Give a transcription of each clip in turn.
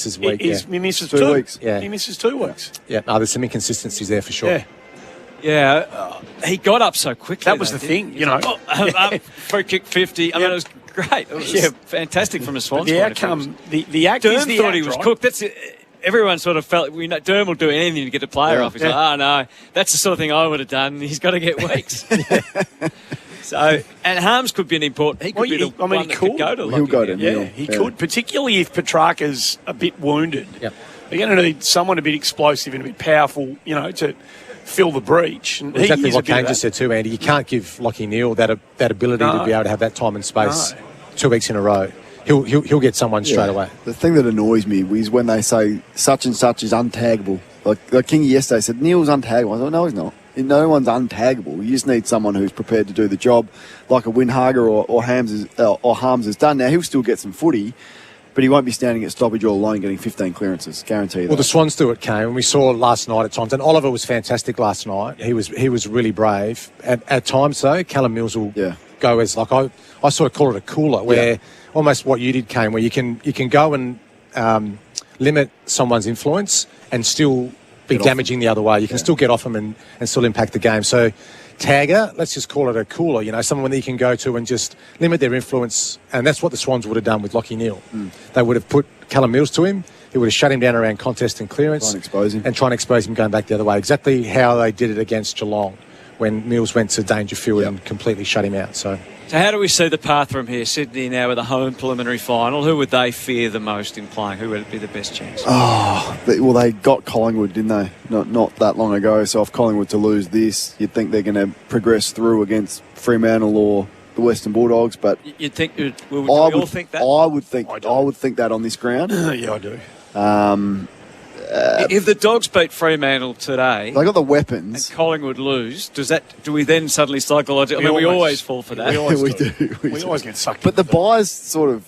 misses a week. He misses 2 weeks. Yeah. He misses 2 weeks. Yeah, no, there's some inconsistencies there for sure. Yeah. Yeah, he got up so quickly. That was the thing, you know. Free kick 50. I mean, it was great. It was fantastic from a Swans The point of outcome, view. the act Durham is the thought act, he was right? cooked. That's it. Everyone sort of felt Durham will do anything to get a player off. He's like, oh no, that's the sort of thing I would have done. He's got to get weeks. So, and Harms could be an important. He could be the one that could go to Lockie. He'll go to Yeah, Neil. he could, particularly if Petrarca's a bit wounded. Yep. They're going to need someone a bit explosive and a bit powerful, you know, to fill the breach. And Exactly he is what a bit Kane of just that. said too, Andy. You can't give Lockie Neal that ability to be able to have that time and space 2 weeks in a row. He'll get someone straight away. The thing that annoys me is when they say such and such is untaggable. Like Kingy yesterday said, Neil's untaggable. I thought, no, he's not. No one's untaggable. You just need someone who's prepared to do the job, like a Windhager or Harms has done. Now, he'll still get some footy, but he won't be standing at stoppage all alone getting 15 clearances, guarantee you. Well, the Swans do it, Kane. We saw last night at times, and Oliver was fantastic last night. He was really brave. At times, though, Callum Mills will go as, like, I sort of call it a cooler, where almost what you did, Kane, where you can go and limit someone's influence and still be damaging the other way. You can still get off them and still impact the game. So tagger, let's just call it a cooler, you know, someone that you can go to and just limit their influence. And that's what the Swans would have done with Lockie Neal. They would have put Callum Mills to him. He would have shut him down around contest and clearance. Try and expose him. And try and expose him going back the other way. Exactly how they did it against Geelong when Mills went to Dangerfield and completely shut him out. So how do we see the path from here? Sydney now with a home preliminary final. Who would they fear the most in playing? Who would be the best chance? Well, they got Collingwood, didn't they? Not that long ago. So if Collingwood to lose this, you'd think they're going to progress through against Fremantle or the Western Bulldogs. But you'd think, we all think that? I would think that on this ground. Yeah, I do. If the Dogs beat Fremantle today, They got the weapons. and Collingwood lose, do we then suddenly psychologically? I mean, we always fall for that. We always do. We always get sucked. But the buys sort of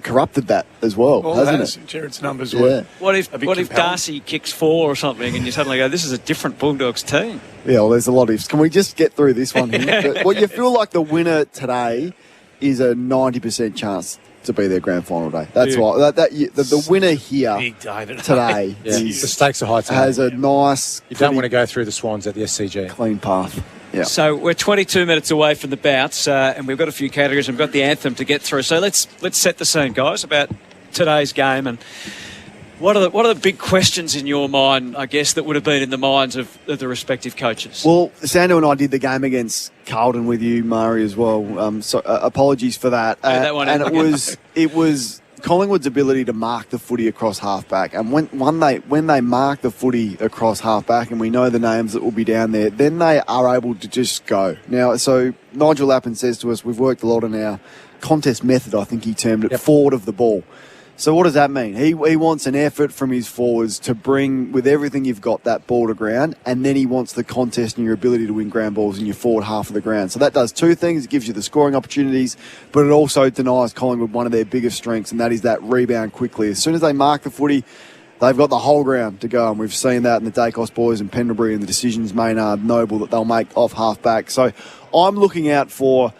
corrupted that as well, hasn't it? Jared's numbers Yeah. were. What if compelling. Darcy kicks 4 or something, and you suddenly go, "This is a different Bulldogs team"? Yeah, well, there's a lot of ifs. Can we just get through this one here? Well, you feel like the winner today is a 90% chance to be their grand final day. That's why the winner here Big day today the stakes are high today. has a nice, You don't want to go through the Swans at the SCG. clean path. Yeah. So we're 22 minutes away from the bounce, and we've got a few categories. We've got the anthem to get through. So let's set the scene, guys, about today's game and what are the big questions in your mind, I guess, that would have been in the minds of the respective coaches? Well, Sando and I did the game against Carlton with you, Murray, as well. So apologies for that. that one and again. it was Collingwood's ability to mark the footy across half-back. And when they mark the footy across half-back, and we know the names that will be down there, then they are able to just go. Now, so Nigel Lappin says to us, we've worked a lot on our contest method, I think he termed it, forward of the ball. So what does that mean? He wants an effort from his forwards to bring, with everything you've got, that ball to ground, and then he wants the contest and your ability to win ground balls in your forward half of the ground. So that does two things. It gives you the scoring opportunities, but it also denies Collingwood one of their biggest strengths, and that is that rebound quickly. As soon as they mark the footy, they've got the whole ground to go, and we've seen that in the Dacos boys and Pendlebury and the decisions Maynard, Noble that they'll make off half-back. So I'm looking out for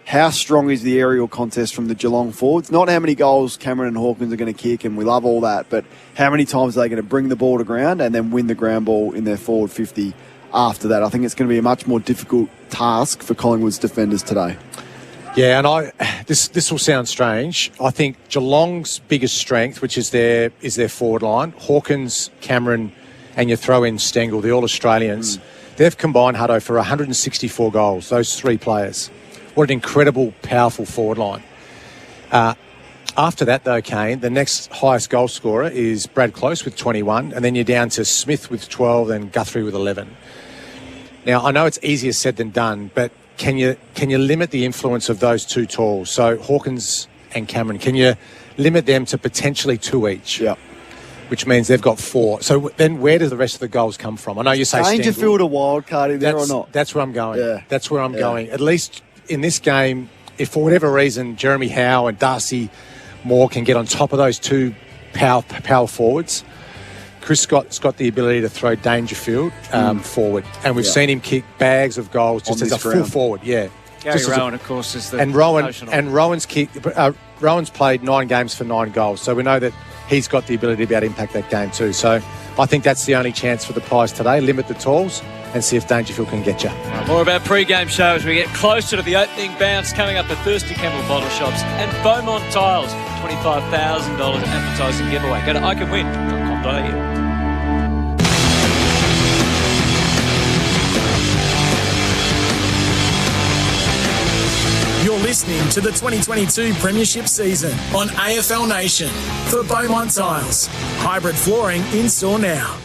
how strong is the aerial contest from the Geelong forwards? Not how many goals Cameron and Hawkins are going to kick, and we love all that, but how many times are they going to bring the ball to ground and then win the ground ball in their forward 50 after that? I think it's going to be a much more difficult task for Collingwood's defenders today. Yeah, and this will sound strange. I think Geelong's biggest strength, which is their forward line, Hawkins, Cameron, and you throw in Stengel, the All-Australians, they've combined, Hutto, for 164 goals, those three players. What an incredible, powerful forward line. After that, though, Kane, the next highest goal scorer is Brad Close with 21, and then you're down to Smith with 12 and Guthrie with 11. Now, I know it's easier said than done, but can you limit the influence of those two talls? So Hawkins and Cameron, can you limit them to potentially 2 each? Yeah. Which means they've got 4. So then where do the rest of the goals come from? I know you say Dangerfield a wild card in there or not? That's where I'm going. Yeah. That's where I'm going. At least in this game, if for whatever reason Jeremy Howe and Darcy Moore can get on top of those two power forwards, Chris Scott's got the ability to throw Dangerfield forward. And we've seen him kick bags of goals just as a full forward. Yeah. Gary Rowan, of course, is the Rowan's played 9 games for 9 goals. So we know that he's got the ability to be able to impact that game too. So I think that's the only chance for the Pies today. Limit the tools and see if Dangerfield can get you. More about pre-game show as we get closer to the opening bounce coming up at Thirsty Camel Bottle Shops and Beaumont Tiles. $25,000 advertising giveaway. Go to iCanWin.com.au. You're listening to the 2022 Premiership season on AFL Nation for Beaumont Tiles. Hybrid flooring in store now.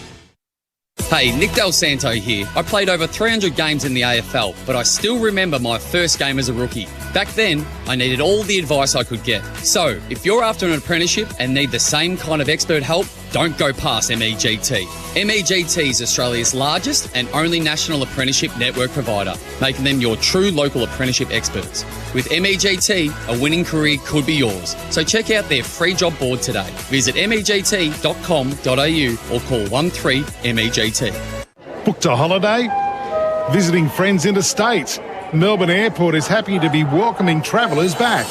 Hey, Nick Del Santo here. I played over 300 games in the AFL, but I still remember my first game as a rookie. Back then, I needed all the advice I could get. So, if you're after an apprenticeship and need the same kind of expert help, don't go past MEGT. MEGT is Australia's largest and only national apprenticeship network provider, making them your true local apprenticeship experts. With MEGT, a winning career could be yours. So check out their free job board today. Visit MEGT.com.au or call 13MEGT. Booked a holiday? Visiting friends interstate? Melbourne Airport is happy to be welcoming travellers back.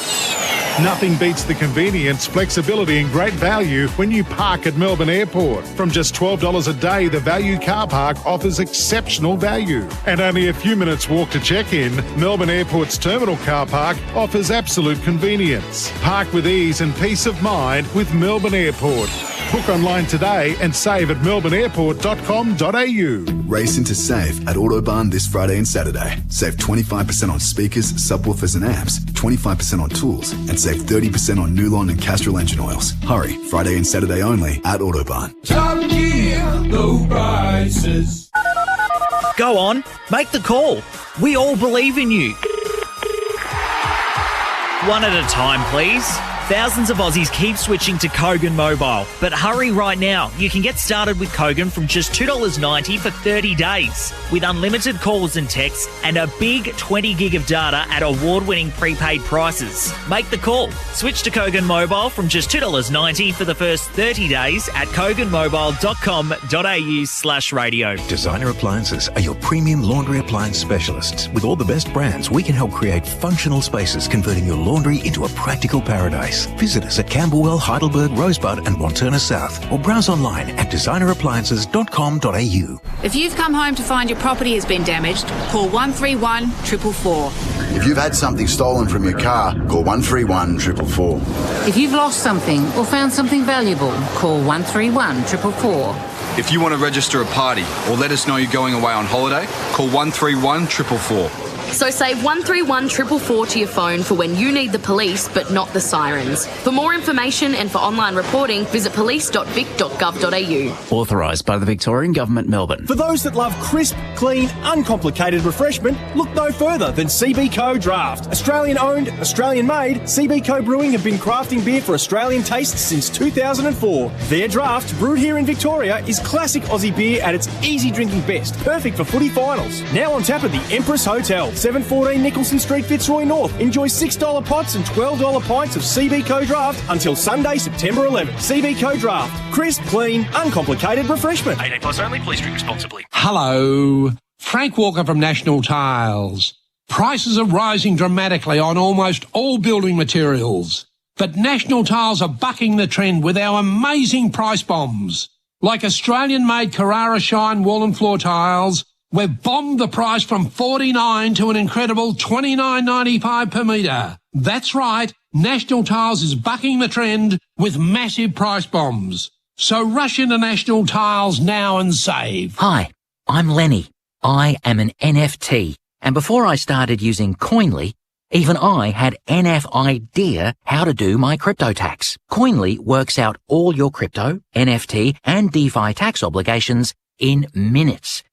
Nothing beats the convenience, flexibility and great value when you park at Melbourne Airport. From just $12 a day, the Value Car Park offers exceptional value. And only a few minutes walk to check-in, Melbourne Airport's Terminal Car Park offers absolute convenience. Park with ease and peace of mind with Melbourne Airport. Book online today and save at melbourneairport.com.au. Race into Save at Autobarn this Friday and Saturday. Save 25% on speakers, subwoofers and amps, 25% on tools, and save 30% on Nulon and Castrol engine oils. Hurry, Friday and Saturday only at Autobarn. Top Gear, low prices. Go on, make the call. We all believe in you. One at a time, please. Thousands of Aussies keep switching to Kogan Mobile. But hurry right now. You can get started with Kogan from just $2.90 for 30 days. With unlimited calls and texts and a big 20 gig of data at award-winning prepaid prices. Make the call. Switch to Kogan Mobile from just $2.90 for the first 30 days at koganmobile.com.au/radio. Designer Appliances are your premium laundry appliance specialists. With all the best brands, we can help create functional spaces, converting your laundry into a practical paradise. Visit us at Camberwell, Heidelberg, Rosebud and Wantirna South, or browse online at designerappliances.com.au. If you've come home to find your property has been damaged, call 131 444. If you've had something stolen from your car, call 131 444. If you've lost something or found something valuable, call 131 444. If you want to register a party or let us know you're going away on holiday, call 131 444. So save 131 444 to your phone for when you need the police but not the sirens. For more information and for online reporting, visit police.vic.gov.au. Authorised by the Victorian Government, Melbourne. For those that love crisp, clean, uncomplicated refreshment, look no further than CBCO Draft. Australian-owned, Australian-made, CBCO Brewing have been crafting beer for Australian tastes since 2004. Their draft, brewed here in Victoria, is classic Aussie beer at its easy drinking best, perfect for footy finals. Now on tap at the Empress Hotel, 714 Nicholson Street, Fitzroy North. Enjoy $6 pots and $12 pints of CBCO Draft until Sunday, September 11th. CBCO Draft. Crisp, clean, uncomplicated refreshment. 18 plus only. Please drink responsibly. Hello. Frank Walker from National Tiles. Prices are rising dramatically on almost all building materials. But National Tiles are bucking the trend with our amazing price bombs. Like Australian-made Carrara Shine wall and floor tiles, we've bombed the price from $49 to an incredible $29.95 per metre. That's right, National Tiles is bucking the trend with massive price bombs. So rush into National Tiles now and save. Hi, I'm Lenny. I am an NFT. And before I started using Coinly, even I had NF idea how to do my crypto tax. Coinly works out all your crypto, NFT and DeFi tax obligations in minutes.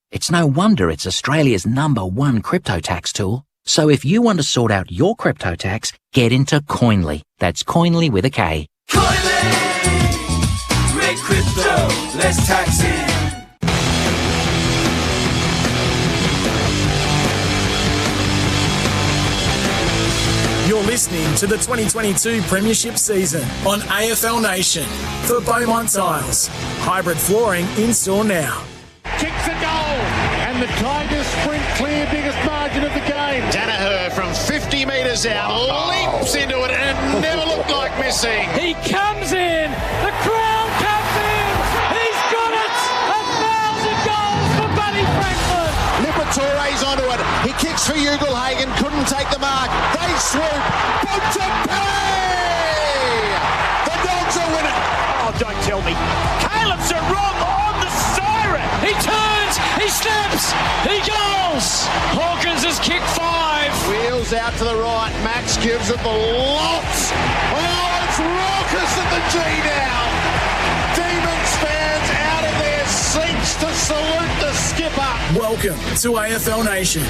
It's no wonder it's Australia's #1 crypto tax tool. So if you want to sort out your crypto tax, get into Coinly. That's Coinly with a K. Coinly! Great crypto, less taxing. You're listening to the 2022 Premiership season on AFL Nation for Beaumont Tiles. Hybrid flooring in store now. Kicks a goal, and the Tigers sprint clear, biggest margin of the game. Danaher from 50 metres out leaps into it and never looked like missing. He comes in, the for Ugelhagen, couldn't take the mark. They swoop. Bontempelli! The Dogs are winning. Oh, don't tell me. Caleb's wrong on the siren. He turns, he snaps, he goes. Hawkins has kicked 5. Wheels out to the right. Max gives it the lots. Oh, it's raucous at the G now. Demons fans out of their seats to salute the skipper. Welcome to AFL Nation.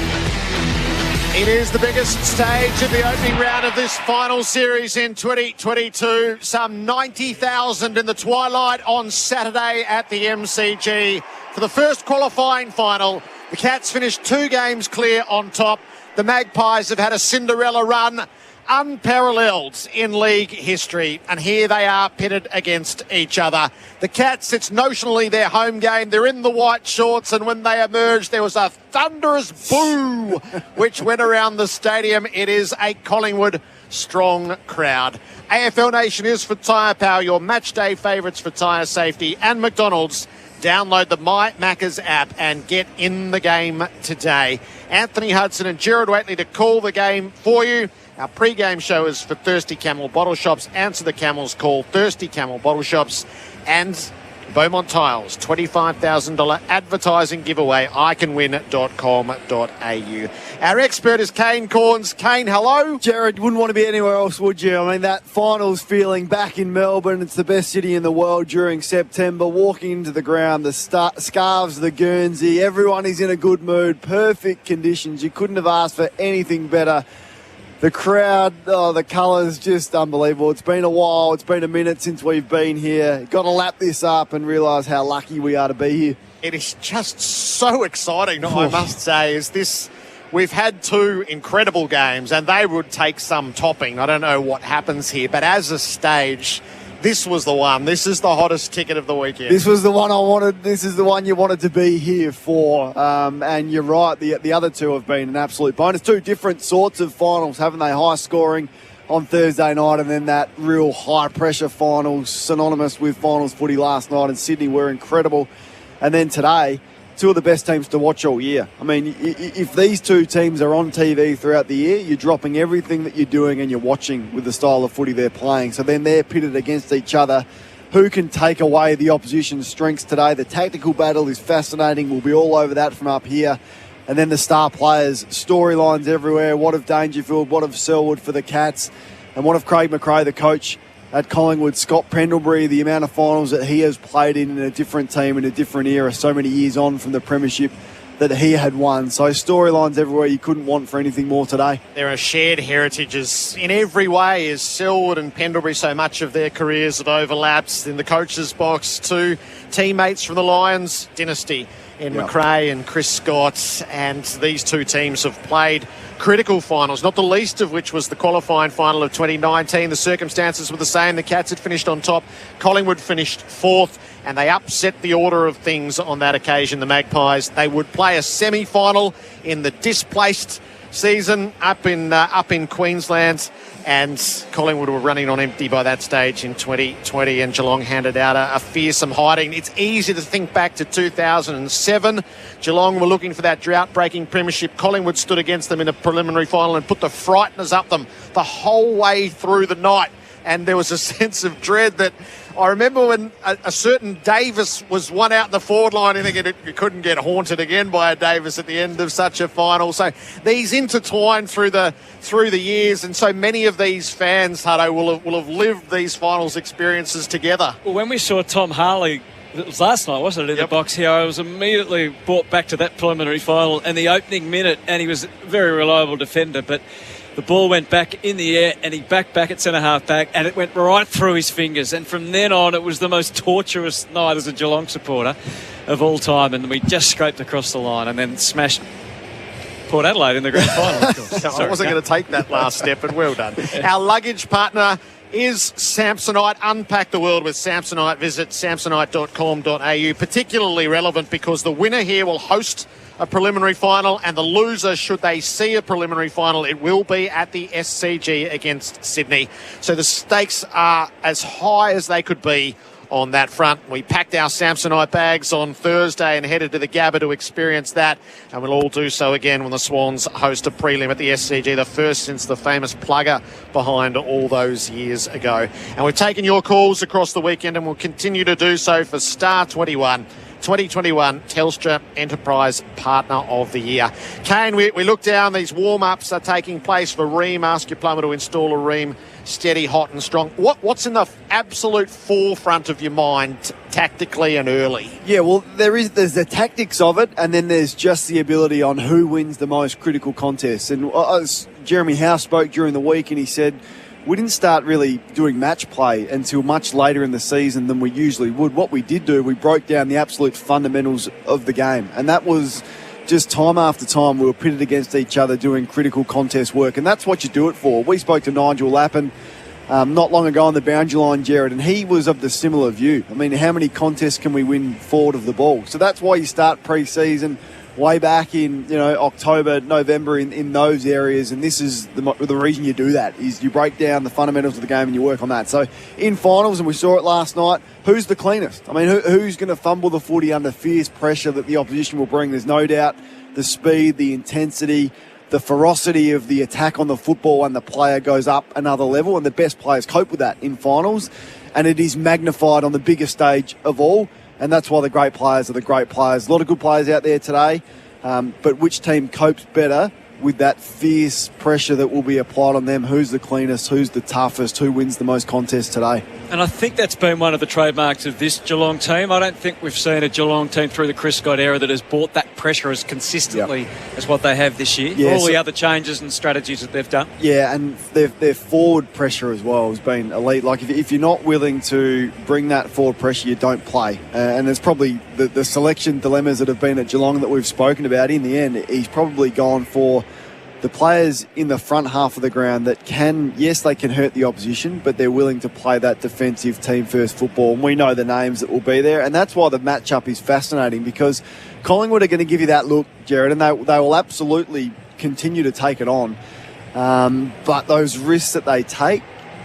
It is the biggest stage of the opening round of this final series in 2022. Some 90,000 in the twilight on Saturday at the MCG. For the first qualifying final, the Cats finished 2 games clear on top. The Magpies have had a Cinderella run, unparalleled in league history, and here they are pitted against each other. The Cats, it's notionally their home game. They're in the white shorts, and when they emerged, there was a thunderous boo which went around the stadium. It is a Collingwood strong crowd. AFL Nation is for Tyre Power, your match day favourites for tyre safety, and McDonald's. Download the My Maccas app and get in the game today. Anthony Hudson and Gerard Waitley to call the game for you. Our pre-game show is for Thirsty Camel Bottle Shops. Answer the Camel's call, Thirsty Camel Bottle Shops. And Beaumont Tiles, $25,000 advertising giveaway, iCanWin.com.au. Our expert is Kane Corns. Kane, hello. Jared, wouldn't want to be anywhere else, would you? I mean, that finals feeling back in Melbourne. It's the best city in the world during September. Walking into the ground, the scarves, the Guernsey, everyone is in a good mood. Perfect conditions. You couldn't have asked for anything better. The crowd, the colours, just unbelievable. It's been a while. It's been a minute since we've been here. Got to lap this up and realise how lucky we are to be here. It is just so exciting, I must say. We've had 2 incredible games, and they would take some topping. I don't know what happens here, but as a stage, this was the one. This is the hottest ticket of the weekend. This was the one I wanted. This is the one you wanted to be here for. And you're right, the other 2 have been an absolute bonus. 2 different sorts of finals, haven't they? High scoring on Thursday night, and then that real high pressure final, synonymous with finals footy last night in Sydney, were incredible. And then today, 2 of the best teams to watch all year. I mean, if these 2 teams are on TV throughout the year, you're dropping everything that you're doing and you're watching with the style of footy they're playing. So then they're pitted against each other. Who can take away the opposition's strengths today? The tactical battle is fascinating. We'll be all over that from up here. And then the star players, storylines everywhere. What of Dangerfield? What of Selwood for the Cats? And what of Craig McRae, the coach at Collingwood? Scott Pendlebury, the amount of finals that he has played in a different team, in a different era, so many years on from the premiership that he had won. So storylines everywhere. You couldn't want for anything more today. There are shared heritages in every way, as Selwood and Pendlebury, so much of their careers have overlapped. In the coach's box, 2 teammates from the Lions dynasty in McRae and Chris Scott, and these 2 teams have played critical finals, not the least of which was the qualifying final of 2019. The circumstances were the same. The Cats had finished on top. Collingwood finished 4th, and they upset the order of things on that occasion. The Magpies, they would play a semi-final in the displaced season up in Queensland, and Collingwood were running on empty by that stage in 2020, and Geelong handed out a fearsome hiding. It's easy to think back to 2007. Geelong were looking for that drought-breaking premiership. Collingwood stood against them in a preliminary final and put the frighteners up them the whole way through the night. And there was a sense of dread that I remember when a certain Davis was one out in the forward line, and thinking you couldn't get haunted again by a Davis at the end of such a final. So these intertwine through the years, and so many of these fans, Hutto, will have lived these finals experiences together. Well, when we saw Tom Harley, it was last night, wasn't it, in the box here, I was immediately brought back to that preliminary final and the opening minute, and he was a very reliable defender, but the ball went back in the air and he back at centre-half back, and it went right through his fingers. And from then on, it was the most torturous night as a Geelong supporter of all time. And we just scraped across the line and then smashed Port Adelaide in the grand final, of course. I wasn't going to take that last step, but well done. Our luggage partner is Samsonite. Unpack the world with Samsonite. Visit samsonite.com.au. Particularly relevant because the winner here will host a preliminary final, and the loser, should they see a preliminary final, it will be at the SCG against Sydney. So the stakes are as high as they could be on that front. We packed our Samsonite bags on Thursday and headed to the Gabba to experience that, and we'll all do so again when the Swans host a prelim at the SCG, the first since the famous plugger behind all those years ago. And we've taken your calls across the weekend and we'll continue to do so for Star 21. 2021 Telstra Enterprise Partner of the Year. Kane, we look down. These warm-ups are taking place for Ream. Ask your plumber to install a Ream steady, hot and strong. What's in the absolute forefront of your mind tactically and early? Yeah, well, there's the tactics of it, and then there's just the ability on who wins the most critical contests. And Jeremy Howe spoke during the week, and he said, we didn't start really doing match play until much later in the season than we usually would. What we did do, we broke down the absolute fundamentals of the game. And that was just time after time we were pitted against each other doing critical contest work. And that's what you do it for. We spoke to Nigel Lappin not long ago on the boundary line, Jared, and he was of the similar view. I mean, how many contests can we win forward of the ball? So that's why you start pre-season way back in October, November in those areas, and this is the reason you do that is you break down the fundamentals of the game and you work on that. So in finals, and we saw it last night, who's the cleanest? I mean, who's going to fumble the footy under fierce pressure that the opposition will bring? There's no doubt the speed, the intensity, the ferocity of the attack on the football, and the player goes up another level, and the best players cope with that in finals, and it is magnified on the biggest stage of all. And that's why the great players are the great players. A lot of good players out there today, but which team copes better with that fierce pressure that will be applied on them? Who's the cleanest? Who's the toughest? Who wins the most contests today? And I think that's been one of the trademarks of this Geelong team. I don't think we've seen a Geelong team through the Chris Scott era that has brought that pressure as consistently as what they have this year. Yeah, all the other changes and strategies that they've done. Yeah, and their forward pressure as well has been elite. Like if you're not willing to bring that forward pressure, you don't play. And it's probably the selection dilemmas that have been at Geelong that we've spoken about. In the end, he's probably gone for the players in the front half of the ground that they can hurt the opposition, but they're willing to play that defensive team-first football. And we know the names that will be there. And that's why the matchup is fascinating, because Collingwood are going to give you that look, Jared, and they will absolutely continue to take it on. But those risks that they take,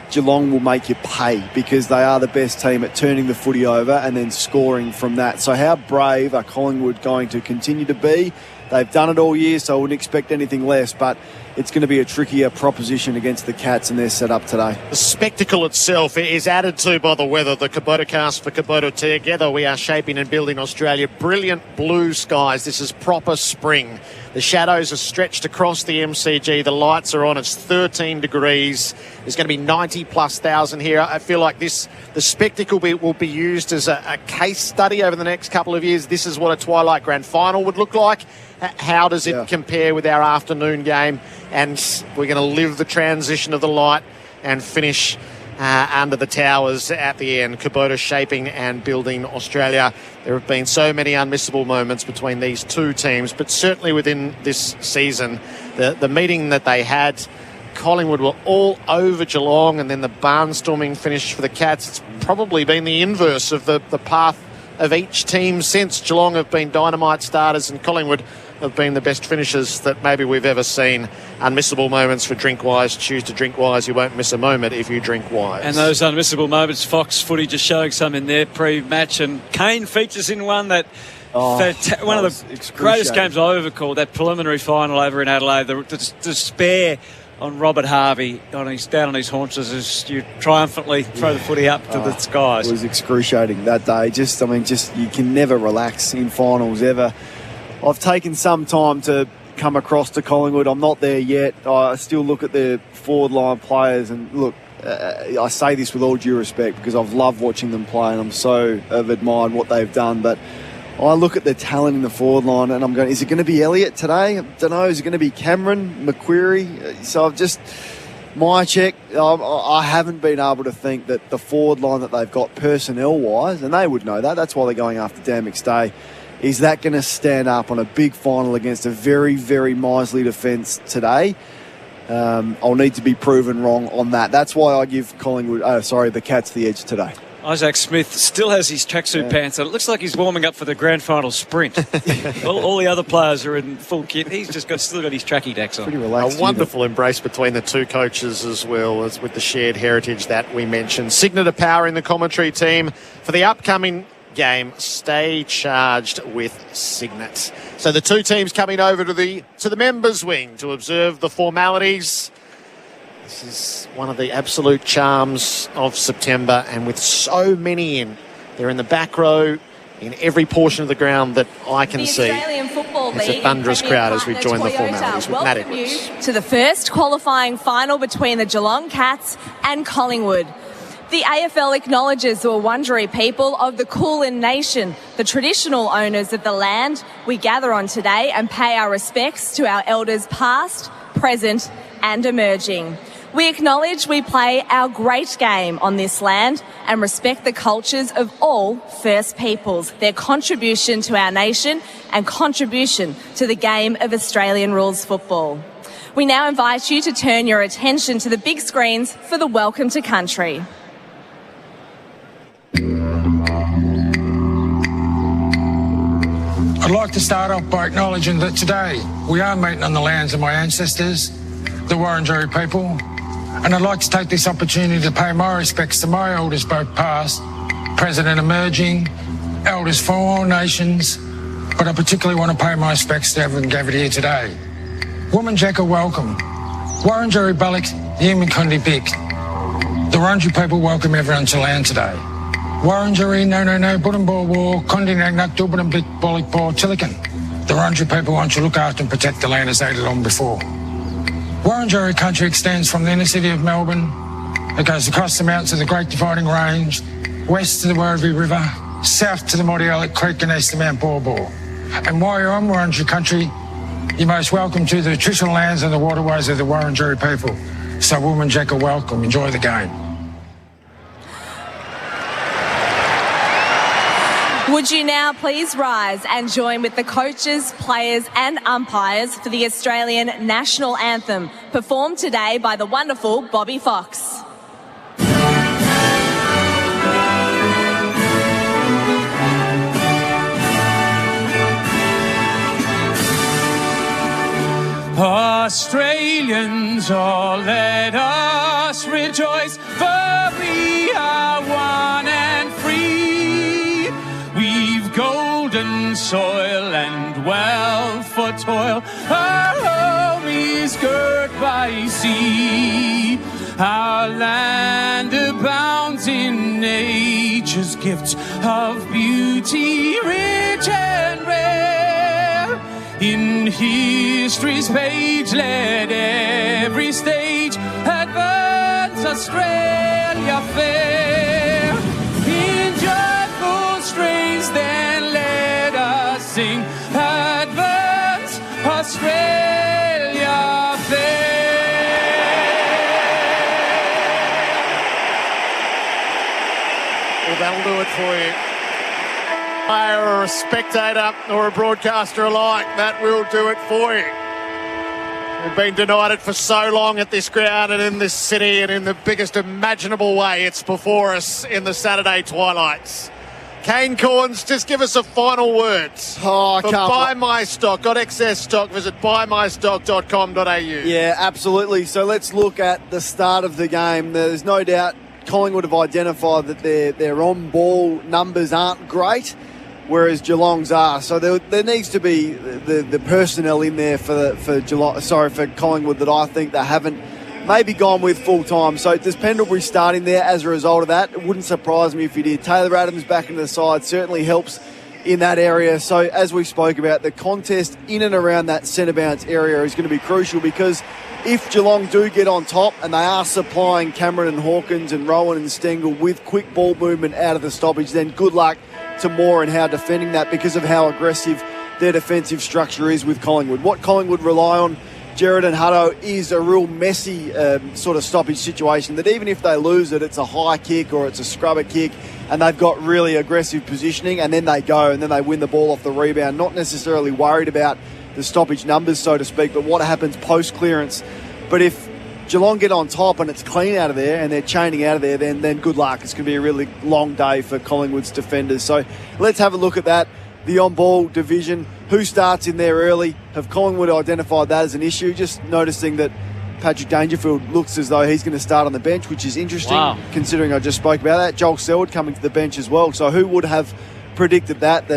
Geelong will make you pay, because they are the best team at turning the footy over and then scoring from that. So how brave are Collingwood going to continue to be? They've done it all year, so I wouldn't expect anything less, but it's going to be a trickier proposition against the Cats and their setup today. The spectacle itself is added to by the weather. The Kubota cast for Kubota together. We are shaping and building Australia. Brilliant blue skies. This is proper spring. The shadows are stretched across the MCG. The lights are on. It's 13 degrees. There's going to be 90+ thousand here. I feel like the spectacle will be used as a case study over the next couple of years. This is what a Twilight Grand Final would look like. How does it compare with our afternoon game? And we're going to live the transition of the light and finish under the towers at the end. Kubota shaping and building Australia. There have been so many unmissable moments between these two teams, but certainly within this season, the meeting that they had, Collingwood were all over Geelong, and then the barnstorming finish for the Cats. It's probably been the inverse of the path of each team since. Geelong have been dynamite starters and Collingwood have been the best finishers that maybe we've ever seen. Unmissable moments for Drink Wise. Choose to drink wise. You won't miss a moment if you drink wise. And those unmissable moments, Fox Footy just showing some in their pre-match, and Kane features in one that one of the greatest games I've ever called, that preliminary final over in Adelaide. The despair on Robert Harvey down on his haunches as you triumphantly throw the footy up to the skies. It was excruciating that day. Just you can never relax in finals ever. I've taken some time to come across to Collingwood. I'm not there yet. I still look at the forward line players, and look, I say this with all due respect because I've loved watching them play and I'm so admired what they've done, but I look at the talent in the forward line and I'm going, is it going to be Elliott today? I don't know. Is it going to be Cameron, McQuarrie? So I've just, my check, I haven't been able to think that the forward line that they've got personnel-wise, and they would know that, that's why they're going after Dan McStay, is that going to stand up on a big final against a very, very miserly defence today? I'll need to be proven wrong on that. That's why I give the Cats the edge today. Isaac Smith still has his tracksuit pants on. It looks like he's warming up for the grand final sprint. all the other players are in full kit. He's just still got his tracky decks on. Pretty relaxed. A wonderful embrace between the two coaches as well as with the shared heritage that we mentioned. Signet of Power in the commentary team for the upcoming game. Stay charged with Signet. So the two teams coming over to the members' wing to observe the formalities. This is one of the absolute charms of September, and with so many in, they're in the back row in every portion of the ground that I can see. It's a thunderous crowd as we join the formalities with Matt Edwards. To the first qualifying final between the Geelong Cats and Collingwood. The AFL acknowledges the Wurundjeri people of the Kulin Nation, the traditional owners of the land we gather on today, and pay our respects to our elders past, present and emerging. We acknowledge we play our great game on this land and respect the cultures of all First Peoples, their contribution to our nation and contribution to the game of Australian rules football. We now invite you to turn your attention to the big screens for the Welcome to Country. I'd like to start off by acknowledging that today we are meeting on the lands of my ancestors, the Wurundjeri people, and I'd like to take this opportunity to pay my respects to my elders, both past, present and emerging, elders from all nations, but I particularly want to pay my respects to everyone gathered here today. Woman Jacka, welcome. Wurundjeri Balak, Yiminkundi Bik. The Wurundjeri people welcome everyone to land today. Wurundjeri, no, Budambor War, Kondi Nagnak, Dubban Bik, Bolik Bor, Tilikan. The Wurundjeri people want to look after and protect the land as they did long before. Wurundjeri country extends from the inner city of Melbourne. It goes across the mountains of the Great Dividing Range, west to the Werribee River, south to the Mordialloc Creek and east to Mount Borbor. And while you're on Wurundjeri country, you're most welcome to the traditional lands and the waterways of the Wurundjeri people. So Woman Jacka, welcome. Enjoy the game. Would you now please rise and join with the coaches, players and umpires for the Australian National Anthem, performed today by the wonderful Bobby Fox. Australians, all let us rejoice, for we are one and free. We've golden soil and wealth for toil. Our home is girt by sea. Our land abounds in nature's gifts of beauty, rich and rare. In history's page, let every stage advance Australia fair. In joyful strains, then let us sing, advance Australia fair. Well, that'll do it for you. Player or a spectator or a broadcaster alike, that will do it for you. We've been denied it for so long at this ground and in this city, and in the biggest imaginable way it's before us in the Saturday twilights. Kane Corns, just give us a final word. Oh, I for can't. Buy My Stock. Got excess stock, visit buymystock.com.au. Yeah, absolutely. So let's look at the start of the game. There's no doubt Collingwood have identified that their on-ball numbers aren't great, whereas Geelong's are. So there needs to be the personnel in there for Collingwood that I think they haven't maybe gone with full time. So does Pendlebury starting there as a result of that? It wouldn't surprise me if he did. Taylor Adams back into the side certainly helps in that area. So as we spoke about, the contest in and around that centre bounce area is going to be crucial, because if Geelong do get on top and they are supplying Cameron and Hawkins and Rowan and Stengel with quick ball movement out of the stoppage, then good luck to Moore and how defending that, because of how aggressive their defensive structure is with Collingwood. What Collingwood rely on, Jared and Hutto, is a real messy sort of stoppage situation, that even if they lose it, it's a high kick or it's a scrubber kick, and they've got really aggressive positioning, and then they go and then they win the ball off the rebound, not necessarily worried about the stoppage numbers, so to speak, but what happens post-clearance. But if Geelong get on top and it's clean out of there and they're chaining out of there, then good luck. It's going to be a really long day for Collingwood's defenders. So let's have a look at that. The on-ball division, who starts in there early? Have Collingwood identified that as an issue? Just noticing that Patrick Dangerfield looks as though he's going to start on the bench, which is interesting, considering I just spoke about that. Joel Selwood coming to the bench as well. So who would have predicted that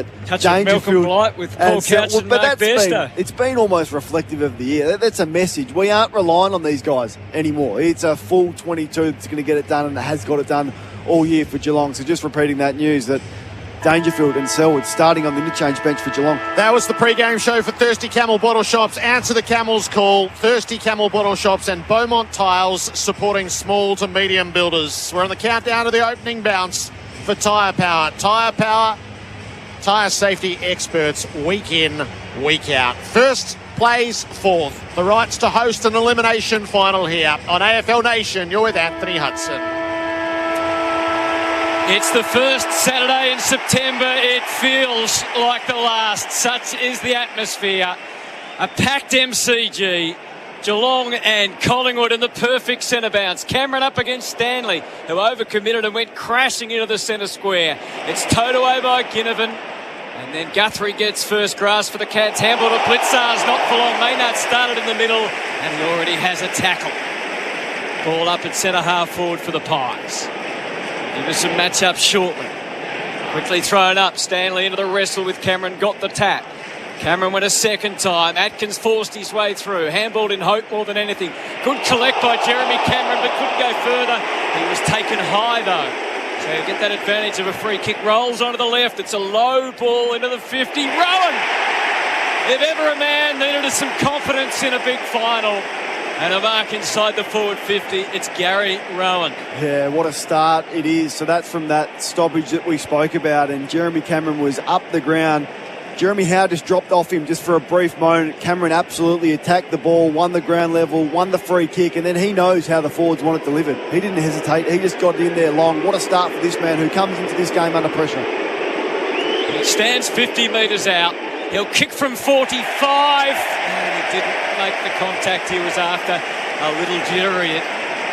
Dangerfield Blight with Paul Couch and Mark Bester. It's been almost reflective of the year. That's a message. We aren't relying on these guys anymore. It's a full 22 that's going to get it done, and it has got it done all year for Geelong. So just repeating that news that Dangerfield and Selwood starting on the interchange bench for Geelong. That was the pre-game show for Thirsty Camel Bottle Shops. Answer the Camel's call. Thirsty Camel Bottle Shops and Beaumont Tiles supporting small to medium builders. We're on the countdown to the opening bounce for Tyre Power. Tyre Power, tyre safety experts week in, week out. First plays fourth. The rights to host an elimination final here on AFL Nation. You're with Anthony Hudson. It's the first Saturday in September. It feels like the last. Such is the atmosphere. A packed MCG. Geelong and Collingwood in the perfect centre bounce. Cameron up against Stanley, who overcommitted and went crashing into the centre square. It's towed away by Ginnivan. And then Guthrie gets first grasp for the Cats. Handball to Blitzar's not for long. Maynard started in the middle, and he already has a tackle. Ball up at centre half forward for the Pies. Give us some matchups shortly. Quickly thrown up. Stanley into the wrestle with Cameron. Got the tap. Cameron went a second time. Atkins forced his way through. Handballed in hope more than anything. Good collect by Jeremy Cameron, but couldn't go further. He was taken high, though. So you get that advantage of a free kick. Rolls onto the left. It's a low ball into the 50. Rowan! If ever a man needed some confidence in a big final and a mark inside the forward 50, it's Gary Rowan. Yeah, what a start it is. So that's from that stoppage that we spoke about, and Jeremy Cameron was up the ground. Jeremy Howe just dropped off him just for a brief moment. Cameron absolutely attacked the ball, won the ground level, won the free kick, and then he knows how the forwards want it delivered. He didn't hesitate. He just got it in there long. What a start for this man who comes into this game under pressure. He stands 50 metres out. He'll kick from 45. And he didn't make the contact he was after. A little jittery. It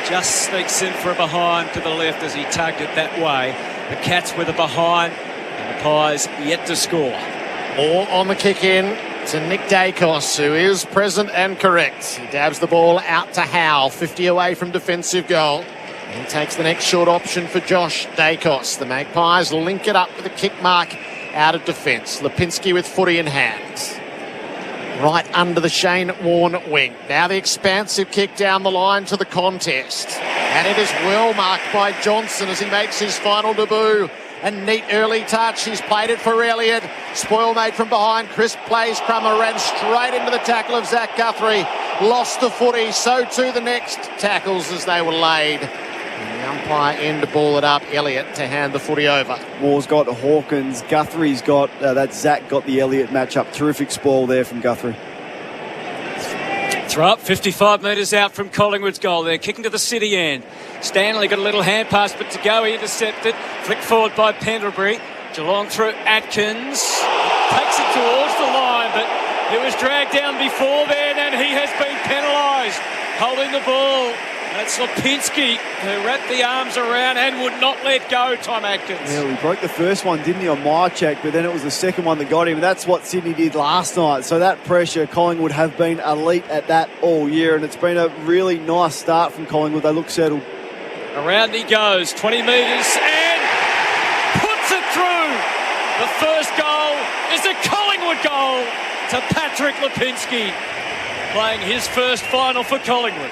just sneaks in for a behind to the left as he tugged it that way. The Cats with a behind, and the Pies yet to score. More on the kick in to Nick Dacos, who is present and correct. He dabs the ball out to Howe, 50 away from defensive goal. He takes the next short option for Josh Dacos. The Magpies link it up with a kick mark out of defence. Lipinski with footy in hand. Right under the Shane Warne wing. Now the expansive kick down the line to the contest. And it is well marked by Johnson as he makes his final debut. A neat early touch. He's played it for Elliott. Spoil made from behind. Crisp plays. Crummer ran straight into the tackle of Zach Guthrie. Lost the footy. So too the next tackles as they were laid. And the umpire in to ball it up. Elliott to hand the footy over. Moore's got Hawkins. Guthrie's got, that Zach got the Elliott matchup. Terrific spoil there from Guthrie. Throw up 55 metres out from Collingwood's goal. They're kicking to the city end. Stanley got a little hand pass, but to go, he intercepted. Flicked forward by Pendlebury. Geelong through Atkins. Takes it towards the line, but it was dragged down before then, and he has been penalised. Holding the ball. That's Lipinski, who wrapped the arms around and would not let go, Tom Atkins. Yeah, he broke the first one, didn't he, on my check, but then it was the second one that got him. That's what Sydney did last night. So that pressure, Collingwood have been elite at that all year, and it's been a really nice start from Collingwood. They look settled. Around he goes, 20 metres, and puts it through. The first goal is a Collingwood goal to Patrick Lipinski, playing his first final for Collingwood.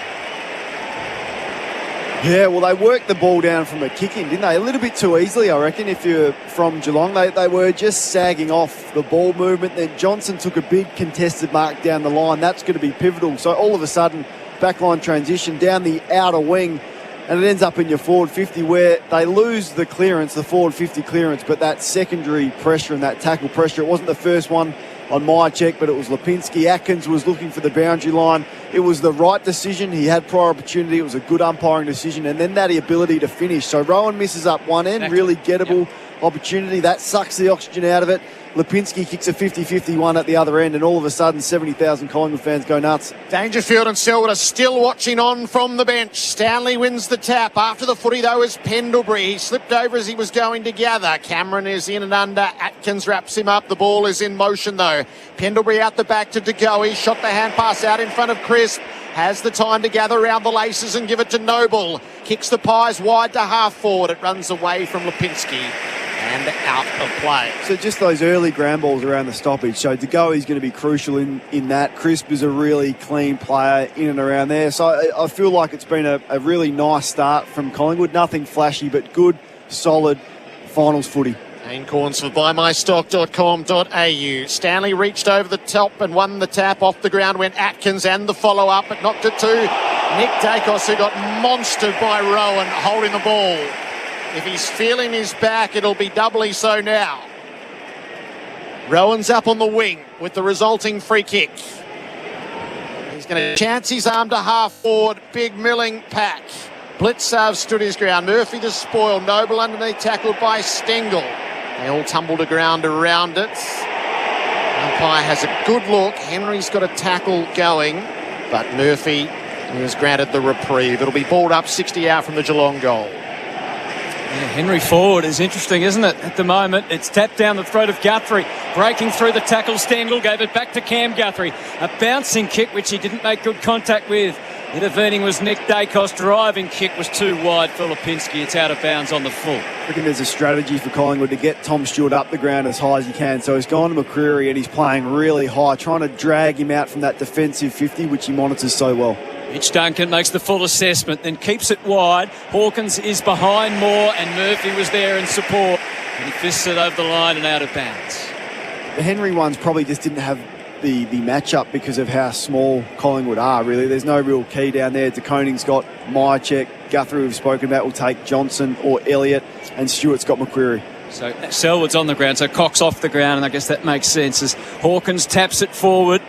Yeah, well, they worked the ball down from a kick-in, didn't they? A little bit too easily, I reckon, if you're from Geelong. They were just sagging off the ball movement. Then Johnson took a big contested mark down the line. That's going to be pivotal. So all of a sudden, backline transition down the outer wing, and it ends up in your forward 50 where they lose the clearance, the forward 50 clearance, but that secondary pressure and that tackle pressure, it wasn't the first one on my check, but it was Lipinski. Atkins was looking for the boundary line. It was the right decision. He had prior opportunity. It was a good umpiring decision, and then that ability to finish. So Rowan misses up one end, really gettable opportunity. That sucks the oxygen out of it. Lipinski kicks a 50-51 at the other end, and all of a sudden 70,000 Collingwood fans go nuts. Dangerfield and Selwood are still watching on from the bench. Stanley wins the tap. After the footy, though, is Pendlebury. He slipped over as he was going to gather. Cameron is in and under. Atkins wraps him up. The ball is in motion, though. Pendlebury out the back to De Goey. Shot the hand pass out in front of Crisp. Has the time to gather around the laces and give it to Noble. Kicks the pies wide to half forward. It runs away from Lipinski and out of play. So just those early ground balls around the stoppage. So De Goey's going to be crucial in that. Crisp is a really clean player in and around there. So I feel like it's been a really nice start from Collingwood. Nothing flashy, but good, solid finals footy. Main corns for buymystock.com.au. Stanley reached over the top and won the tap. Off the ground went Atkins and the follow-up, but knocked it to Nick Dacos, who got monstered by Rowan holding the ball. If he's feeling his back, it'll be doubly so now. Rowan's up on the wing with the resulting free kick. He's going to chance his arm to half forward. Big milling pack. Blitzsav stood his ground. Murphy the spoil. Noble underneath, tackled by Stengel. They all tumble to ground around it. Umpire has a good look. Henry's got a tackle going, but Murphy was granted the reprieve. It'll be balled up 60 out from the Geelong goal. Yeah, Henry forward is interesting, isn't it? At the moment, it's tapped down the throat of Guthrie. Breaking through the tackle, Stengel gave it back to Cam Guthrie. A bouncing kick, which he didn't make good contact with. Intervening was Nick Dacos. Driving kick was too wide for Lipinski. It's out of bounds on the full. I reckon there's a strategy for Collingwood to get Tom Stewart up the ground as high as he can. So he's gone to McCreery and he's playing really high, trying to drag him out from that defensive 50, which he monitors so well. Mitch Duncan makes the full assessment, then keeps it wide. Hawkins is behind more, and Murphy was there in support. And he fists it over the line and out of bounds. The Henry ones probably just didn't have the matchup because of how small Collingwood are, really. There's no real key down there. De Koning's got Myercheck. Guthrie, we've spoken about, will take Johnson or Elliott, and Stewart's got McCreery. So Selwood's on the ground, so Cox off the ground, and I guess that makes sense as Hawkins taps it forward.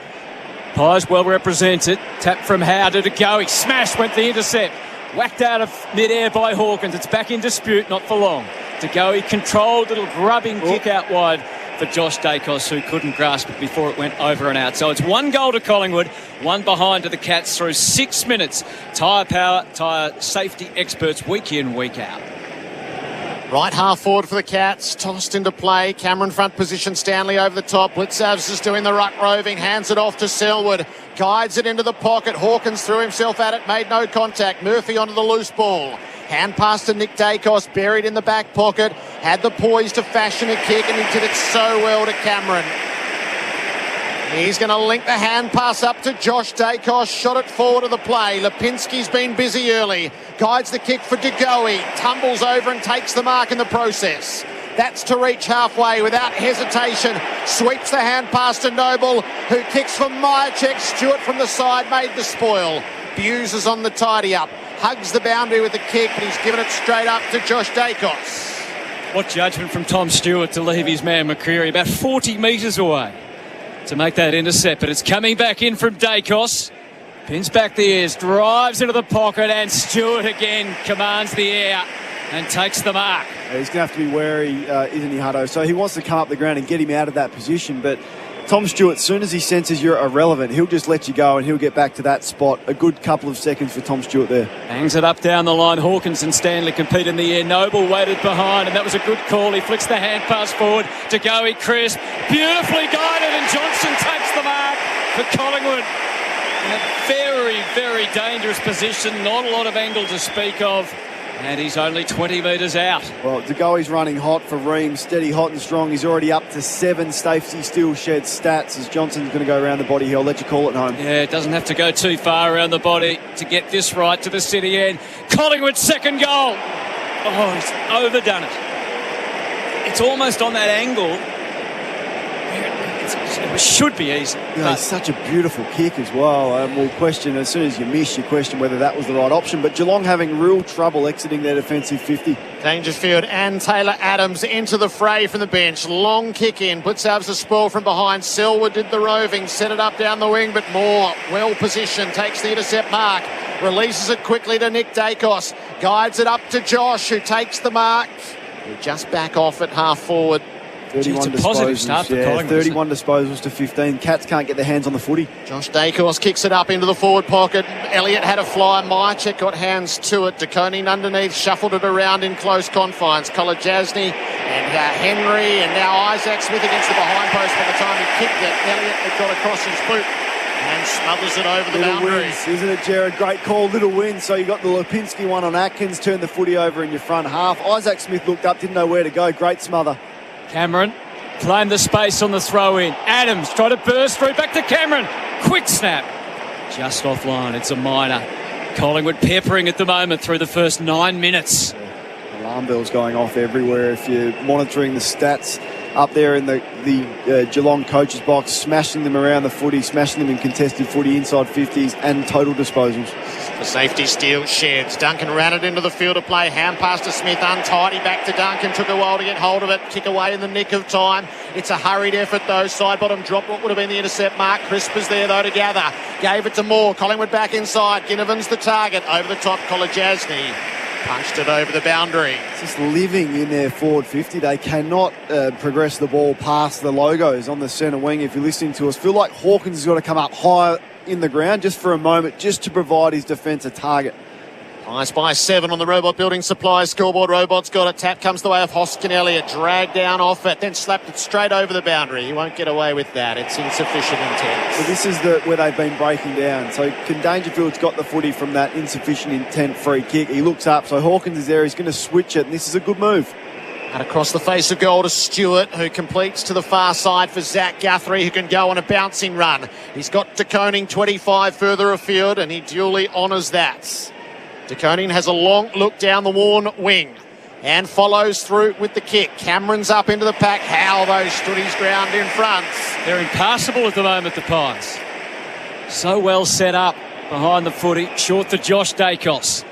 Pies well represented. Tap from Howe to De Goey. Smash went the intercept. Whacked out of midair by Hawkins. It's back in dispute, not for long. De Goey controlled, little grubbing kick out wide for Josh Dacos, who couldn't grasp it before it went over and out. So it's 1 goal to Collingwood, 1 behind to the Cats through 6 minutes. Tyre Power, tyre safety experts week in, week out. Right half forward for the Cats, tossed into play. Cameron front position, Stanley over the top. Blitzavs is doing the ruck roving, hands it off to Selwood, guides it into the pocket. Hawkins threw himself at it, made no contact. Murphy onto the loose ball. Hand pass to Nick Dacos, buried in the back pocket. Had the poise to fashion a kick, and he did it so well to Cameron. He's going to link the hand pass up to Josh Dacos. Shot it forward of the play. Lipinski's been busy early. Guides the kick for De Goey. Tumbles over and takes the mark in the process. That's to reach halfway without hesitation. Sweeps the hand pass to Noble, who kicks from Myercheck. Stewart from the side made the spoil. Buse is on the tidy up. Hugs the boundary with the kick, but he's given it straight up to Josh Dacos. What judgment from Tom Stewart to leave his man McCreery about 40 metres away to make that intercept, but it's coming back in from Dacos. Pins back the ears, drives into the pocket, and Stewart again commands the air and takes the mark. He's going to have to be wary, isn't he, Hutto? So he wants to come up the ground and get him out of that position, but Tom Stewart, as soon as he senses you're irrelevant, he'll just let you go and he'll get back to that spot. A good couple of seconds for Tom Stewart there. Hangs it up down the line. Hawkins and Stanley compete in the air. Noble waited behind, and that was a good call. He flicks the hand pass forward to Goey. Crisp, beautifully guided, and Johnson takes the mark for Collingwood. In a very, very dangerous position. Not a lot of angle to speak of. And he's only 20 metres out. Well, De Goey's running hot for Ream, steady, hot and strong. He's already up to 7 Stacey Steele shed stats as Johnson's going to go around the body here. I'll let you call it home. Yeah, it doesn't have to go too far around the body to get this right to the city end. Collingwood's second goal. Oh, he's overdone it. It's almost on that angle. It should be easy. Yeah, it's such a beautiful kick as well. We'll question, as soon as you miss, you question whether that was the right option. But Geelong having real trouble exiting their defensive 50. Dangerfield and Taylor Adams into the fray from the bench. Long kick in. Blitzavs the spoil from behind. Selwood did the roving. Set it up down the wing, but Moore, well positioned, takes the intercept mark. Releases it quickly to Nick Dacos. Guides it up to Josh, who takes the mark. We're just back off at half forward 31 It's a positive disposals, start for yeah, Collingwood, 31 disposals to 15. Cats can't get their hands on the footy. Josh Dacos kicks it up into the forward pocket. Elliott had a fly. Mychek got hands to it. De Koning underneath, shuffled it around in close confines. Kolodjasny and Henry, and now Isaac Smith against the behind post. By the time he kicked it, Elliott had got across his boot and smothers it over the Little boundary. wins, isn't it, Jared? Great call, little win. So you got the Lipinski one on Atkins, turned the footy over in your front half. Isaac Smith looked up, didn't know where to go. Great smother. Cameron claimed the space on the throw-in. Adams tried to burst through, back to Cameron. Quick snap. Just offline. It's a minor. Collingwood peppering at the moment through the first 9 minutes. Alarm bells going off everywhere. If you're monitoring the stats up there in the Geelong coach's box, smashing them around the footy, smashing them in contested footy, inside 50s and total disposals. The safety steal sheds. Duncan ran it into the field of play. Hand pass to Smith, untidy back to Duncan. Took a while to get hold of it. Kick away in the nick of time. It's a hurried effort though. Side bottom drop. What would have been the intercept mark? Crisp is there though to gather. Gave it to Moore. Collingwood back inside. Ginnivan's the target. Over the top, Kolodjasny punched it over the boundary. Just living in their forward 50. They cannot progress the ball past the logos on the centre wing. If you're listening to us, feel like Hawkins has got to come up higher in the ground just for a moment, just to provide his defence a target. Pies by 7 on the Robot Building Supplies scoreboard. Robot's got a tap, comes the way of Hoskin Elliott, dragged down off it, then slapped it straight over the boundary. He won't get away with that. It's insufficient intent. So this is where they've been breaking down. So Dangerfield's got the footy from that insufficient intent free kick. He looks up, so Hawkins is there. He's going to switch it, and this is a good move. And across the face of goal to Stewart, who completes to the far side for Zach Guthrie, who can go on a bouncing run. He's got De Koning 25 further afield, and he duly honours that. De Koning has a long look down the worn wing and follows through with the kick. Cameron's up into the pack. How those stood his ground in front. They're impassable at the moment, the Pies. So well set up behind the footy. Short to Josh Dacos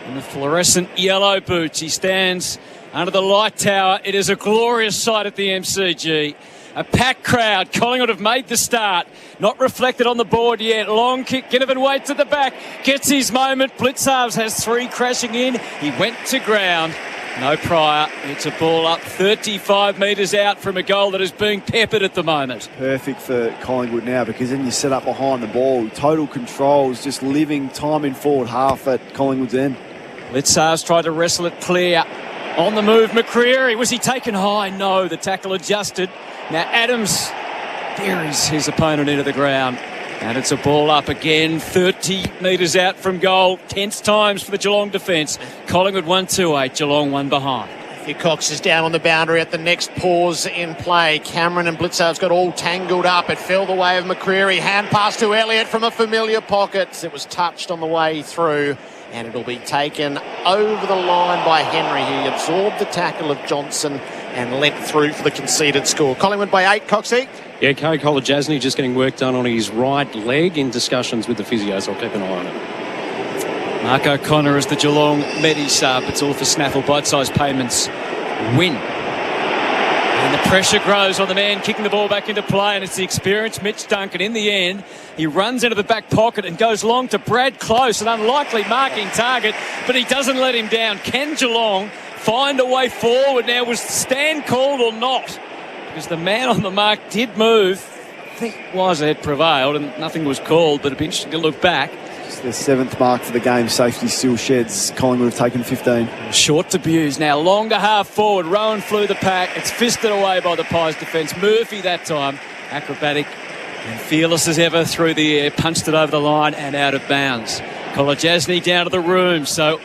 in the fluorescent yellow boots. He stands under the light tower. It is a glorious sight at the MCG. A packed crowd. Collingwood have made the start. Not reflected on the board yet. Long kick. Ginnivan waits at the back. Gets his moment. Blitzarves has 3 crashing in. He went to ground. No prior. It's a ball up 35 metres out from a goal that is being peppered at the moment. Perfect for Collingwood now, because then you set up behind the ball. Total control is just living time in forward half at Collingwood's end. Blitzarves tried to wrestle it clear. On the move, McCreary. Was he taken high? No. The tackle adjusted. Now Adams buries his opponent into the ground. And it's a ball up again, 30 metres out from goal. Tense times for the Geelong defence. Collingwood 1-2-8, Geelong 1 behind. Cox is down on the boundary at the next pause in play. Cameron and Blitzarves got all tangled up. It fell the way of McCreary. Hand pass to Elliott from a familiar pocket. It was touched on the way through, and it'll be taken over the line by Henry. He absorbed the tackle of Johnson and leapt through for the conceded score. Collingwood by 8, Coxie. Yeah, Kolodjasny just getting work done on his right leg in discussions with the physios. I'll keep an eye on it. Mark O'Connor is the Geelong Medi-Sub. It's all for Snaffle bite-sized payments. Win. And the pressure grows on the man kicking the ball back into play, and it's the experienced Mitch Duncan. In the end, he runs into the back pocket and goes long to Brad Close, an unlikely marking target, but he doesn't let him down. Can Geelong find a way forward now? Was the stand called or not? Because the man on the mark did move. I think Wisehead prevailed and nothing was called, but it'd be interesting to look back. It's the 7th mark for the game. Safety still sheds. Collingwood have taken 15. Short to Buse now. Long to half forward. Rowan flew the pack. It's fisted away by the Pies defence. Murphy that time. Acrobatic and fearless as ever through the air. Punched it over the line and out of bounds. Kolodjasny down to the room. So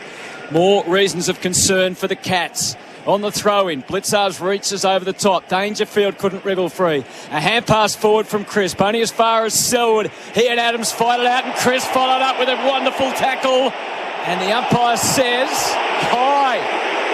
more reasons of concern for the Cats. On the throw-in, Blitzarves reaches over the top. Dangerfield couldn't wriggle free. A hand pass forward from Crisp, only as far as Selwood. He and Adams fight it out, and Crisp followed up with a wonderful tackle. And the umpire says, high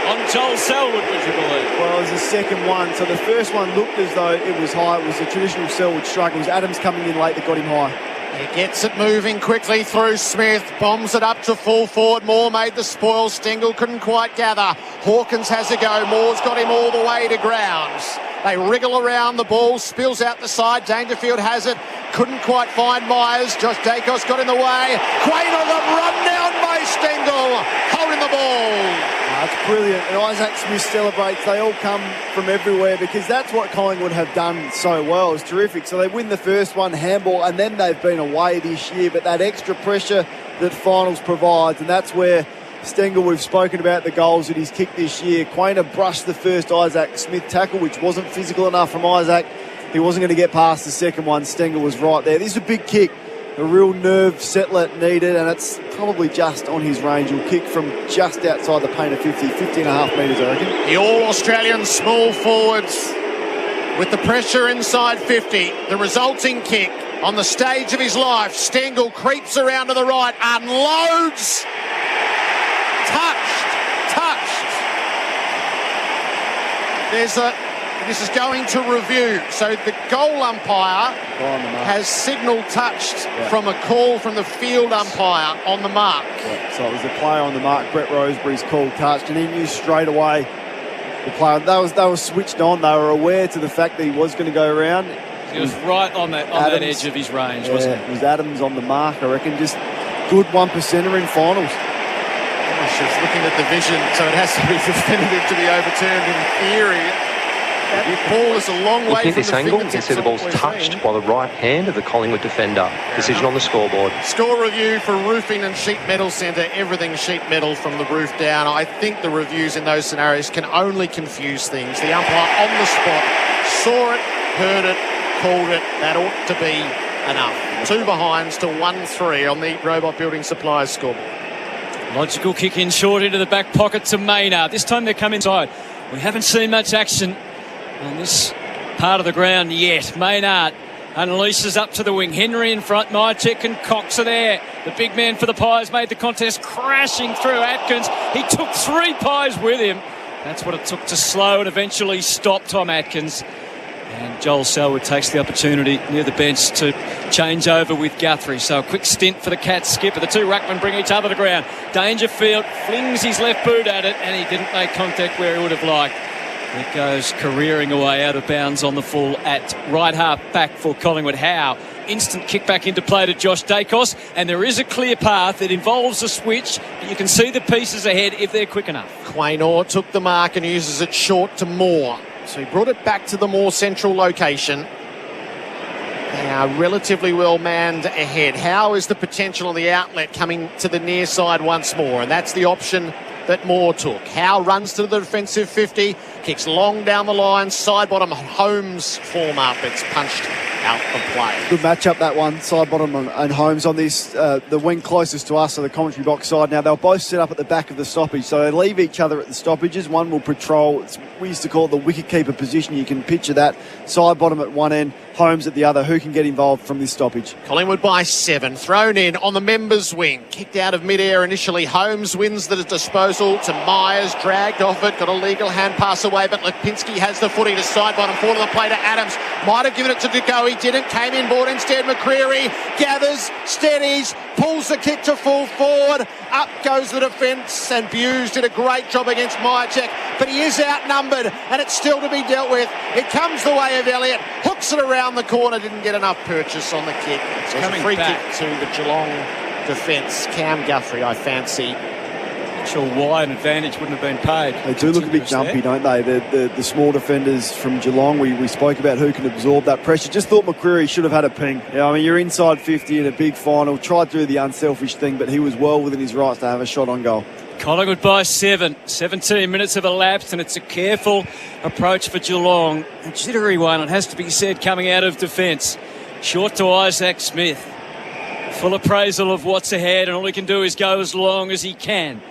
on Joel Selwood, would you believe? Well, it was the second one. So the first one looked as though it was high. It was a traditional Selwood strike. It was Adams coming in late that got him high. He gets it moving quickly through Smith, bombs it up to full forward. Moore made the spoil. Stengel couldn't quite gather. Hawkins has a go. Moore's got him all the way to grounds. They wriggle around, the ball spills out the side. Dangerfield has it, couldn't quite find Myers. Josh Dacos got in the way. Quain on the run down by Stengel, holding the ball. That's brilliant. And Isaac Smith celebrates. They all come from everywhere because that's what Collingwood have done so well. It's terrific. So they win the first one, handball, and then they've been away this year. But that extra pressure that finals provides, and that's where Stengel, we've spoken about the goals that he's kicked this year. Quainer brushed the first Isaac Smith tackle, which wasn't physical enough from Isaac. He wasn't going to get past the second one. Stengel was right there. This is a big kick. A real nerve settler needed, and it's probably just on his range. He'll kick from just outside the paint of 50 and a half metres, I reckon. The All-Australian small forwards with the pressure inside 50. The resulting kick on the stage of his life. Stengel creeps around to the right, unloads. Touched. This is going to review. So the goal umpire has signalled touched from a call from the field umpire on the mark. Yeah. So it was the player on the mark. Brett Roseberry's called touched, and he knew straight away the player. They were switched on. They were aware to the fact that he was going to go around. He was right on that edge of his range, wasn't he? It was Adams on the mark, I reckon. Just good 1%er in finals. She's looking at the vision, so it has to be definitive to be overturned in theory. That ball is a long way Looking at from this the angle, you can see the ball's touched by the right hand of the Collingwood defender. Decision on the scoreboard. Score review for Roofing and Sheet Metal Centre. Everything sheet metal from the roof down. I think the reviews in those scenarios can only confuse things. The umpire on the spot saw it, heard it, called it. That ought to be enough. 2 behinds to 1-3 on the Robot Building Supplies scoreboard. Logical kick in short into the back pocket to Maynard. This time they come inside. We haven't seen much action on this part of the ground yet. Maynard unleashes up to the wing. Henry in front. Mychek and Cox are there. The big man for the Pies made the contest crashing through Atkins. He took 3 Pies with him. That's what it took to slow and eventually stop Tom Atkins. And Joel Selwood takes the opportunity near the bench to change over with Guthrie. So a quick stint for the Cats skipper. The 2 ruckmen bring each other to ground. Dangerfield flings his left boot at it, and he didn't make contact where he would have liked. It goes careering away out of bounds on the full at right half back for Collingwood. Howe, instant kick back into play to Josh Dacos, and there is a clear path. It involves a switch, but you can see the pieces ahead if they're quick enough. Quaynor took the mark and uses it short to Moore. So he brought it back to the more central location. They are relatively well manned ahead. How is the potential on the outlet coming to the near side once more? And that's the option that Moore took. Howe runs to the defensive 50, kicks long down the line, side bottom. Holmes form up. It's punched out of play. Good matchup, that one. Side bottom and Holmes on this. The wing closest to us, so the commentary box side. Now, they'll both set up at the back of the stoppage, so they leave each other at the stoppages. One will patrol. We used to call it the wicketkeeper position. You can picture that. Side bottom at one end, Holmes at the other. Who can get involved from this stoppage? Collingwood by 7. Thrown in on the members' wing. Kicked out of midair initially. Holmes wins the disposal to Myers. Dragged off it. Got a legal hand pass away, but Lipinski has the footy to side bottom. Forward of the play to Adams. Might have given it to Dugo. He didn't. Came in board instead. McCreary gathers, steadies, pulls the kick to full forward. Up goes the defence, and Hughes did a great job against Mychek, but he is outnumbered, and it's still to be dealt with. It comes the way of Elliott. Hooks it around the corner. Didn't get enough purchase on the kick. It's a free kick to the Geelong defence. Cam Guthrie, I fancy. Not sure why an advantage wouldn't have been paid. They do look a bit jumpy, don't they? The small defenders from Geelong, we spoke about who can absorb that pressure. Just thought McCreary should have had a ping. Yeah, I mean, you're inside 50 in a big final. Tried to do the unselfish thing, but he was well within his rights to have a shot on goal. Collingwood by 7. 17 minutes have elapsed, and it's a careful approach for Geelong. A jittery one, it has to be said, coming out of defence. Short to Isaac Smith. Full appraisal of what's ahead, and all he can do is go as long as he can.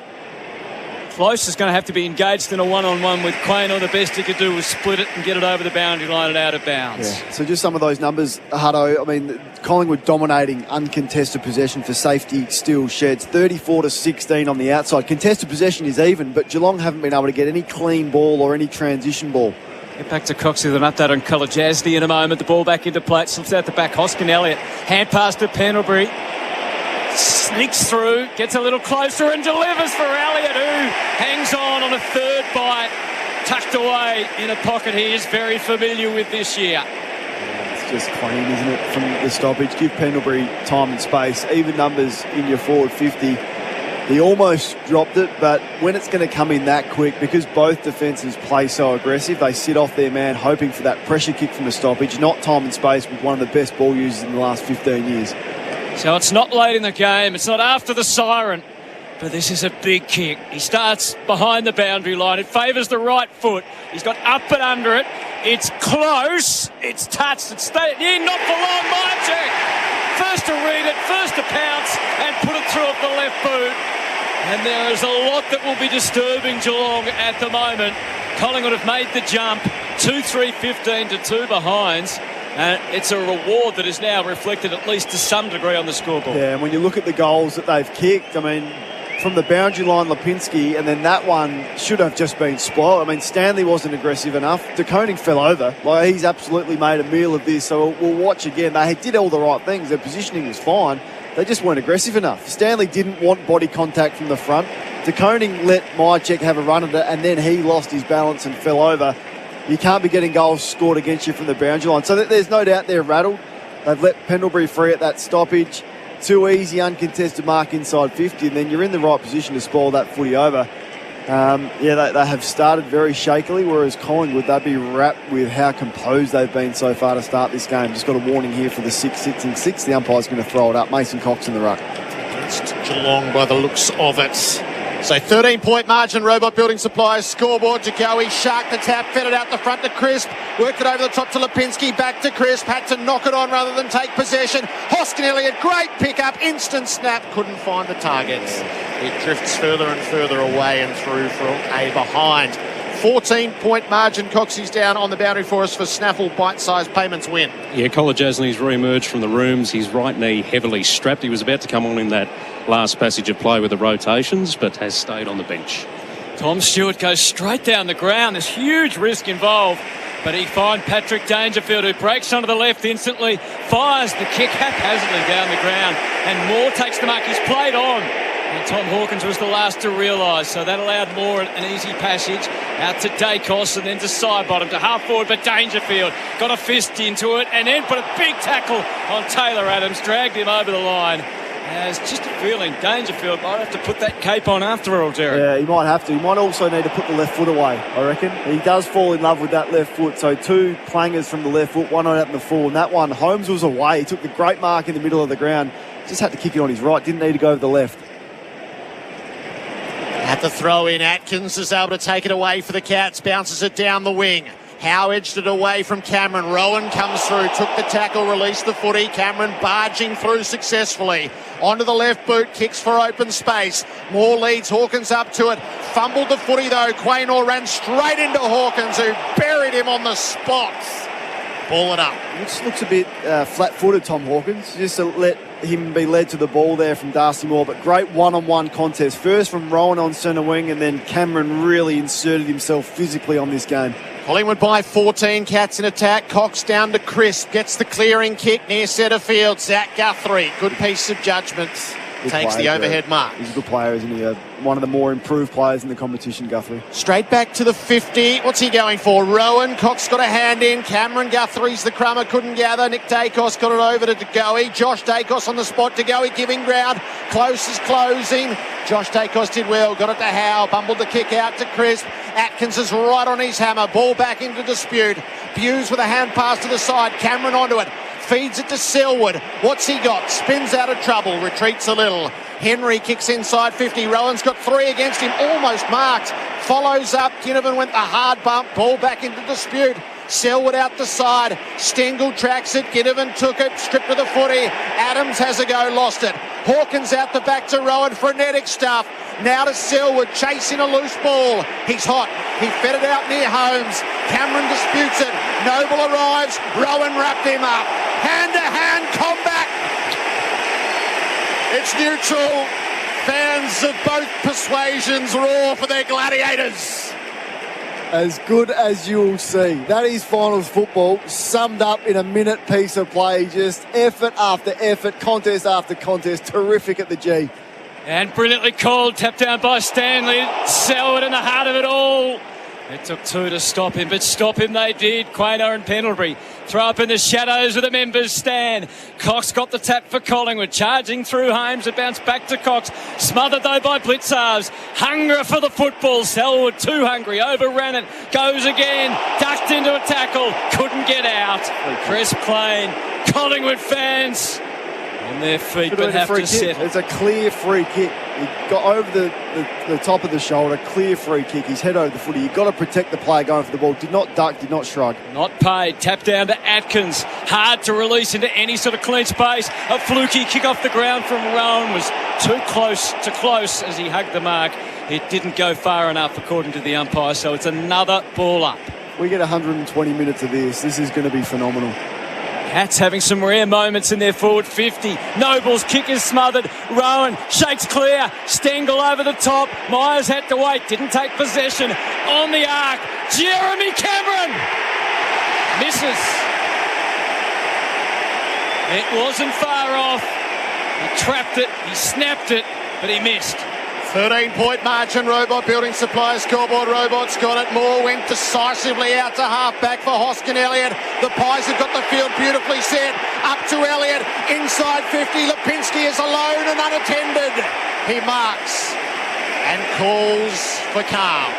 Close is going to have to be engaged in a one-on-one with Quaynor. The best he could do was split it and get it over the boundary line and out of bounds. Yeah. So just some of those numbers, Hutto. I mean, Collingwood dominating uncontested possession for safety, steal, sheds, 34-16 on the outside. Contested possession is even, but Geelong haven't been able to get any clean ball or any transition ball. Get back to Cox with an update on Kolajasny in a moment. The ball back into play. It slips out the back. Hoskin Elliott. Hand pass to Pendlebury. Sneaks through, gets a little closer and delivers for Elliott, who hangs on a third bite, tucked away in a pocket he is very familiar with this year. It's just clean, isn't it, from the stoppage. Give Pendlebury time and space. Even numbers in your forward 50. He almost dropped it, but when it's going to come in that quick, because both defences play so aggressive, they sit off their man hoping for that pressure kick from a stoppage, not time and space with one of the best ball users in the last 15 years. So it's not late in the game, it's not after the siren, but this is a big kick. He starts behind the boundary line, it favours the right foot, he's got up and under it, it's close, it's touched, it's stayed in, not for long, Myercheck! First to read it, first to pounce and put it through off the left boot. And there is a lot that will be disturbing Geelong at the moment. Collingwood have made the jump, 2-3-15 to 2 behinds. And it's a reward that is now reflected at least to some degree on the scoreboard. Yeah, and when you look at the goals that they've kicked, I mean, from the boundary line, Lipinski, and then that one should have just been spoiled. I mean, Stanley wasn't aggressive enough. De Koning fell over. Like, he's absolutely made a meal of this, so we'll watch again. They did all the right things. Their positioning was fine. They just weren't aggressive enough. Stanley didn't want body contact from the front. De Koning let Myercheck have a run at it, and then he lost his balance and fell over. You can't be getting goals scored against you from the boundary line. So there's no doubt they're rattled. They've let Pendlebury free at that stoppage. Too easy, uncontested mark inside 50, and then you're in the right position to spoil that footy over. They have started very shakily, whereas Collingwood, they'd be wrapped with how composed they've been so far to start this game. Just got a warning here for the 6-6-6. The umpire's going to throw it up. Mason Cox in the ruck. Against Geelong by the looks of it. So 13-point margin, Robot Building Supplies scoreboard to Goey. Shark the tap, fed it out the front to Crisp. Worked it over the top to Lipinski, back to Crisp. Had to knock it on rather than take possession. Hoskin Elliott, great pick-up, instant snap. Couldn't find the targets. It drifts further and further away and through for a behind. 14-point margin. Coxie's down on the boundary for us for Snaffle. Bite-sized payments win. Yeah, Collar Jasney's re-emerged from the rooms. His right knee heavily strapped. He was about to come on in that last passage of play with the rotations, but has stayed on the bench. Tom Stewart goes straight down the ground. There's huge risk involved, but he finds Patrick Dangerfield, who breaks onto the left instantly, fires the kick haphazardly down the ground, and Moore takes the mark. He's played on. And Tom Hawkins was the last to realise, so that allowed Moore an easy passage out to Dacos and then to side bottom to half forward, but Dangerfield got a fist into it and then put a big tackle on Taylor Adams, dragged him over the line. There's just a feeling Dangerfield might have to put that cape on after all, Derek. Yeah, he might have to. He might also need to put the left foot away, I reckon. He does fall in love with that left foot, so 2 clangers from the left foot, one out in the full, and that one, Holmes was away. He took the great mark in the middle of the ground, just had to kick it on his right, didn't need to go over the left. At the throw in, Atkins is able to take it away for the Cats, bounces it down the wing. Howe edged it away from Cameron. Rowan comes through, took the tackle, released the footy. Cameron barging through successfully. Onto the left boot, kicks for open space. Moore leads, Hawkins up to it. Fumbled the footy though. Quaynor ran straight into Hawkins, who buried him on the spot. Ball it up. It looks a bit flat-footed, Tom Hawkins. Just to let him be led to the ball there from Darcy Moore, but great one-on-one contest. First from Rowan on centre wing, and then Cameron really inserted himself physically on this game. Collingwood by 14, Cats in attack. Cox down to Crisp, gets the clearing kick near centre field. Zach Guthrie, good piece of judgment. Takes the overhead mark. He's a good player, isn't he? One of the more improved players in the competition, Guthrie. Straight back to the 50. What's he going for? Rowan. Cox got a hand in. Cameron Guthrie's the crummer. Couldn't gather. Nick Dacos got it over to Degoe. Josh Dacos on the spot. Degoe giving ground. Close is closing. Josh Dacos did well. Got it to Howe. Bumbled the kick out to Crisp. Atkins is right on his hammer. Ball back into dispute. Buse with a hand pass to the side. Cameron onto it. Feeds it to Selwood. What's he got? Spins out of trouble. Retreats a little. Henry kicks inside 50. Rowan's got 3 against him. Almost marked. Follows up. Ginnivan went the hard bump. Ball back into dispute. Selwood out the side. Stengel tracks it. Ginnivan took it. Stripped of the footy. Adams has a go. Lost it. Hawkins out the back to Rowan. Frenetic stuff. Now to Selwood. Chasing a loose ball. He's hot. He fed it out near Holmes. Cameron disputes it. Noble arrives. Rowan wrapped him up. Hand-to-hand combat. It's neutral. Fans of both persuasions roar for their gladiators. As good as you'll see. That is finals football, summed up in a minute piece of play. Just effort after effort, contest after contest. Terrific at the G. And brilliantly called, tapped down by Stanley. Selwood in the heart of it all. It took two to stop him, but stop him they did. Quaynor and Pendlebury throw up in the shadows of the members' stand. Cox got the tap for Collingwood, charging through Holmes. It bounced back to Cox, smothered though by Blitzars. Hunger for the football. Selwood too hungry, overran it, goes again, ducked into a tackle, couldn't get out. Crisp clean. Collingwood fans on their feet, but have to settle. It's a clear free kick. He got over the top of the shoulder, clear free kick. He's head over the footy. You've got to protect the player going for the ball. Did not duck, did not shrug. Not paid. Tap down to Atkins. Hard to release into any sort of clean space. A fluky kick off the ground from Rowan was too close as he hugged the mark. It didn't go far enough according to the umpire, so it's another ball up. We get 120 minutes of this. This is going to be phenomenal. Cats having some rare moments in their forward 50. Noble's kick is smothered. Rowan shakes clear. Stengel over the top. Myers had to wait. Didn't take possession. On the arc. Jeremy Cameron misses. It wasn't far off. He trapped it. He snapped it. But he missed. 13-point margin, Robot Building Supply scoreboard. Robot's got it. Moore went decisively out to half-back for Hoskin Elliott. The Pies have got the field beautifully set. Up to Elliott. Inside 50. Lipinski is alone and unattended. He marks and calls for calm.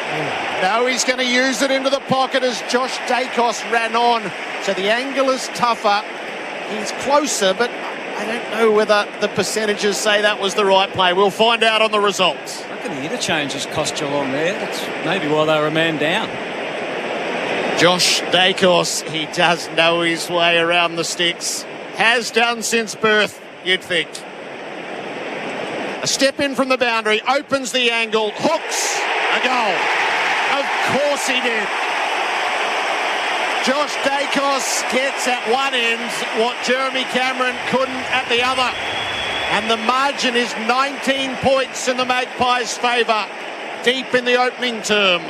Now he's going to use it into the pocket as Josh Dacos ran on. So the angle is tougher. He's closer, but I don't know whether the percentages say that was the right play. We'll find out on the results. I reckon the interchange has cost Geelong there. That's maybe why they were a man down. Josh Dacos, he does know his way around the sticks. Has done since birth, you'd think. A step in from the boundary, opens the angle, hooks, a goal. Of course he did. Josh Dacos gets at one end what Jeremy Cameron couldn't at the other. And the margin is 19 points in the Magpies' favour. Deep in the opening term.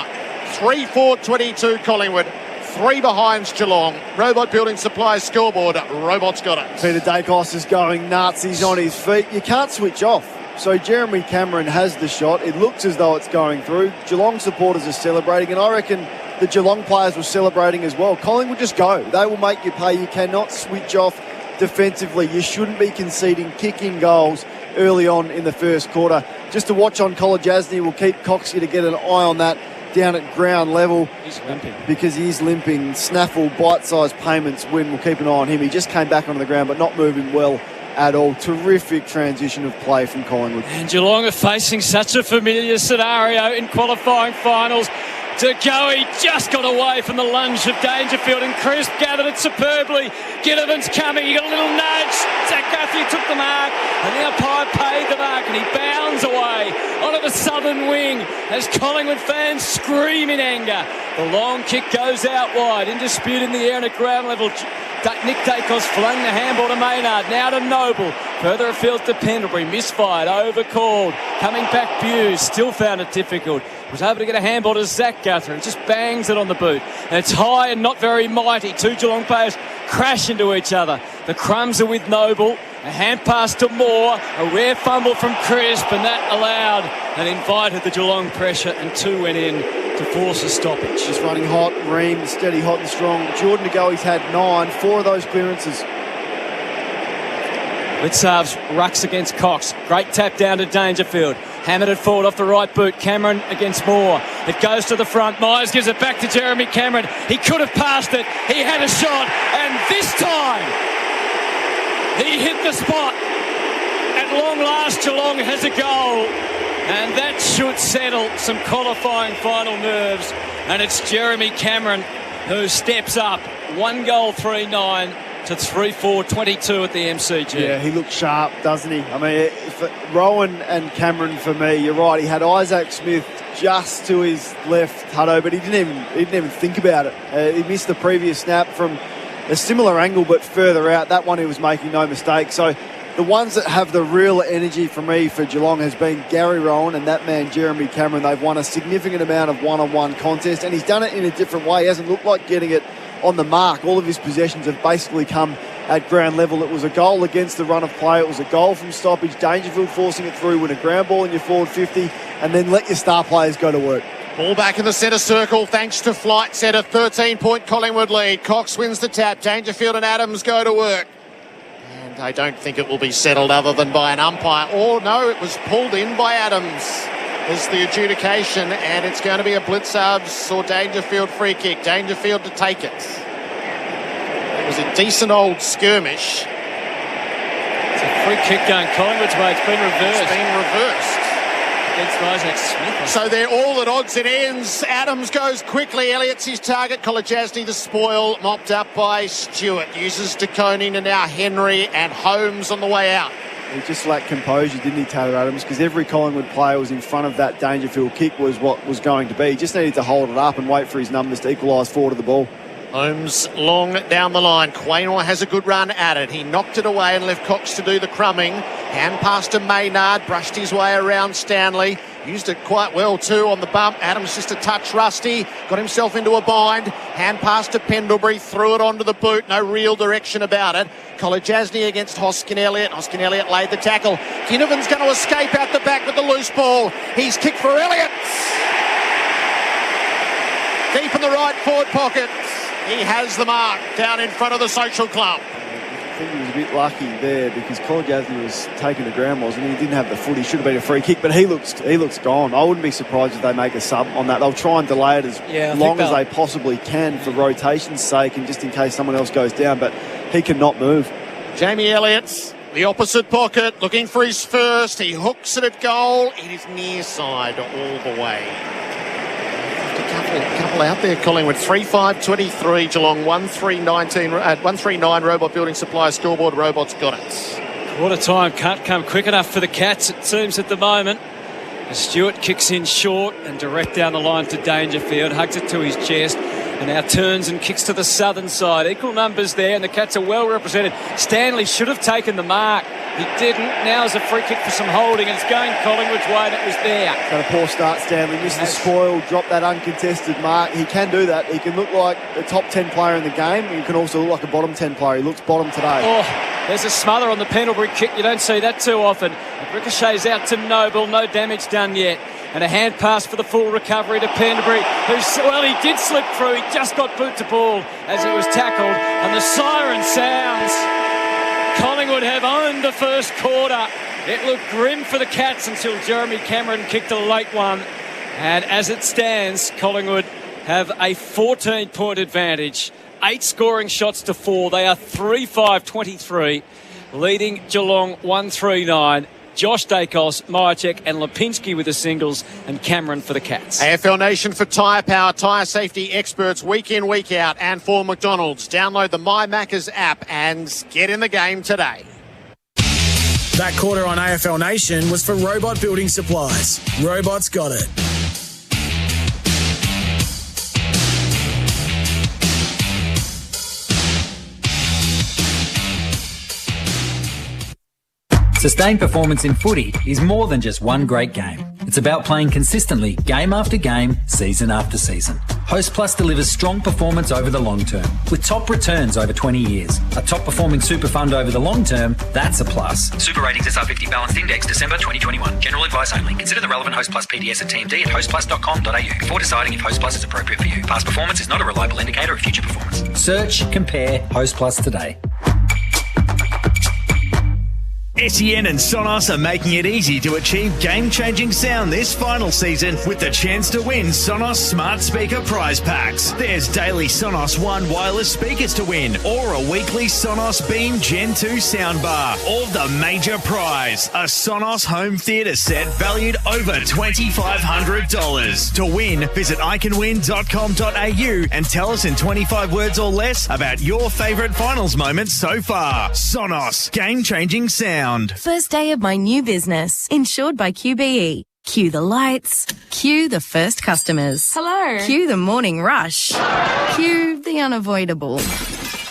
3-4-22 Collingwood. 3 behinds Geelong. Robot Building Supply scoreboard. Robot's got it. Peter Dacos is going nuts. He's on his feet. You can't switch off. So Jeremy Cameron has the shot. It looks as though it's going through. Geelong supporters are celebrating, and I reckon the Geelong players were celebrating as well. Collingwood just go. They will make you pay. You cannot switch off defensively. You shouldn't be conceding kicking goals early on in the first quarter. Just to watch on College Asney, we'll keep Coxie to get an eye on that down at ground level. He's limping. Because he is limping. Snaffle, bite-sized payments win. We'll keep an eye on him. He just came back onto the ground, but not moving well at all. Terrific transition of play from Collingwood. And Geelong are facing such a familiar scenario in qualifying finals. De Goey just got away from the lunge of Dangerfield, and Crisp gathered it superbly. Ginnivan's coming, he got a little nudge. Zach Guthrie took the mark, and the umpire paid the mark, and he bounds away onto the southern wing as Collingwood fans scream in anger. The long kick goes out wide, in dispute in the air and at ground level. Nick Dacos flung the handball to Maynard, now to Noble, further afield to Pendlebury, misfired, overcalled, coming back Buse, still found it difficult. Was able to get a handball to Zach Guthrie and just bangs it on the boot. And it's high and not very mighty. Two Geelong players crash into each other. The crumbs are with Noble. A hand pass to Moore. A rare fumble from Crisp, and that allowed and invited the Geelong pressure, and two went in to force a stoppage. Just running hot, Ream steady, hot and strong. Jordan De Goey's had 9, 4 of those clearances. Blitzarves rucks against Cox. Great tap down to Dangerfield. Hammered it forward off the right boot. Cameron against Moore. It goes to the front. Myers gives it back to Jeremy Cameron. He could have passed it. He had a shot. And this time, he hit the spot. At long last, Geelong has a goal. And that should settle some qualifying final nerves. And it's Jeremy Cameron who steps up. 1 goal, 3-9. To 3-4-22 at the MCG. Yeah, he looks sharp, doesn't he? I mean, Rowan and Cameron, for me, you're right. He had Isaac Smith just to his left, Hutto, but he didn't even think about it. He missed the previous snap from a similar angle, but further out. That one he was making no mistake. So the ones that have the real energy for me for Geelong has been Gary Rowan and that man Jeremy Cameron. They've won a significant amount of one-on-one contests, and he's done it in a different way. He hasn't looked like getting it on the mark. All of his possessions have basically come at ground level. It was a goal against the run of play. It was a goal from stoppage. Dangerfield forcing it through, win a ground ball in your forward 50, and then let your star players go to work. Ball back in the centre circle thanks to flight set, a 13-point Collingwood lead. Cox wins the tap. Dangerfield and Adams go to work. And I don't think it will be settled other than by an umpire. Oh, no, it was pulled in by Adams as the adjudication, and it's going to be a Blitzards or Dangerfield free kick. Dangerfield to take it. It was a decent old skirmish. It's a free kick going Collingwood's way. It's been reversed. Against Isaac Smith. So they're all at odds. It ends. Adams goes quickly. Elliott's his target. Kolodjasny the spoil. Mopped up by Stewart. Uses DeConing and now Henry and Holmes on the way out. He just lacked composure, didn't he, Taylor Adams? Because every Collingwood player was in front of that Dangerfield kick was what was going to be. He just needed to hold it up and wait for his numbers to equalise forward of the ball. Holmes long down the line. Quaynor has a good run at it. He knocked it away and left Cox to do the crumbing. Hand pass to Maynard. Brushed his way around Stanley. Used it quite well too on the bump. Adams just a touch rusty. Got himself into a bind. Hand pass to Pendlebury. Threw it onto the boot. No real direction about it. Kolodjasny against Hoskin Elliott. Hoskin Elliott laid the tackle. Ginnivan's going to escape out the back with the loose ball. He's kicked for Elliott. Deep in the right forward pocket. He has the mark down in front of the Social Club. I think he was a bit lucky there because Kolodjasny was taking the ground, wasn't he? He didn't have the foot. He should have been a free kick, but he looks gone. I wouldn't be surprised if they make a sub on that. They'll try and delay it as long as they possibly can for rotation's sake and just in case someone else goes down, but he cannot move. Jamie Elliott's the opposite pocket, looking for his first. He hooks it at goal. It is near side all the way. A couple out there, Collingwood. 3-5-23, Geelong 1-3-9 Robot Building Supply scoreboard. Robots got it. Quarter time can't come quick enough for the Cats, it seems, at the moment. Stewart kicks in short and direct down the line to Dangerfield, hugs it to his chest, and now turns and kicks to the southern side. Equal numbers there, and the Cats are well represented. Stanley should have taken the mark. He didn't. Now is a free kick for some holding, and it's going Collingwood's way, and it was there. Got a poor start, Stanley. Missed the spoil, dropped that uncontested mark. He can do that. He can look like a top 10 player in the game. He can also look like a bottom 10 player. He looks bottom today. Oh, there's a smother on the Pendlebury kick. You don't see that too often. It ricochets out to Noble. No damage done yet. And a hand pass for the full recovery to Pendlebury, he did slip through. He just got boot to ball as he was tackled. And the siren sounds. Collingwood have owned the first quarter. It looked grim for the Cats until Jeremy Cameron kicked a late one. And as it stands, Collingwood have a 14-point advantage. 8 scoring shots to 4. They are 3-5-23, leading Geelong 1-3-9. Josh Dacos, Myercheck and Lipinski with the singles and Cameron for the Cats. AFL Nation for Tyre Power, tyre safety experts week in, week out, and for McDonald's. Download the My Maccas app and get in the game today. That quarter on AFL Nation was for Robot Building Supplies. Robots got it. Sustained performance in footy is more than just one great game. It's about playing consistently, game after game, season after season. Host Plus delivers strong performance over the long term, with top returns over 20 years. A top-performing super fund over the long term, that's a plus. Super Ratings SR50 Balanced Index, December 2021. General advice only. Consider the relevant Host Plus PDS at TMD at hostplus.com.au before deciding if Host Plus is appropriate for you. Past performance is not a reliable indicator of future performance. Search, compare Host Plus today. SEN and Sonos are making it easy to achieve game-changing sound this final season with the chance to win Sonos Smart Speaker prize packs. There's daily Sonos One wireless speakers to win or a weekly Sonos Beam Gen 2 soundbar or the major prize, a Sonos home theatre set valued over $2,500. To win, visit iCanWin.com.au and tell us in 25 words or less about your favourite finals moments so far. Sonos, game-changing sound. First day of my new business, insured by QBE. Cue the lights. Cue the first customers. Hello. Cue the morning rush. Cue the unavoidable.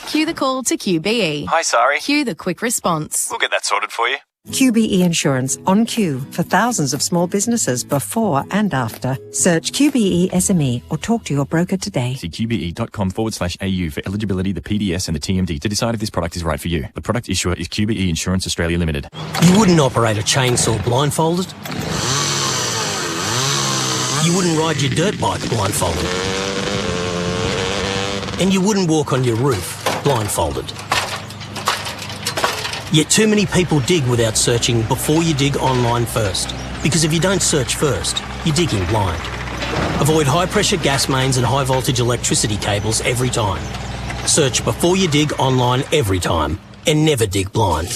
Cue the call to QBE. Hi, sorry. Cue the quick response. We'll get that sorted for you. QBE Insurance on cue for thousands of small businesses before and after. Search QBE SME or talk to your broker today. See qbe.com/au for eligibility, the PDS and the TMD to decide if this product is right for you. The product issuer is QBE Insurance Australia Limited. You wouldn't operate a chainsaw blindfolded? You wouldn't ride your dirt bike blindfolded. And you wouldn't walk on your roof blindfolded. Yet too many people dig without searching before you dig online first. Because if you don't search first, you're digging blind. Avoid high-pressure gas mains and high-voltage electricity cables every time. Search before you dig online every time. And never dig blind.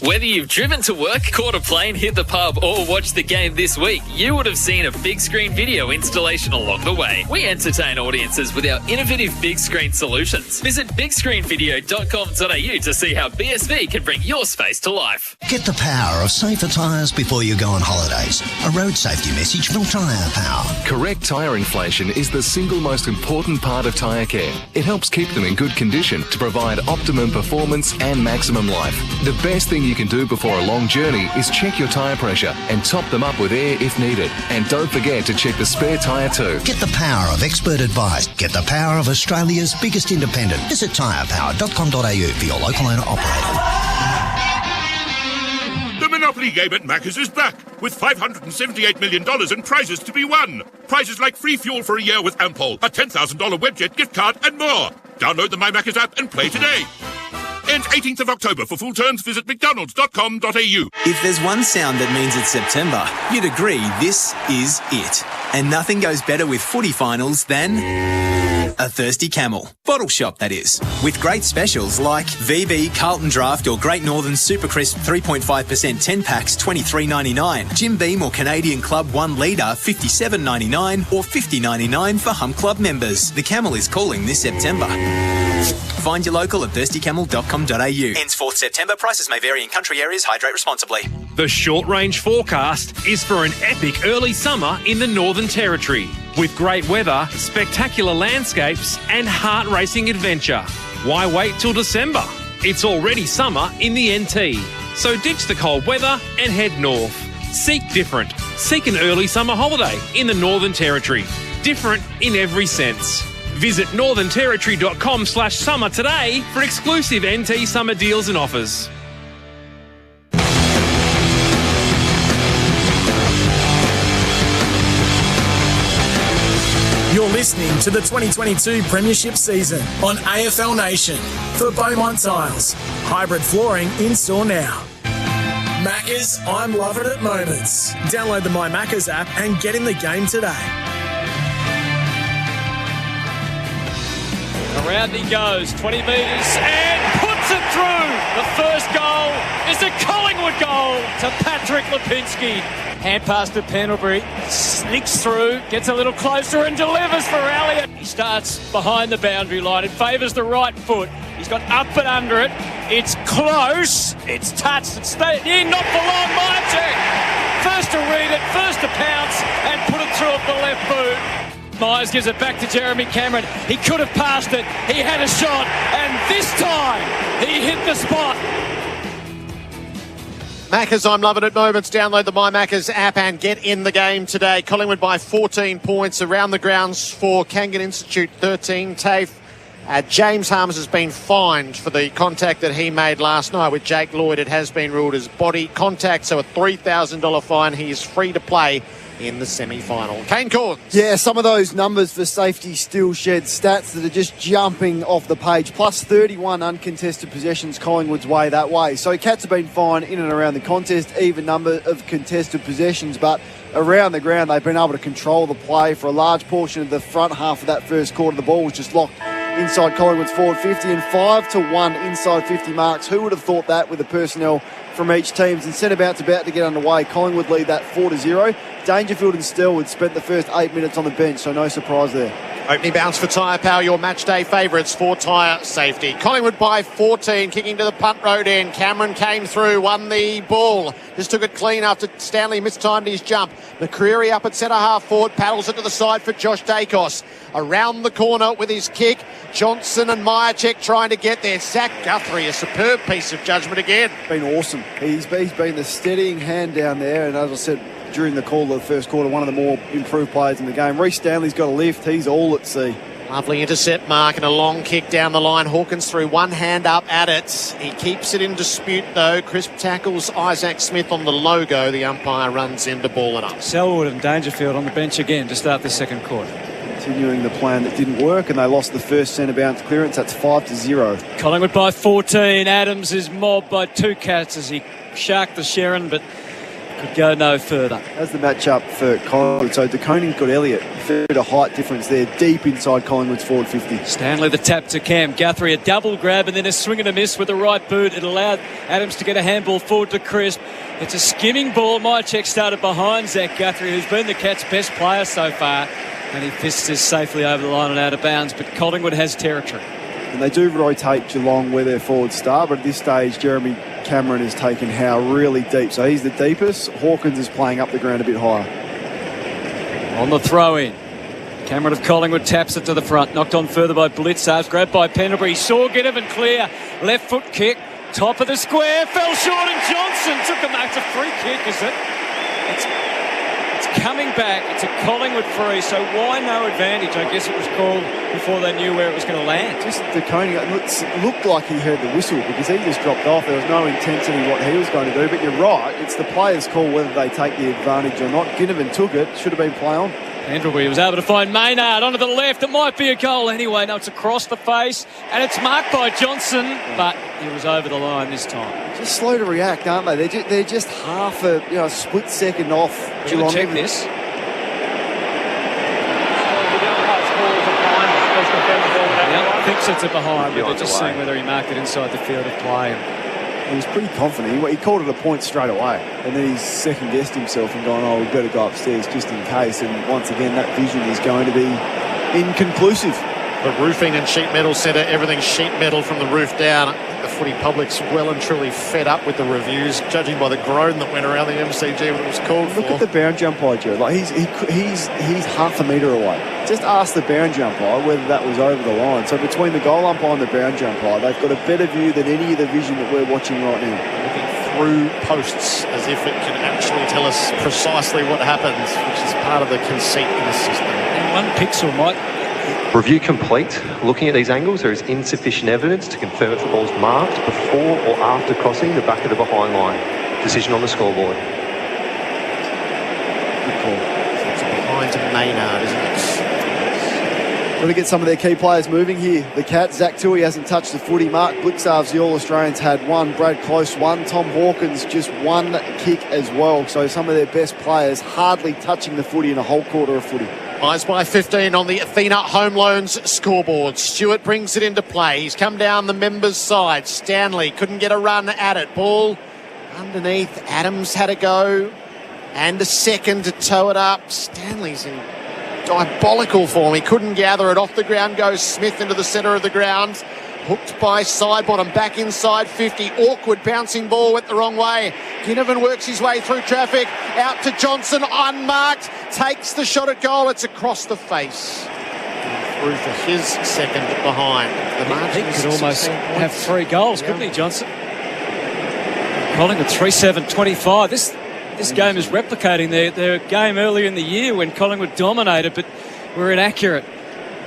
Whether you've driven to work, caught a plane, hit the pub, or watched the game this week, you would have seen a big screen video installation along the way. We entertain audiences with our innovative big screen solutions. Visit bigscreenvideo.com.au to see how BSV can bring your space to life. Get the power of safer tyres before you go on holidays. A road safety message from Tyre Power. Correct tyre inflation is the single most important part of tyre care. It helps keep them in good condition to provide optimum performance and maximum life. The best thing you can do before a long journey is check your tyre pressure and top them up with air if needed. And don't forget to check the spare tyre too. Get the power of expert advice. Get the power of Australia's biggest independent. Visit tyrepower.com.au for your local owner operator. The Monopoly game at Macca's is back with $578 million and prizes to be won. Prizes like free fuel for a year with Ampol, a $10,000 Webjet gift card and more. Download the My Macca's app and play today. Ends 18th of October. For full terms, visit mcdonalds.com.au. If there's one sound that means it's September, you'd agree this is it. And nothing goes better with footy finals than a Thirsty Camel. Bottle shop, that is. With great specials like VB, Carlton Draft or Great Northern Super Crisp 3.5% 10 packs, $23.99. Jim Beam or Canadian Club 1 litre, $57.99 or $50.99 for Hump Club members. The Camel is calling this September. Find your local at thirstycamel.com.au. Ends 4th September. Prices may vary in country areas. Hydrate responsibly. The short-range forecast is for an epic early summer in the Northern Territory, with great weather, spectacular landscapes and heart-racing adventure. Why wait till December? It's already summer in the NT. So ditch the cold weather and head north. Seek different. Seek an early summer holiday in the Northern Territory. Different in every sense. Visit northernterritory.com/summer today for exclusive NT summer deals and offers. You're listening to the 2022 Premiership season on AFL Nation for Beaumont Tiles. Hybrid flooring in store now. Macca's, I'm loving it moments. Download the My Macca's app and get in the game today. Around he goes, 20 metres, and puts it through. The first goal is a Collingwood goal to Patrick Lipinski. Hand pass to Pendlebury, sneaks through, gets a little closer and delivers for Elliott. He starts behind the boundary line. It favours the right foot. He's got up and under it. It's close. It's touched. It's stayed in, not for long. Myercheck. First to read it, first to pounce and put it through off the left boot. Myers gives it back to Jeremy Cameron. He could have passed it. He had a shot. And this time, he hit the spot. Macca's, I'm loving it moments. Download the My Macca's app and get in the game today. Collingwood by 14 points. Around the grounds for Kangan Institute 13. TAFE. James Harms has been fined for the contact that he made last night with Jake Lloyd. It has been ruled as body contact, so a $3,000 fine. He is free to play in the semi-final. Kane Corns. Yeah, some of those numbers for safety still shed stats that are just jumping off the page. Plus 31 uncontested possessions Collingwood's way that way. So Cats have been fine in and around the contest, even number of contested possessions, but around the ground they've been able to control the play for a large portion of the front half of that first quarter. The ball was just locked inside Collingwood's forward 50 and 5-1 inside 50 marks. Who would have thought that with the personnel from each team? And centre-bounce about to get underway. Collingwood lead that 4-0. Dangerfield and Stelwood spent the first 8 minutes on the bench, so no surprise there. Opening bounce for Tyre Power, your match day favourites for tyre safety. Collingwood by 14, kicking to the punt road end. Cameron came through, won the ball. Just took it clean after Stanley mistimed his jump. McCreary up at centre half forward, paddles it to the side for Josh Dacos. Around the corner with his kick, Johnson and Myercheck trying to get there. Zach Guthrie, a superb piece of judgment again. Been awesome. He's been the steadying hand down there, and as I said during the call of the first quarter, one of the more improved players in the game. Reece Stanley's got a lift. He's all at sea. Lovely intercept mark and a long kick down the line. Hawkins threw one hand up at it. He keeps it in dispute though. Crisp tackles Isaac Smith on the logo. The umpire runs into ball and up. Selwood and Dangerfield on the bench again to start the second quarter. Continuing the plan that didn't work, and they lost the first centre bounce clearance. That's 5-0. Collingwood by 14. Adams is mobbed by two Cats as he sharked the Sherrin, but could go no further. As the matchup for Collingwood, so De Koning's got Elliott. Fair bit of height difference there, deep inside Collingwood's forward 50. Stanley the tap to Cam Guthrie, a double grab and then a swing and a miss with the right boot. It allowed Adams to get a handball forward to Crisp. It's a skimming ball. Mycheck started behind Zach Guthrie, who's been the Cats' best player so far, and he fists this safely over the line and out of bounds, but Collingwood has territory. And they do rotate Geelong where their forwards start, but at this stage Jeremy Cameron has taken Howe really deep, so he's the deepest. Hawkins is playing up the ground a bit higher. On the throw-in, Cameron of Collingwood taps it to the front, knocked on further by Blitzarves, grabbed by Pendlebury, saw Ginnivan clear, left foot kick, top of the square, fell short, and Johnson took a mark. It's a free kick, is it? It's coming back. It's a Collingwood free, so why no advantage? I guess it was called before they knew where it was going to land. Just De Koning, it looked like he heard the whistle because he just dropped off. There was no intensity what he was going to do, but you're right. It's the players' call whether they take the advantage or not. Ginnivan took it. Should have been play on. Pendlebury was able to find Maynard onto the left. It might be a goal anyway. No, it's across the face, and it's marked by Johnson, but he was over the line this time. Just slow to react, aren't they? They're just half a split second off. Geelong. Check this. I think it's a behind, but they're just seeing whether he marked it inside the field of play. He was pretty confident. He called it a point straight away, and then he's second-guessed himself and gone, we've got to go upstairs just in case. And once again, that vision is going to be inconclusive. The roofing and sheet metal centre, everything's sheet metal from the roof down. The footy public's well and truly fed up with the reviews, judging by the groan that went around the MCG when it was called for. Look at the boundary umpire, Jared. Like he's half a metre away. Just ask the boundary umpire whether that was over the line. So between the goal umpire and the boundary umpire, they've got a better view than any of the vision that we're watching right now. Looking through posts as if it can actually tell us precisely what happens, which is part of the conceit in the system. And one pixel might... Review complete. Looking at these angles, there is insufficient evidence to confirm if the ball is marked before or after crossing the back of the behind line. Decision on the scoreboard. Good call. It's behind to Maynard, isn't it? Got to get some of their key players moving here. The Cats, Zach Tui hasn't touched the footy. Mark Blitzarves, the All-Australians, had one. Brad Close, one. Tom Hawkins, just one kick as well. So some of their best players hardly touching the footy in a whole quarter of footy. Eyes by 15 on the Athena Home Loans scoreboard. Stewart brings it into play. He's come down the members' side. Stanley couldn't get a run at it. Ball underneath. Adams had a go and a second to tow it up. Stanley's in diabolical form. He couldn't gather it. Off the ground goes Smith into the centre of the ground. Hooked by Sidebottom, back inside 50. Awkward bouncing ball, went the wrong way. Ginnivan works his way through traffic. Out to Johnson, unmarked. Takes the shot at goal. It's across the face. Through for his second behind. He could almost have 3 goals, couldn't he, Johnson? Collingwood 3-7-25. This game is replicating their game earlier in the year when Collingwood dominated, but were inaccurate.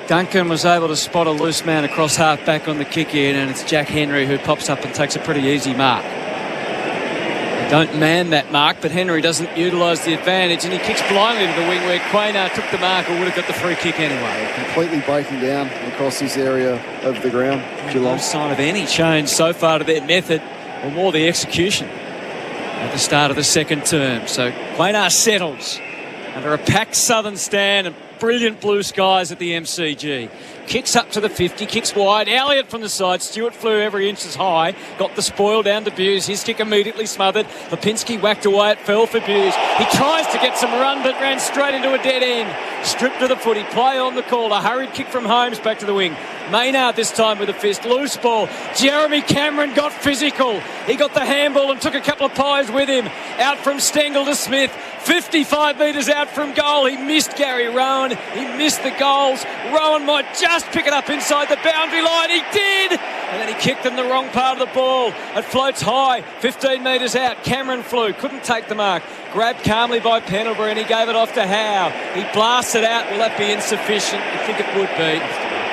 Duncan was able to spot a loose man across half back on the kick in, and it's Jack Henry who pops up and takes a pretty easy mark. They don't man that mark, but Henry doesn't utilise the advantage, and he kicks blindly to the wing where Quaynar took the mark or would have got the free kick anyway. Completely breaking down across this area of the ground. No sign of any change so far to their method, or more the execution at the start of the second term. So Quaynar settles under a packed southern stand and brilliant blue skies at the MCG. Kicks up to the 50, kicks wide. Elliott from the side. Stewart flew every inch as high. Got the spoil down to Buse. His kick immediately smothered. Lipinski whacked away. It fell for Buse. He tries to get some run, but ran straight into a dead end. Stripped to the footy. Play on the call. A hurried kick from Holmes back to the wing. Maynard this time with a fist. Loose ball. Jeremy Cameron got physical. He got the handball and took a couple of pies with him. Out from Stengel to Smith. 55 metres out from goal. He missed Gary Rowan. He missed the goals. Rowan might just pick it up inside the boundary line. He did! And then he kicked in the wrong part of the ball. It floats high. 15 metres out. Cameron flew. Couldn't take the mark. Grabbed calmly by Pendlebury and he gave it off to Howe. He blasted out. Will that be insufficient? I think it would be.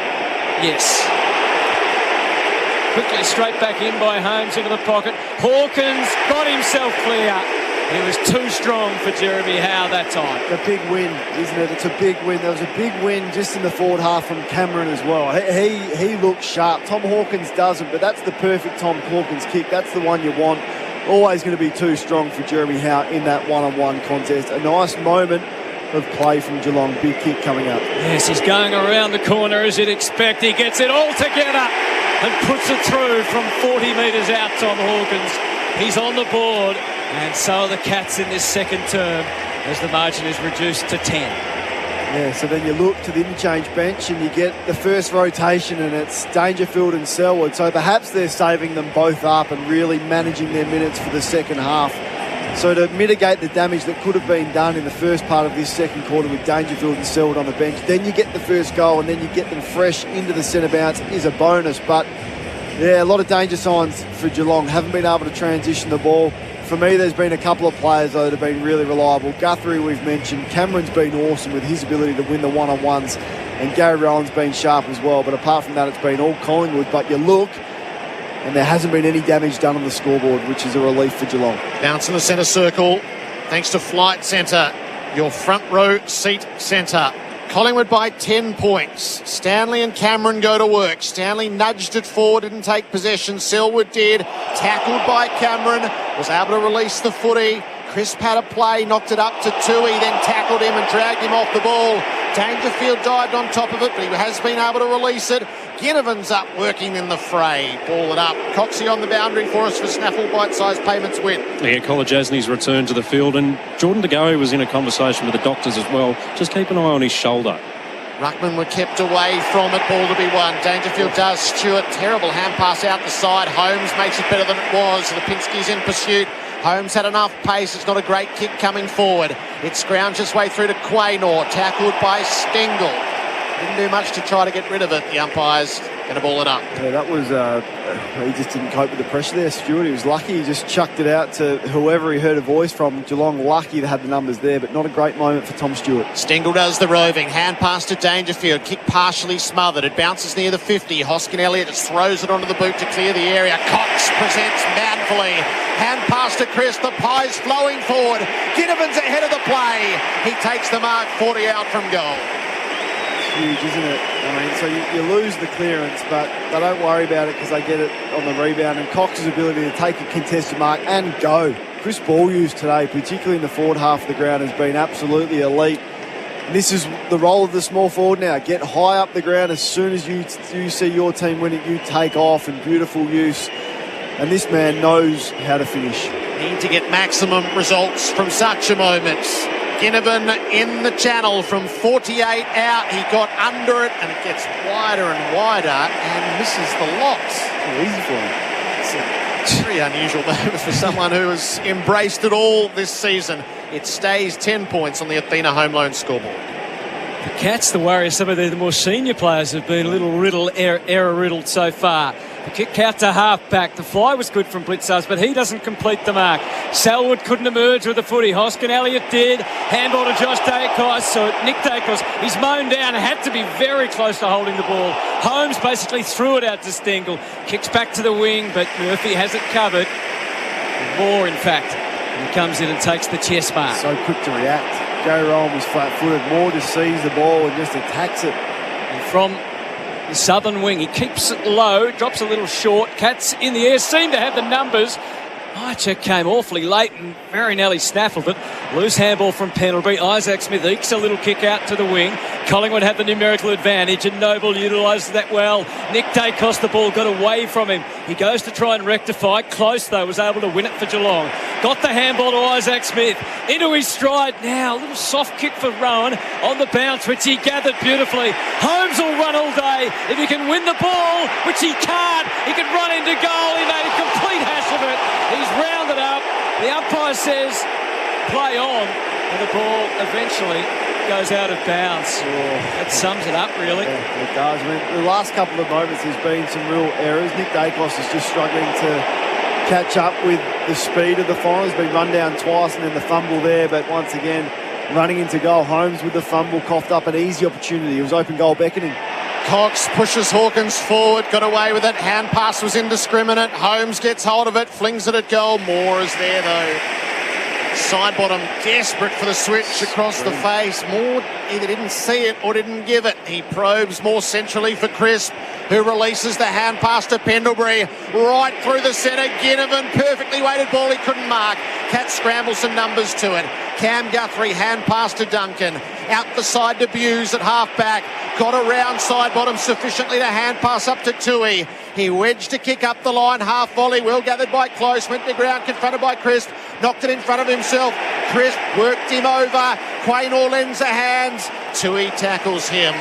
Yes. Quickly straight back in by Holmes into the pocket. Hawkins got himself clear. He was too strong for Jeremy Howe that time. A big win, isn't it? It's a big win. There was a big win just in the forward half from Cameron as well. He looks sharp. Tom Hawkins doesn't, but that's the perfect Tom Hawkins kick. That's the one you want. Always going to be too strong for Jeremy Howe in that one-on-one contest. A nice moment of play from Geelong. Big kick coming up. Yes, he's going around the corner as you'd expect. He gets it all together and puts it through from 40 metres out, Tom Hawkins. He's on the board, and so are the Cats in this second term as the margin is reduced to 10. Yeah, so then you look to the interchange bench and you get the first rotation, and it's Dangerfield and Selwood. So perhaps they're saving them both up and really managing their minutes for the second half. So to mitigate the damage that could have been done in the first part of this second quarter with Dangerfield and Selwood on the bench, then you get the first goal and then you get them fresh into the centre bounce is a bonus. But yeah, a lot of danger signs for Geelong. Haven't been able to transition the ball. For me, there's been a couple of players, though, that have been really reliable. Guthrie, we've mentioned. Cameron's been awesome with his ability to win the one-on-ones. And Gary Rowan's been sharp as well. But apart from that, it's been all Collingwood. But you look, and there hasn't been any damage done on the scoreboard, which is a relief for Geelong. Bounce in the centre circle. Thanks to Flight Centre, your front row seat centre. Collingwood by 10 points. Stanley and Cameron go to work. Stanley nudged it forward, didn't take possession. Selwood did. Tackled by Cameron. Was able to release the footy. Crisp had a play, knocked it up to Tui, then tackled him and dragged him off the ball. Dangerfield dived on top of it, but he has been able to release it. Ginnivan's up working in the fray. Ball it up. Coxie on the boundary for us for Snaffle. Bite-sized payments win. Yeah, Kolajasny's returned to the field, and Jordan De Goey was in a conversation with the doctors as well. Just keep an eye on his shoulder. Ruckman were kept away from it. Ball to be won. Dangerfield does. Stewart, terrible hand pass out the side. Holmes makes it better than it was. Lipinski's in pursuit. Holmes had enough pace. It's not a great kick coming forward. It scrounged its way through to Quaynor. Tackled by Stengel. Didn't do much to try to get rid of it. The umpire's going to ball it up. Yeah, that was... he just didn't cope with the pressure there, Stewart. He was lucky. He just chucked it out to whoever he heard a voice from. Geelong lucky they had the numbers there, but not a great moment for Tom Stewart. Stengel does the roving. Hand pass to Dangerfield. Kick partially smothered. It bounces near the 50. Hoskin Elliott just throws it onto the boot to clear the area. Cox presents manfully. Hand pass to Chris. The pie's flowing forward. Ginnivan's ahead of the play. He takes the mark 40 out from goal. Huge, isn't it? I mean, so you lose the clearance, but they don't worry about it because they get it on the rebound. And Cox's ability to take a contested mark and go. Chris ball use today, particularly in the forward half of the ground, has been absolutely elite. And this is the role of the small forward now. Get high up the ground. As soon as you see your team win it, you take off, and beautiful use. And this man knows how to finish. Need to get maximum results from such a moment. Ginnivan in the channel from 48 out. He got under it and it gets wider and wider and misses the lot. Easy for him. It's a very unusual moment for someone who has embraced it all this season. It stays 10 points on the Athena home loan scoreboard. The Cats, the Warriors, some of the more senior players have been a little error-riddled so far. The kick out to half-back. The fly was good from Blitzars, but he doesn't complete the mark. Selwood couldn't emerge with the footy. Hoskin Elliott did. Handball to Josh Dacos. So Nick Dacos, he's mown down and had to be very close to holding the ball. Holmes basically threw it out to Stengel. Kicks back to the wing, but Murphy has it covered. More, in fact. And he comes in and takes the chest mark. So quick to react. Gary Rowan was flat-footed. Moore just sees the ball and just attacks it. And from the southern wing, he keeps it low, drops a little short. Cats in the air seem to have the numbers. Mychek came awfully late and very nearly snaffled it. Loose handball from Pendlebury. Isaac Smith ekes a little kick out to the wing. Collingwood had the numerical advantage and Noble utilised that well. Nick Dacos, the ball got away from him. He goes to try and rectify. Close though, was able to win it for Geelong. Got the handball to Isaac Smith. Into his stride now. A little soft kick for Rowan on the bounce, which he gathered beautifully. Holmes will run all day. If he can win the ball, which he can't, he can run into goal. He made a complete hash of it. He's rounded up. The umpire says play on, and the ball eventually goes out of bounds. That sums it up, really. Yeah, it does. I mean, the last couple of moments there's been some real errors. Nick Dacos is just struggling to catch up with the speed of the final. He's been run down twice and then the fumble there, but once again running into goal. Holmes with the fumble coughed up an easy opportunity. It was open goal beckoning. Cox pushes Hawkins forward, got away with it. Hand pass was indiscriminate. Holmes gets hold of it, flings it at goal. Moore is there though. Sidebottom desperate for the switch across the face. Moore either didn't see it or didn't give it. He probes more centrally for Crisp, who releases the hand pass to Pendlebury. Right through the centre. Ginnivan, perfectly weighted ball he couldn't mark. Cats scramble some numbers to it. Cam Guthrie, hand pass to Duncan. Out the side to Buse at half-back. Got around Sidebottom sufficiently to hand pass up to Tui. He wedged to kick up the line, half volley, well gathered by Close, went to ground, confronted by Crisp, knocked it in front of himself. Crisp worked him over. Quaynor lends a hand. Tui tackles him.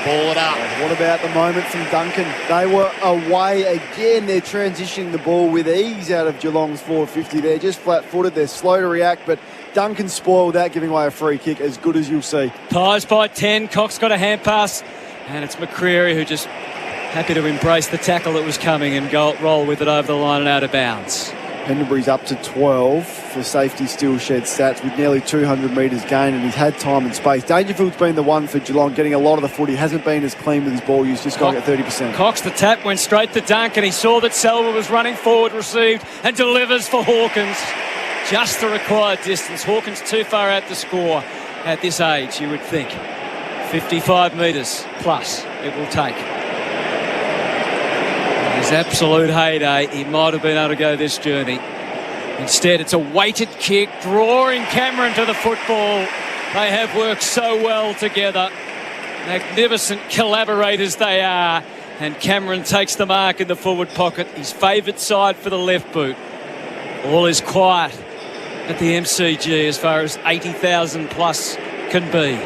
Ball it up. What about the moment from Duncan? They were away again. They're transitioning the ball with ease out of Geelong's 450 there. Just flat-footed. They're slow to react, but Duncan spoiled without giving away a free kick, as good as you'll see. Pies by 10. Cox got a hand pass, and it's McCreary who just happy to embrace the tackle that was coming and roll with it over the line and out of bounds. Pendlebury's up to 12 for safety still shed stats with nearly 200 metres gained, and he's had time and space. Dangerfield's been the one for Geelong, getting a lot of the footy. Hasn't been as clean with his ball use, just going at 30%. Cox, the tap, went straight to Duncan. He saw that Selva was running forward, received, and delivers for Hawkins. Just the required distance. Hawkins too far out to score at this age, you would think. 55 metres plus it will take. His absolute heyday, he might have been able to go this journey. Instead, it's a weighted kick, drawing Cameron to the football. They have worked so well together. Magnificent collaborators they are. And Cameron takes the mark in the forward pocket. His favoured side for the left boot. All is quiet at the MCG as far as 80,000 plus can be.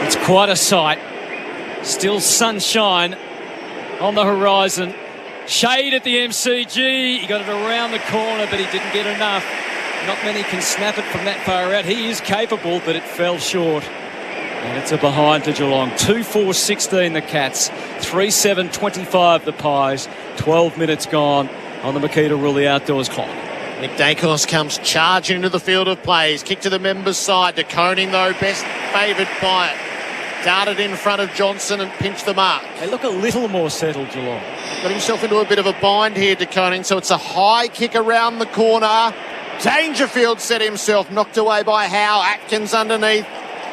It's quite a sight. Still sunshine on the horizon. Shade at the MCG. He got it around the corner, but he didn't get enough. Not many can snap it from that far out. He is capable, but it fell short. And it's a behind to Geelong. 2-4-16 the Cats. 3-7-25 the Pies. 12 minutes gone on the Makita Rule, the outdoors clock. Nick Dacos comes charging into the field of plays. Kick to the members' side. De Koning, though, best favoured by it. Darted in front of Johnson and pinched the mark. They look a little more settled, Geelong. Got himself into a bit of a bind here, De Koning, so it's a high kick around the corner. Dangerfield set himself, knocked away by Howe. Atkins underneath,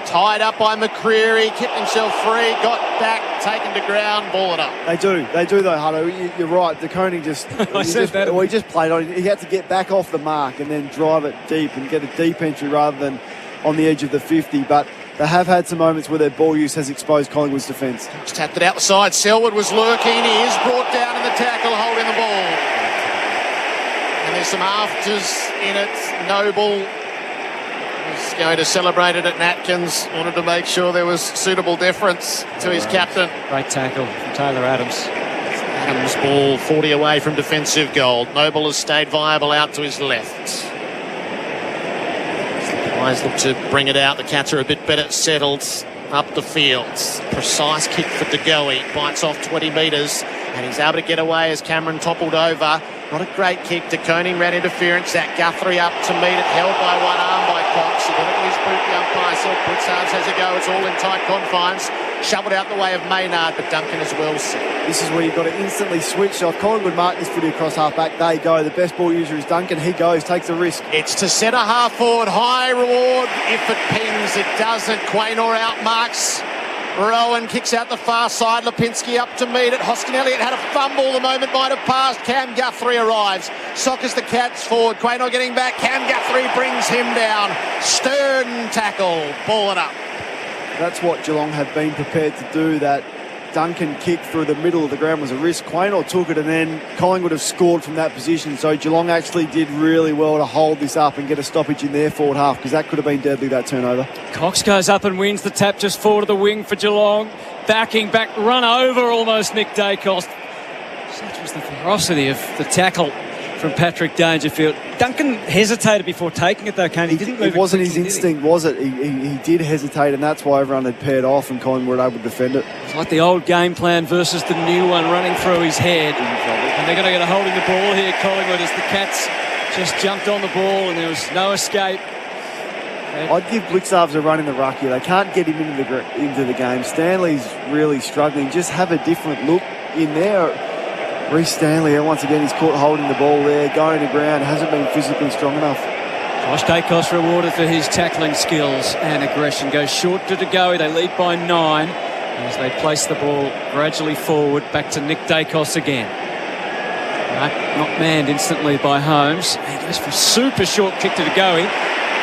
tied up by McCreary, kept himself free, got back, taken to ground, ball it up. They do though, Hutto. You're right. De Koning he just played on. He had to get back off the mark and then drive it deep and get a deep entry rather than on the edge of the 50, but they have had some moments where their ball use has exposed Collingwood's defence. Just tapped it outside. Selwood was lurking. He is brought down in the tackle, holding the ball. And there's some afters in it. Noble was going to celebrate it at Atkins. Wanted to make sure there was suitable deference to his captain. Great tackle from Taylor Adams. Adams' ball 40 away from defensive goal. Noble has stayed viable out to his left. Pies look to bring it out. The Cats are a bit better settled up the field. Precise kick for De Goey. Bites off 20 metres and he's able to get away as Cameron toppled over. Not a great kick. De Koning ran interference. Zach Guthrie up to meet it. Held by one arm by Cox. He got it in his boot. The umpire said Pritchard has a go. It's all in tight confines. Shovelled out the way of Maynard, but Duncan is well set. This is where you've got to instantly switch. So if Collingwood mark this footy across half-back, they go. The best ball user is Duncan. He goes, takes a risk. It's to centre half forward. High reward. If it pings, it doesn't. Quaynor outmarks. Rowan kicks out the far side. Lipinski up to meet it. Hoskin Elliott had a fumble. The moment might have passed. Cam Guthrie arrives. Sockers the Cats forward. Quaynor getting back. Cam Guthrie brings him down. Stern tackle. Ball it up. That's what Geelong have been prepared to do. That Duncan kick through the middle of the ground was a risk. Quaynor took it and then Collingwood have scored from that position. So Geelong actually did really well to hold this up and get a stoppage in their forward half, because that could have been deadly, that turnover. Cox goes up and wins the tap just forward of the wing for Geelong. Backing back, run over almost Nick Dacos. Such was the ferocity of the tackle from Patrick Dangerfield. Duncan hesitated before taking it though, Kane. He didn't move. It wasn't his instinct, was it? He did hesitate, and that's why everyone had paired off and Collingwood were able to defend it. It's like the old game plan versus the new one running through his head. And they're going to get a hold of the ball here, Collingwood, as the Cats just jumped on the ball and there was no escape I'd give Blixarves a run in the ruck here. They can't get him into the game. Stanley's really struggling. Just have a different look in there. Reece Stanley, once again, he's caught holding the ball there, going to ground, hasn't been physically strong enough. Josh Dacos rewarded for his tackling skills and aggression. Goes short to Degoe. They lead by 9 as they place the ball gradually forward. Back to Nick Dacos again. Not manned instantly by Holmes. He goes for a super short kick to Degoe.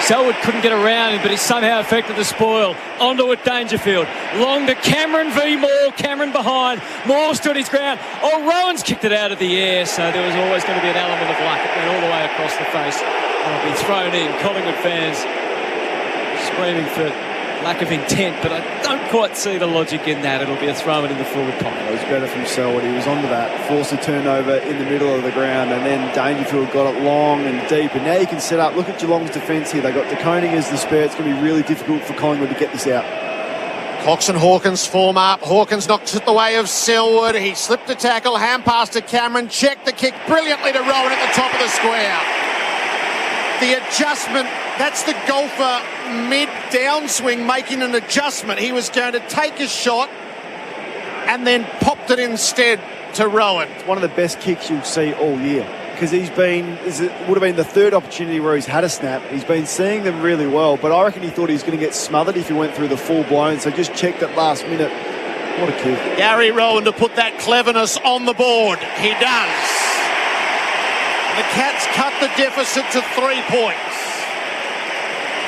Selwood couldn't get around him, but he somehow affected the spoil. Onto it, Dangerfield. Long to Cameron v. Moore. Cameron behind. Moore stood his ground. Oh, Rowan's kicked it out of the air, so there was always going to be an element of luck. It went all the way across the face. It'll be thrown in. Collingwood fans screaming for lack of intent, but I don't quite see the logic in that. It'll be a throw in the forward pocket. It was better from Selwood. He was onto that, forced a turnover in the middle of the ground, and then Dangerfield got it long and deep, and now you can set up. Look at Geelong's defence here. They got De Koning as the spare. It's going to be really difficult for Collingwood to get this out. Cox and Hawkins form up. Hawkins knocks it the way of Selwood. He slipped a tackle, hand pass to Cameron, checked the kick brilliantly to Rowan at the top of the square. The adjustment, that's the golfer mid-downswing making an adjustment. He was going to take a shot and then popped it instead to Rowan. It's one of the best kicks you'll see all year because it would have been the third opportunity where he's had a snap. He's been seeing them really well, but I reckon he thought he was going to get smothered if he went through the full blown, so just checked it last minute. What a kick. Gary Rowan to put that cleverness on the board. He does. The Cats cut the deficit to 3 points.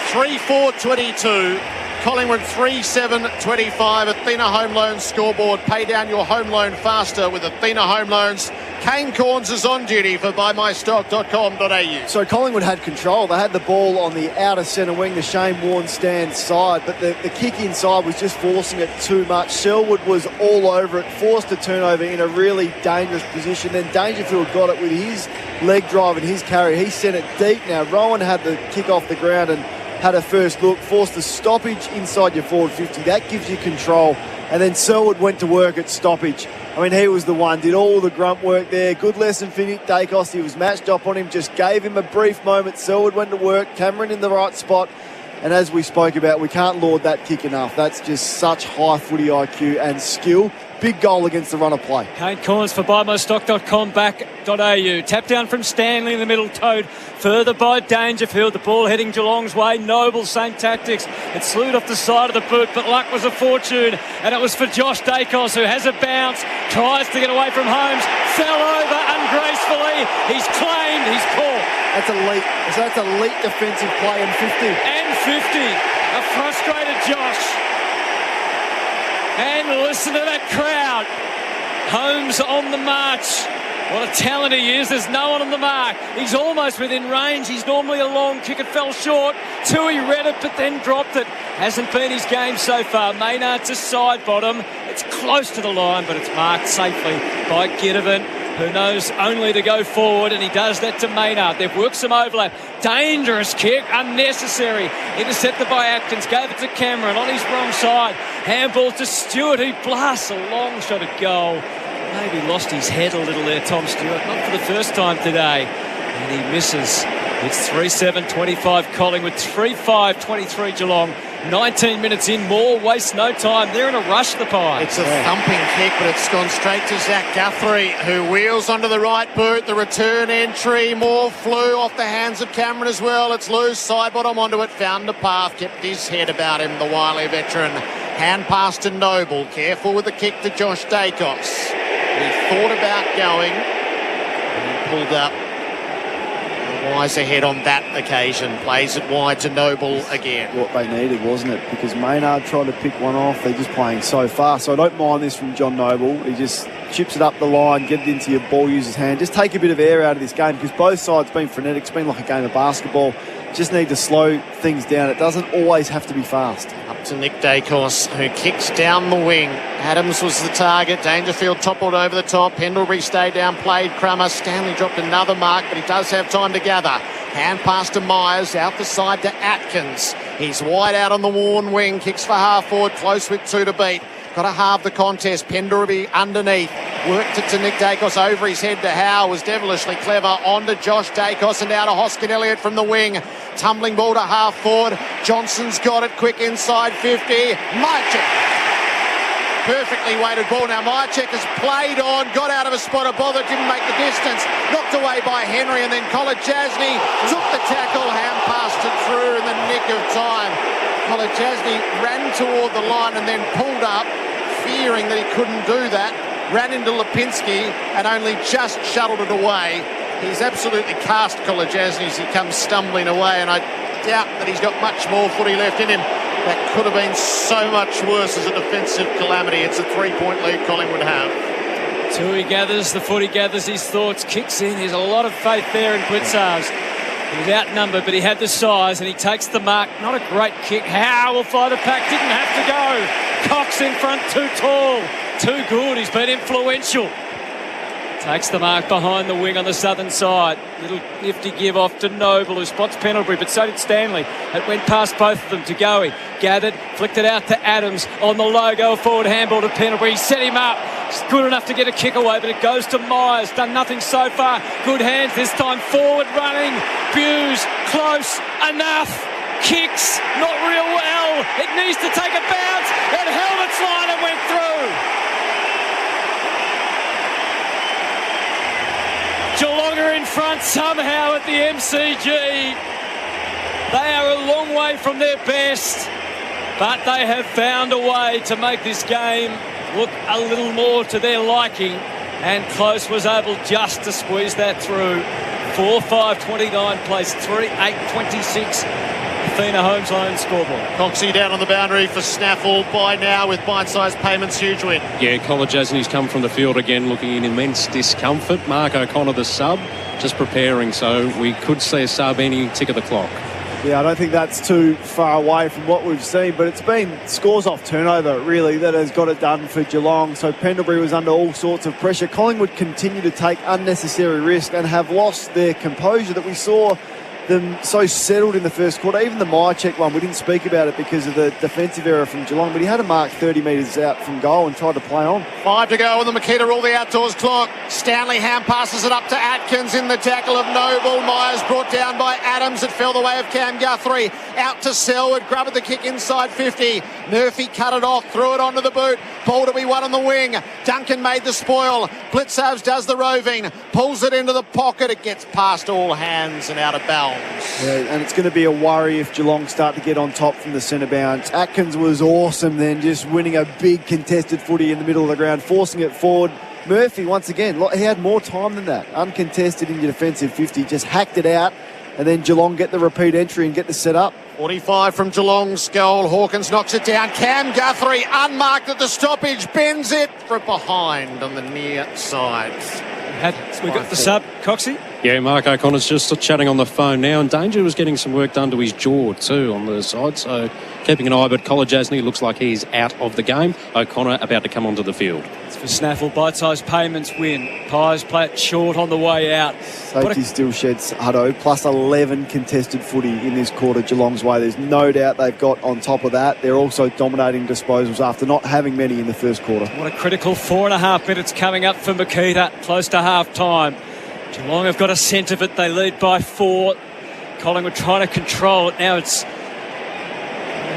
3-4-22. Collingwood 3-7-25. Athena Home Loans scoreboard. Pay down your home loan faster with Athena Home Loans. Kane Corns is on duty for buymystock.com.au. So Collingwood had control. They had the ball on the outer centre wing, the Shane Warne stand side, but the kick inside was just forcing it too much. Selwood was all over it, forced a turnover in a really dangerous position. Then Dangerfield got it with his leg drive and his carry. He sent it deep. Now Rowan had the kick off the ground and had a first look, forced the stoppage inside your forward 50. That gives you control. And then Selwood went to work at stoppage. I mean, he was the one, did all the grunt work there. Good lesson for Nick Dacos. He was matched up on him, just gave him a brief moment. Selwood went to work, Cameron in the right spot. And as we spoke about, we can't laud that kick enough. That's just such high footy IQ and skill. Big goal against the run of play. Kane Corns for buymystock.com.au. Tap down from Stanley in the middle, towed further by Dangerfield. The ball heading Geelong's way. Noble, same tactics. It slewed off the side of the boot, but luck was a fortune. And it was for Josh Dacos, who has a bounce, tries to get away from Holmes, fell over ungracefully. He's claimed, he's caught. That's elite. So that's elite defensive play in 50. And 50. A frustrated Josh. And listen to that crowd. Holmes on the march. What a talent he is. There's no one on the mark. He's almost within range. He's normally a long kick. It fell short. Tui read it, but then dropped it. Hasn't been his game so far. Maynard to side bottom. It's close to the line, but it's marked safely by Ginnivan, who knows only to go forward, and he does that to Maynard. They've worked some overlap. Dangerous kick, unnecessary. Intercepted by Atkins, gave it to Cameron on his wrong side. Handball to Stewart, who blasts a long shot at goal. Maybe lost his head a little there, Tom Stewart. Not for the first time today. And he misses. It's 3-7-25 Collingwood, 3-5-23 Geelong. 19 minutes in, Moore wastes no time. They're in a rush, the Pies. It's a thumping kick, but it's gone straight to Zach Guthrie, who wheels onto the right boot. The return entry, Moore flew off the hands of Cameron as well. It's loose, side bottom onto it, found a path, kept his head about him, the wily veteran. Hand pass to Noble, careful with the kick to Josh Dacos. He thought about going and pulled up. Wise ahead on that occasion. Plays it wide to Noble again. What they needed, wasn't it? Because Maynard tried to pick one off. They're just playing so fast. So I don't mind this from John Noble. He just chips it up the line, get it into your ball, use his hand. Just take a bit of air out of this game because both sides been frenetic. It's been like a game of basketball. Just need to slow things down. It doesn't always have to be fast. Up to Nick Dacos, who kicks down the wing. Adams was the target. Dangerfield toppled over the top. Pendlebury stayed down, played Crummer. Stanley dropped another mark, but he does have time to gather. Hand pass to Myers, out the side to Atkins. He's wide out on the Warne wing, kicks for half forward, close with 2 to beat. Got to halve the contest. Penderby underneath. Worked it to Nick Dacos over his head to Howe. Was devilishly clever. On to Josh Dacos and now to Hoskin Elliott from the wing. Tumbling ball to half forward. Johnson's got it quick inside 50. Mychek. Perfectly weighted ball. Now Mychek has played on, got out of a spot of bother, didn't make the distance. Knocked away by Henry and then Kolodjasny took the tackle, hand passed it through in the nick of time. Kolodjasny ran toward the line and then pulled up, fearing that he couldn't do that. Ran into Lipinski and only just shuttled it away. He's absolutely cast Kolodjasny as he comes stumbling away, and I doubt that he's got much more footy left in him. That could have been so much worse as a defensive calamity. It's a 3-point lead Collingwood have. Tui gathers, the footy gathers his thoughts, kicks in. There's a lot of faith there in Blitzarves. He was outnumbered, but he had the size, and he takes the mark. Not a great kick. Howe will fly the pack, didn't have to go. Cox in front, too tall, too good. He's been influential. Takes the mark behind the wing on the southern side. Little nifty give off to Noble, who spots Pendlebury, but so did Stanley. It went past both of them to Goey. Gathered, flicked it out to Adams on the logo. Forward handball to Pendlebury. He set him up. It's good enough to get a kick away, but it goes to Myers. Done nothing so far. Good hands this time. Forward running. Buse, close enough. Kicks, not real well. It needs to take a bounce. It held its line and went through. Geelong are in front somehow at the MCG. They are a long way from their best, but they have found a way to make this game look a little more to their liking, and Close was able just to squeeze that through. 4-5-29 plays 3-8-26. Athena Home's own scoreboard. Coxie down on the boundary for Snaffle by now with bite-sized payments, huge win. Yeah, Kolodjasny's come from the field again looking in immense discomfort. Mark O'Connor, the sub, just preparing, so we could see a sub any tick of the clock. Yeah, I don't think that's too far away from what we've seen, but it's been scores off turnover, really, that has got it done for Geelong. So Pendlebury was under all sorts of pressure. Collingwood continue to take unnecessary risk and have lost their composure that we saw them so settled in the first quarter. Even the Mychek one, we didn't speak about it because of the defensive error from Geelong, but he had a mark 30 metres out from goal and tried to play on. 5 to go on the Makita Rule, the outdoors clock. Stanley hand passes it up to Atkins in the tackle of Noble. Myers brought down by Adams. It fell the way of Cam Guthrie. Out to Selwood, grabbed the kick inside 50. Murphy cut it off, threw it onto the boot. Ball to be won on the wing. Duncan made the spoil. Blitzarves does the roving, pulls it into the pocket. It gets past all hands and out of bounds. Yeah, and it's going to be a worry if Geelong start to get on top from the centre bounce. Atkins was awesome then, just winning a big contested footy in the middle of the ground, forcing it forward. Murphy, once again, he had more time than that. Uncontested in your defensive 50, just hacked it out, and then Geelong get the repeat entry and get the set up. 45 from Geelong's goal. Hawkins knocks it down. Cam Guthrie, unmarked at the stoppage, bends it from behind on the near side. We got the sub, Coxie? Yeah, Mark O'Connor's just chatting on the phone now, and Danger was getting some work done to his jaw too on the side, so keeping an eye, but Kolodjasny looks like he's out of the game. O'Connor about to come onto the field. It's for Snaffle, bite-sized payments win. Pies play it short on the way out. Safety still sheds Hutto, plus 11 contested footy in this quarter Geelong's way. There's no doubt they've got on top of that. They're also dominating disposals after not having many in the first quarter. What a critical 4.5 minutes coming up for Makita, close to half-time. Geelong have got a scent of it. They lead by 4. Collingwood trying to control it. Now it's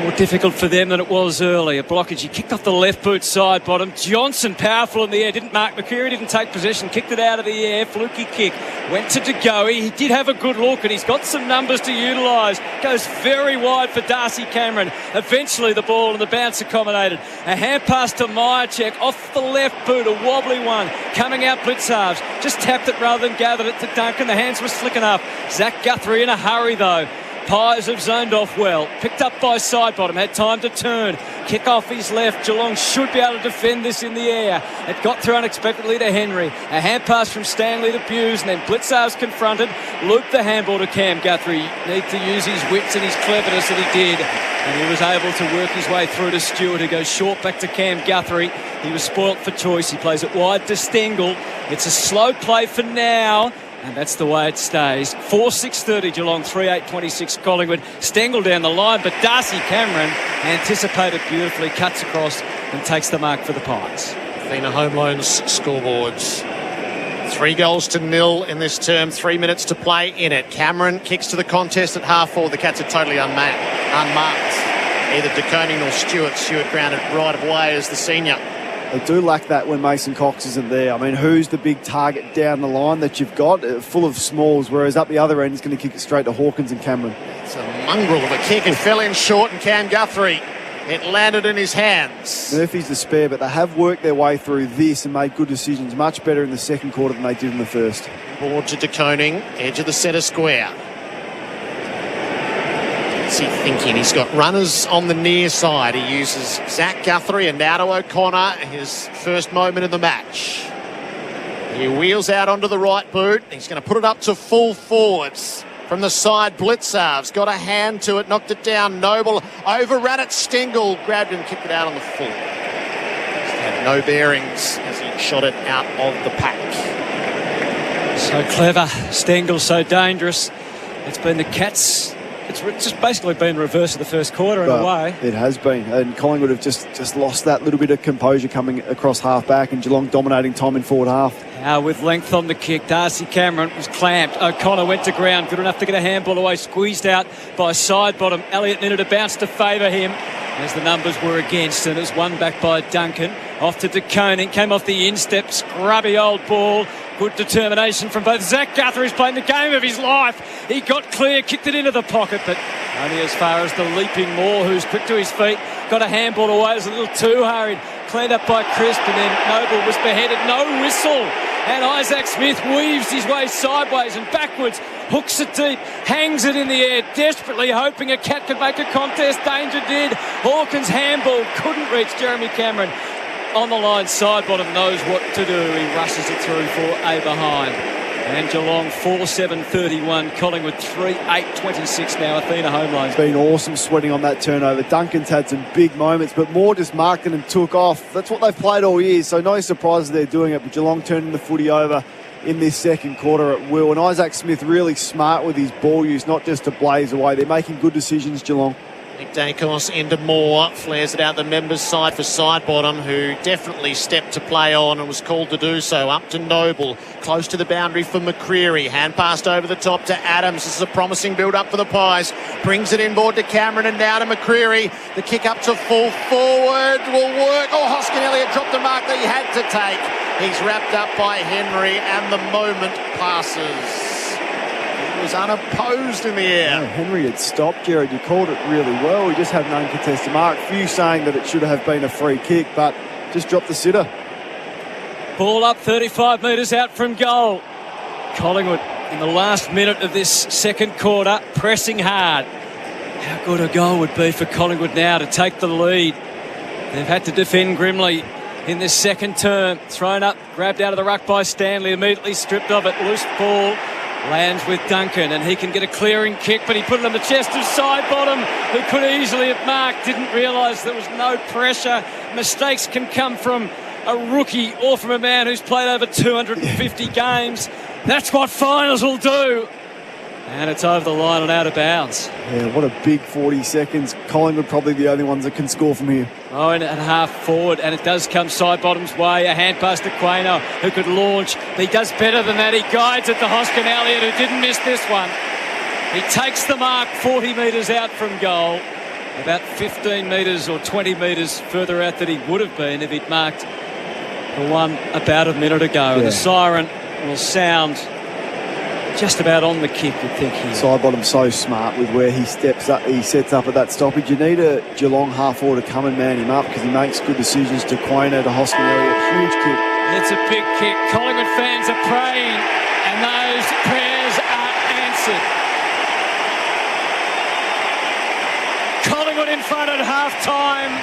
more difficult for them than it was earlier. Blockage, he kicked off the left boot side bottom. Johnson powerful in the air, didn't mark. McCreary didn't take possession, kicked it out of the air, fluky kick. Went to DeGoey, he did have a good look and he's got some numbers to utilise. Goes very wide for Darcy Cameron. Eventually the ball and the bounce accommodated. A hand pass to Mychek off the left boot, a wobbly one. Coming out Blitzarves, just tapped it rather than gathered it to Duncan. The hands were slick enough. Zach Guthrie in a hurry though. Pies have zoned off well. Picked up by Sidebottom. Had time to turn. Kick off his left. Geelong should be able to defend this in the air. It got through unexpectedly to Henry. A hand pass from Stanley to Buse, and then Blitzarves confronted. Looped the handball to Cam Guthrie. Need to use his wits and his cleverness, and he did. And he was able to work his way through to Stewart, who goes short back to Cam Guthrie. He was spoilt for choice. He plays it wide to Stengel. It's a slow play for now. And that's the way it stays. 4-6-30 Geelong, 3-8-26 Collingwood. Stengel down the line, but Darcy Cameron anticipated beautifully, cuts across and takes the mark for the Pies. Athena Home Loans scoreboards. 3-0 in this term, 3 minutes to play in it. Cameron kicks to the contest at half-forward. The Cats are totally unmarked. Either De Koning or Stewart. Stewart grounded right of way as the senior. They do lack that when Mason Cox isn't there. I mean, who's the big target down the line that you've got? Full of smalls, whereas up the other end, he's going to kick it straight to Hawkins and Cameron. It's a mongrel of a kick. It fell in short, and Cam Guthrie, it landed in his hands. Murphy's the spare, but they have worked their way through this and made good decisions much better in the second quarter than they did in the first. Board to De Koning, edge of the centre square. What's he thinking? He's got runners on the near side. He uses Zach Guthrie and now to O'Connor, his first moment in the match. He wheels out onto the right boot. He's going to put it up to full forwards. From the side, Blitzarv's got a hand to it, knocked it down. Noble overran it. Stengel grabbed and kicked it out on the full. Just had no bearings as he shot it out of the pack. So clever. Stengel so dangerous. It's been the Cats. It's just basically been reverse of the first quarter in a way. It has been. And Collingwood have just lost that little bit of composure coming across half-back, and Geelong dominating time in forward half. With length on the kick, Darcy Cameron was clamped. O'Connor went to ground, good enough to get a handball away, squeezed out by side bottom. Elliott needed a bounce to favour him as the numbers were against, and it was won back by Duncan. Off to De Koning, came off the instep, scrubby old ball. Good determination from both. Zach Guthrie's playing the game of his life. He got clear, kicked it into the pocket, but only as far as the leaping Moore, who's quick to his feet. Got a handball away, it was a little too hurried. Cleaned up by Crisp, and then Noble was beheaded. No whistle. And Isaac Smith weaves his way sideways and backwards, hooks it deep, hangs it in the air, desperately hoping a Cat could make a contest. Danger did. Hawkins' handball couldn't reach Jeremy Cameron. On the line, side bottom knows what to do. He rushes it through for a behind. And Geelong 4-7-31, Collingwood 3-8-26 now. Athena Home Loans. Been awesome sweating on that turnover. Duncan's had some big moments, but Moore just marked it and took off. That's what they've played all year, so no surprise they're doing it. But Geelong turning the footy over in this second quarter at will. And Isaac Smith really smart with his ball use, not just to blaze away. They're making good decisions, Geelong. Nick Dacos into Moore, flares it out the members' side for Sidebottom, who definitely stepped to play on and was called to do so. Up to Noble, close to the boundary for McCreary. Hand passed over the top to Adams. This is a promising build-up for the Pies. Brings it inboard to Cameron and now to McCreary. The kick up to full forward will work. Oh, Hoskin Elliott dropped a mark that he had to take. He's wrapped up by Henry and the moment passes. Was unopposed in the air. No, Henry had stopped, Jared. You called it really well. He just had an uncontested mark. Few saying that it should have been a free kick, but just dropped the sitter. Ball up 35 metres out from goal. Collingwood in the last minute of this second quarter, pressing hard. How good a goal would be for Collingwood now to take the lead. They've had to defend grimly in this second term. Thrown up, grabbed out of the ruck by Stanley, immediately stripped of it. Loose ball. Lands with Duncan, and he can get a clearing kick, but he put it on the chest of Sidebottom, who could easily have marked. Didn't realise there was no pressure. Mistakes can come from a rookie or from a man who's played over 250 games. That's what finals will do. And it's over the line and out of bounds. Yeah, what a big 40 seconds. Collingwood probably the only ones that can score from here. Oh, and at half forward, and it does come Sidebottom's way. A hand pass to Quaino, who could launch. He does better than that. He guides it to Hoskin Elliott, who didn't miss this one. He takes the mark 40 metres out from goal. About 15 metres or 20 metres further out than he would have been if he'd marked the one about a minute ago. Yeah. The siren will sound just about on the kick, you'd think here. Sidebottom so smart with where he steps up, he sets up at that stoppage. You need a Geelong half forward to come and man him up because he makes good decisions to Quaino, to Hoskin Elliott. Huge kick. It's a big kick. Collingwood fans are praying, and those prayers are answered. Collingwood in front at half-time.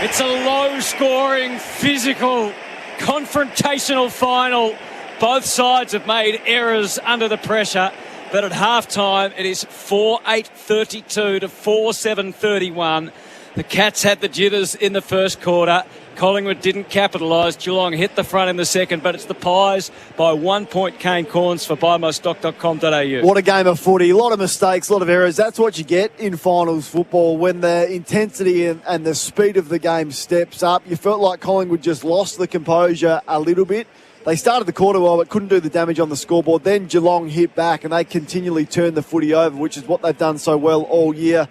It's a low-scoring, physical, confrontational final. Both sides have made errors under the pressure, but at half-time it is 4-8-32 to 4-7-31. The Cats had the jitters in the first quarter. Collingwood didn't capitalise. Geelong hit the front in the second, but it's the Pies by 1 point. Kane Corns for buymystock.com.au. What a game of footy. A lot of mistakes, a lot of errors. That's what you get in finals football when the intensity and the speed of the game steps up. You felt like Collingwood just lost the composure a little bit. They started the quarter well, but couldn't do the damage on the scoreboard. Then Geelong hit back and they continually turned the footy over, which is what they've done so well all year.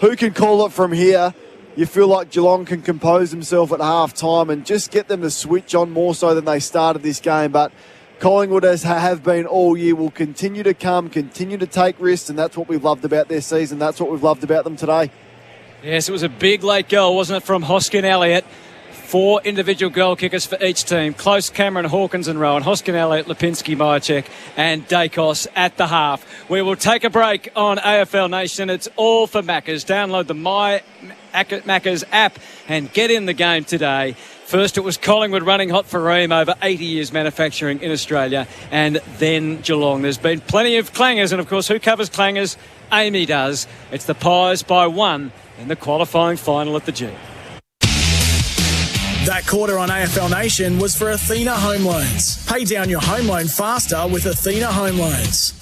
Who can call it from here? You feel like Geelong can compose themselves at half-time and just get them to switch on more so than they started this game. But Collingwood, as have been all year, will continue to come, continue to take risks, and that's what we've loved about their season. That's what we've loved about them today. Yes, it was a big late goal, wasn't it, from Hoskin Elliott? 4 individual goal kickers for each team. Close, Cameron, Hawkins and Rowan. Hoskin Elliott, Lipinski, Myercheck and Dacos at the half. We will take a break on AFL Nation. It's all for Maccas. Download the Maccas app and get in the game today. First it was Collingwood running hot for Ream, over 80 years manufacturing in Australia, and then Geelong. There's been plenty of clangers, and of course who covers clangers? Amy does. It's the Pies by 1 in the qualifying final at the G. That quarter on AFL Nation was for Athena Home Loans. Pay down your home loan faster with Athena Home Loans.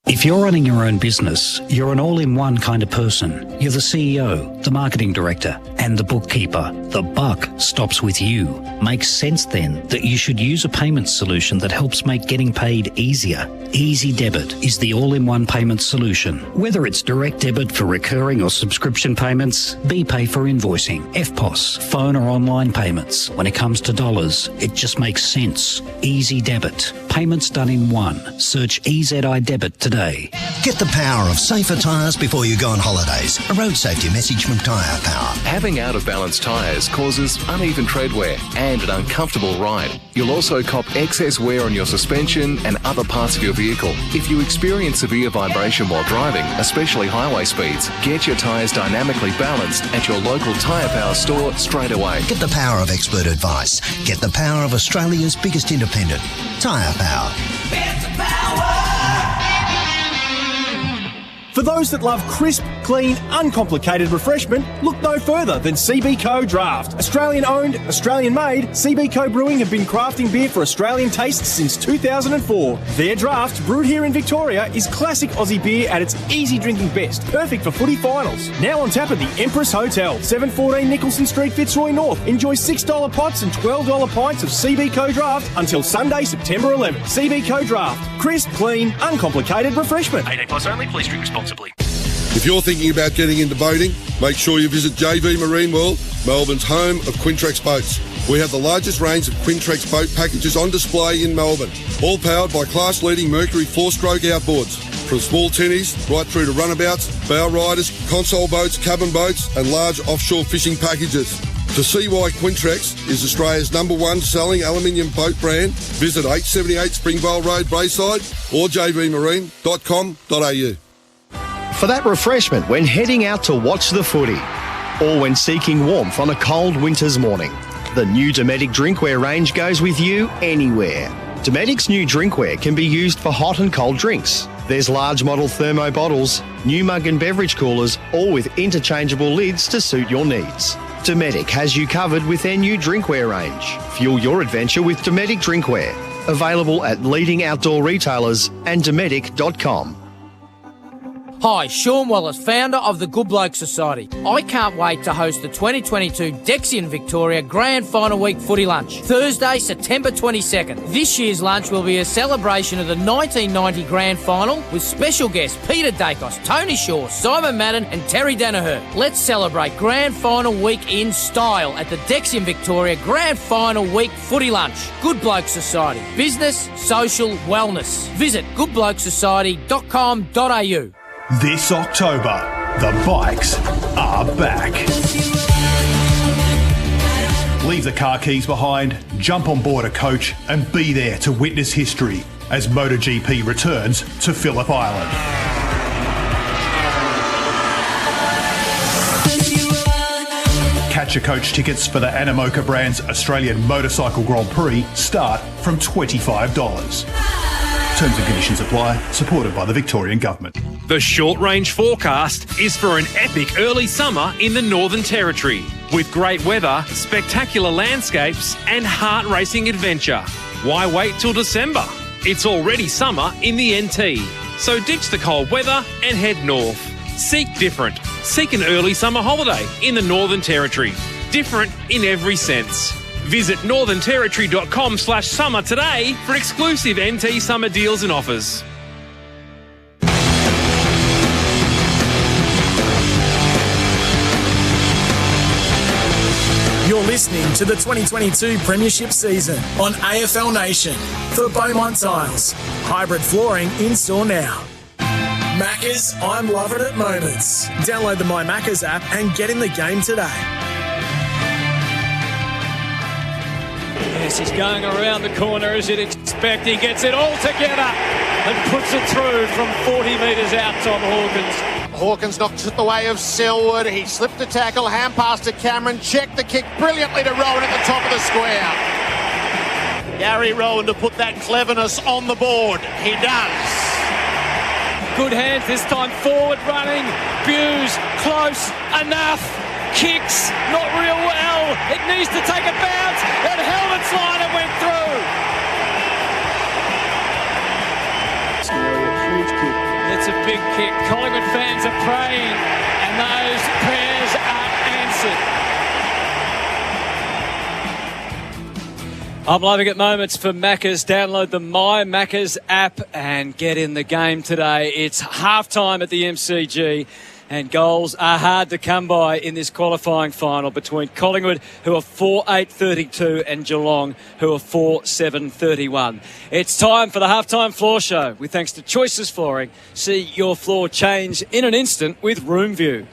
If you're running your own business, you're an all-in-one kind of person. You're the CEO, the marketing director, and the bookkeeper. The buck stops with you. Makes sense then that you should use a payment solution that helps make getting paid easier. Easy Debit is the all-in-one payment solution. Whether it's direct debit for recurring or subscription payments, BPay for invoicing, FPOS, phone or online payments. When it comes to dollars, it just makes sense. Easy Debit. Payments done in one. Search EZI Debit today. Get the power of safer tyres before you go on holidays. A road safety message from Tyre Power. Having out-of-balance tyres causes uneven tread wear and an uncomfortable ride. You'll also cop excess wear on your suspension and other parts of your vehicle. If you experience severe vibration while driving, especially highway speeds, get your tyres dynamically balanced at your local Tyre Power store straight away. Get the power of expert advice. Get the power of Australia's biggest independent. Tyre Power. It's the power! For those that love crisp, clean, uncomplicated refreshment, look no further than CBCO Draft. Australian-owned, Australian-made, CBCO Brewing have been crafting beer for Australian tastes since 2004. Their draft, brewed here in Victoria, is classic Aussie beer at its easy drinking best, perfect for footy finals. Now on tap at the Empress Hotel, 714 Nicholson Street, Fitzroy North. Enjoy $6 pots and $12 pints of CBCO Draft until Sunday, September 11th. CBCO Draft. Crisp, clean, uncomplicated refreshment. 18 plus only. Please drink responsibly. If you're thinking about getting into boating, make sure you visit JV Marine World, Melbourne's home of Quintrex boats. We have the largest range of Quintrex boat packages on display in Melbourne, all powered by class-leading Mercury 4-stroke outboards. From small tinnies right through to runabouts, bow riders, console boats, cabin boats and large offshore fishing packages. To see why Quintrex is Australia's #1 selling aluminium boat brand, visit 878 Springvale Road, Braeside or jvmarine.com.au. For that refreshment when heading out to watch the footy, or when seeking warmth on a cold winter's morning, the new Dometic drinkware range goes with you anywhere. Dometic's new drinkware can be used for hot and cold drinks. There's large model thermo bottles, new mug and beverage coolers, all with interchangeable lids to suit your needs. Dometic has you covered with their new drinkware range. Fuel your adventure with Dometic drinkware. Available at leading outdoor retailers and dometic.com. Hi, Sean Wallace, founder of the Good Bloke Society. I can't wait to host the 2022 Dexian Victoria Grand Final Week Footy Lunch, Thursday, September 22nd. This year's lunch will be a celebration of the 1990 Grand Final with special guests Peter Dacos, Tony Shaw, Simon Madden and Terry Danaher. Let's celebrate Grand Final Week in style at the Dexian Victoria Grand Final Week Footy Lunch. Good Bloke Society. Business, social, wellness. Visit goodblokesociety.com.au. This October, the bikes are back. Leave the car keys behind, jump on board a coach and be there to witness history as MotoGP returns to Phillip Island. Catch a coach tickets for the Animoca brand's Australian Motorcycle Grand Prix start from $25. Terms and conditions apply. Supported by the Victorian Government. The short-range forecast is for an epic early summer in the Northern Territory, with great weather, spectacular landscapes and heart-racing adventure. Why wait till December? It's already summer in the NT. So ditch the cold weather and head north. Seek different. Seek an early summer holiday in the Northern Territory. Different in every sense. Visit northernterritory.com/summer today for exclusive NT summer deals and offers. You're listening to the 2022 Premiership season on AFL Nation for Beaumont Tiles. Hybrid flooring in store now. Maccas, I'm loving it moments. Download the My Maccas app and get in the game today. Yes, he's going around the corner as you'd expect. He gets it all together and puts it through from 40 metres out, Tom Hawkins. Hawkins knocks it the way of Selwood. He slipped the tackle, hand pass to Cameron, checked the kick brilliantly to Rowan at the top of the square. Gary Rowan to put that cleverness on the board. He does. Good hands this time, forward running. Buse, close enough. Kicks, not real well. It needs to take a bounce. And Helmet's line and went through. Huge kick. It's a big kick. Collingwood fans are praying, and those prayers are answered. I'm loving it moments for Maccas. Download the My Maccas app and get in the game today. It's halftime at the MCG. And goals are hard to come by in this qualifying final between Collingwood, who are 4-8-32, and Geelong, who are 4-7-31. It's time for the Halftime Floor Show. With thanks to Choices Flooring, see your floor change in an instant with Room View.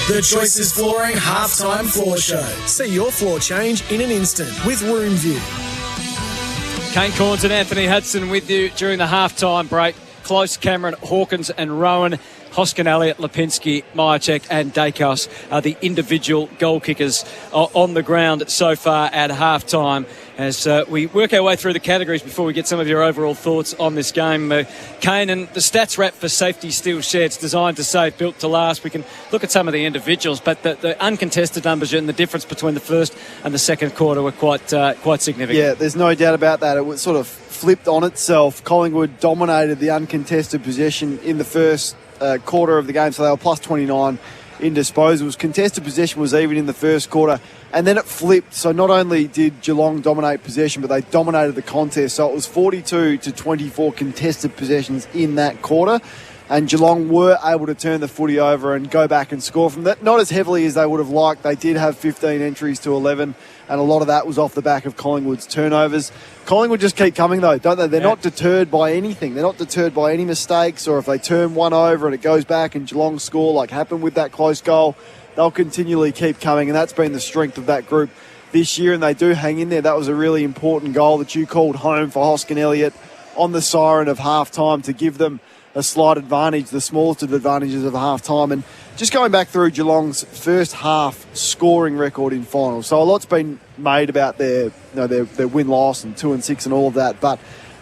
The Choices Flooring Halftime Floor Show. See your floor change in an instant with Room View. Kane Corns and Anthony Hudson with you during the halftime break. Close, Cameron, Hawkins and Rowan. Hoskin, Elliott, Lipinski, Myercheck and Dacos are the individual goal kickers on the ground so far at half-time. As we work our way through the categories before we get some of your overall thoughts on this game. Kane, and the stats wrap for safety steel sheds designed to save, built to last. We can look at some of the individuals, but the uncontested numbers and the difference between the first and the second quarter were quite significant. Yeah, there's no doubt about that. It was sort of flipped on itself. Collingwood dominated the uncontested possession in the first quarter of the game, so they were plus 29 in disposals. Contested possession was even in the first quarter, and then it flipped. So not only did Geelong dominate possession, but they dominated the contest. So it was 42-24 contested possessions in that quarter, and Geelong were able to turn the footy over and go back and score from that. Not as heavily as they would have liked. They did have 15 entries to 11, and a lot of that was off the back of Collingwood's turnovers. Collingwood just keep coming, though, don't they? They're not deterred by anything. They're not deterred by any mistakes, or if they turn one over and it goes back and Geelong score, like happened with that close goal, they'll continually keep coming, and that's been the strength of that group this year, and they do hang in there. That was a really important goal that you called home for Hoskin Elliott on the siren of half-time to give them a slight advantage, the smallest of advantages of half-time. And just going back through Geelong's first half scoring record in finals. So a lot's been made about their win-loss and 2-6 and all of that, but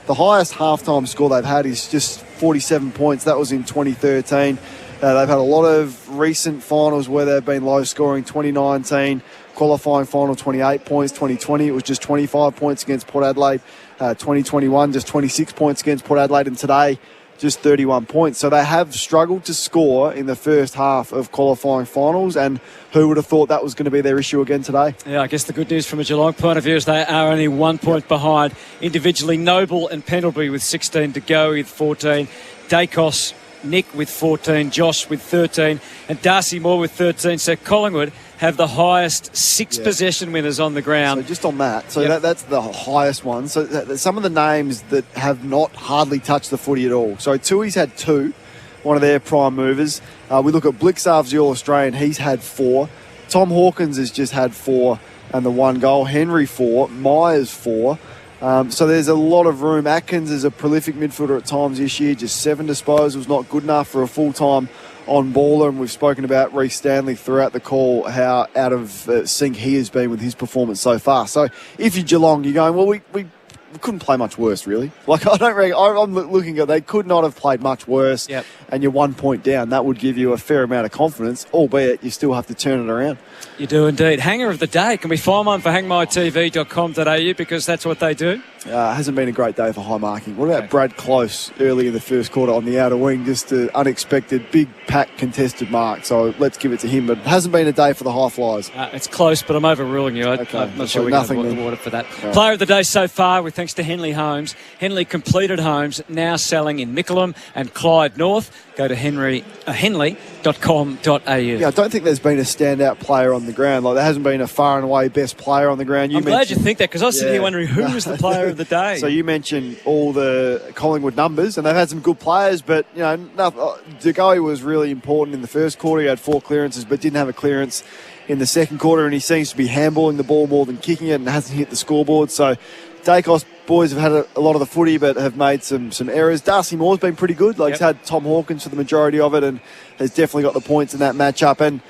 the highest half-time score they've had is just 47 points. That was in 2013. They've had a lot of recent finals where they've been low-scoring. 2019, qualifying final, 28 points. 2020, it was just 25 points against Port Adelaide. 2021, just 26 points against Port Adelaide. And today, just 31 points. So they have struggled to score in the first half of qualifying finals, and who would have thought that was going to be their issue again today? Yeah, I guess the good news from a Geelong point of view is they are only 1 point behind individually. Noble and Pendlebury with 16 to go with 14. Dacos, Nick with 14, Josh with 13, and Darcy Moore with 13. So Collingwood have the highest six possession winners on the ground. So just on that, that's the highest one. So some of the names that have not hardly touched the footy at all. So Tui's had 2, one of their prime movers. We look at Blixarves, the All-Australian, he's had 4. Tom Hawkins has just had 4 and the 1 goal. Henry 4, Myers 4. So there's a lot of room. Atkins is a prolific midfielder at times this year, just 7 disposals, not good enough for a full-time on-baller, and we've spoken about Reece Stanley throughout the call, how out of sync he has been with his performance so far. So if you're Geelong, you're going, well, we couldn't play much worse, really. Like, I don't reckon, I'm looking at, they could not have played much worse. Yep. And you're 1 point down. That would give you a fair amount of confidence, albeit you still have to turn it around. You do indeed. Hanger of the day. Can we find one for hangmytv.com.au because that's what they do? Hasn't been a great day for high marking. What about Brad Close early in the first quarter on the outer wing? Just an unexpected, big pack contested mark. So let's give it to him. But it hasn't been a day for the high flyers. It's close, but I'm overruling you. I'm not sure we're going to award it for that. Right. Player of the day so far, with thanks to Henley Homes. Henley Completed Homes, now selling in Mickleham and Clyde North. Go to henley.com.au. Yeah, I don't think there's been a standout player on the ground. Like, there hasn't been a far and away best player on the ground. I'm glad you think that, because I was sitting here wondering who was the player of the day. So you mentioned all the Collingwood numbers, and they've had some good players, but, you know, DeGoey was really important in the first quarter. He had 4 clearances, but didn't have a clearance in the second quarter, and he seems to be handballing the ball more than kicking it and hasn't hit the scoreboard. So Dacos boys have had a lot of the footy, but have made some errors. Darcy Moore's been pretty good. He's had Tom Hawkins for the majority of it and has definitely got the points in that matchup. And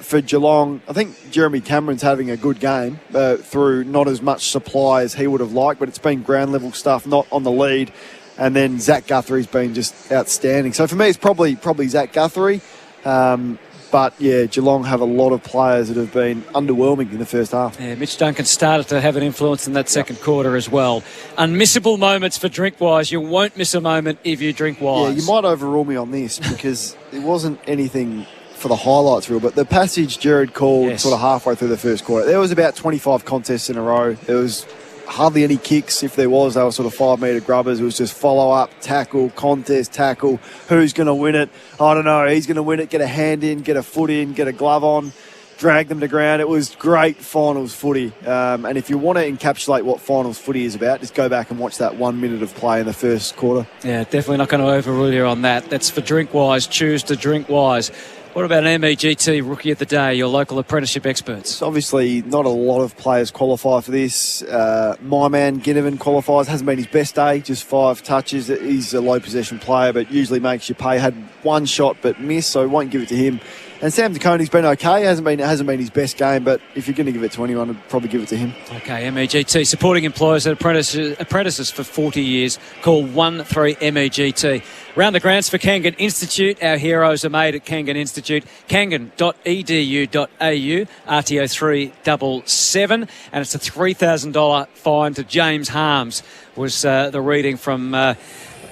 for Geelong, I think Jeremy Cameron's having a good game through not as much supply as he would have liked, but it's been ground level stuff, not on the lead. And then Zach Guthrie's been just outstanding. So for me, it's probably Zach Guthrie. But, yeah, Geelong have a lot of players that have been underwhelming in the first half. Yeah, Mitch Duncan started to have an influence in that second quarter as well. Unmissable moments for Drinkwise. You won't miss a moment if you drink wise. Yeah, you might overrule me on this because it wasn't anything for the highlights reel, but the passage Jared called sort of halfway through the first quarter, there was about 25 contests in a row. There was hardly any kicks. If there was, they were sort of 5-metre grubbers. It was just follow-up, tackle, contest, tackle. Who's going to win it? I don't know. He's going to win it. Get a hand in, get a foot in, get a glove on, drag them to ground. It was great finals footy. And if you want to encapsulate what finals footy is about, just go back and watch that 1 minute of play in the first quarter. Yeah, definitely not going to overrule you on that. That's for Drinkwise. Choose to drink wise. What about an MEGT Rookie of the Day, your local apprenticeship experts? Obviously, not a lot of players qualify for this. My man, Ginnivan, qualifies. Hasn't been his best day, just 5 touches. He's a low possession player, but usually makes you pay. Had 1 shot, but missed, so won't give it to him. And Sam DeConey's been okay. Hasn't been his best game, but if you're going to give it to anyone, I'd probably give it to him. Okay, MEGT, supporting employers and apprentices for 40 years. Call 13MEGT. Round the grounds for Kangan Institute. Our heroes are made at Kangan Institute. Kangan.edu.au, RTO 377. And it's a $3,000 fine to James Harms, was the reading from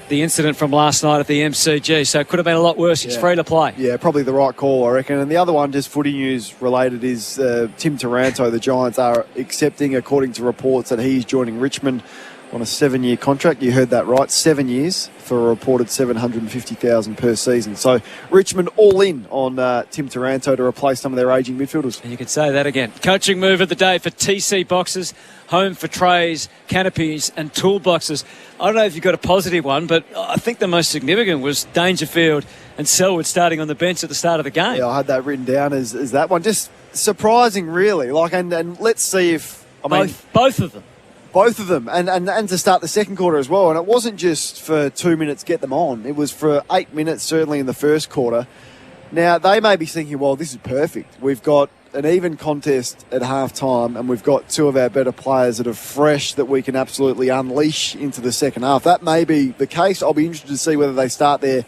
the incident from last night at the MCG. So it could have been a lot worse. It's free to play. Yeah, probably the right call, I reckon. And the other one, just footy news related, is Tim Taranto. The Giants are accepting, according to reports, that he's joining Richmond on a 7-year contract. You heard that right, 7 years for a reported $750,000 per season. So Richmond all in on Tim Taranto to replace some of their ageing midfielders. And you could say that again. Coaching move of the day for TC Boxes, home for trays, canopies and toolboxes. I don't know if you've got a positive one, but I think the most significant was Dangerfield and Selwood starting on the bench at the start of the game. Yeah, I had that written down as that one. Just surprising, really. And let's see if... Both of them. Both of them, and to start the second quarter as well. And it wasn't just for 2 minutes, get them on. It was for 8 minutes, certainly in the first quarter. Now, they may be thinking, well, this is perfect. We've got an even contest at half-time, and we've got 2 of our better players that are fresh that we can absolutely unleash into the second half. That may be the case. I'll be interested to see whether they start there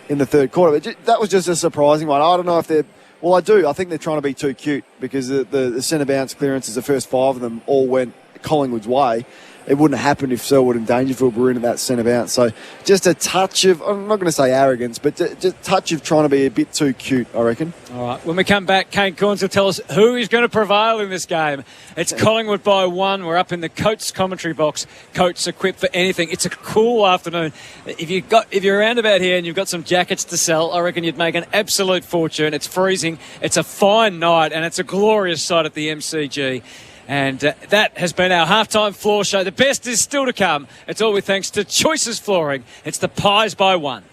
in the third quarter. But that was just a surprising one. I don't know if they're... Well, I do. I think they're trying to be too cute because the centre bounce clearances, the first 5 of them all went Collingwood's way. It wouldn't have happened if Selwood and Dangerfield were in that centre bounce. So just a touch of, I'm not going to say arrogance, but just a touch of trying to be a bit too cute, I reckon. All right, when we come back, Kane Corns will tell us who is going to prevail in this game. It's Collingwood by 1. We're up in the Coates commentary box. Coates equipped for anything. It's a cool afternoon. If you're around about here and you've got some jackets to sell, I reckon you'd make an absolute fortune. It's freezing. It's a fine night, and it's a glorious sight at the MCG. And that has been our halftime floor show. The best is still to come. It's all with thanks to Choices Flooring. It's the Pies by 1.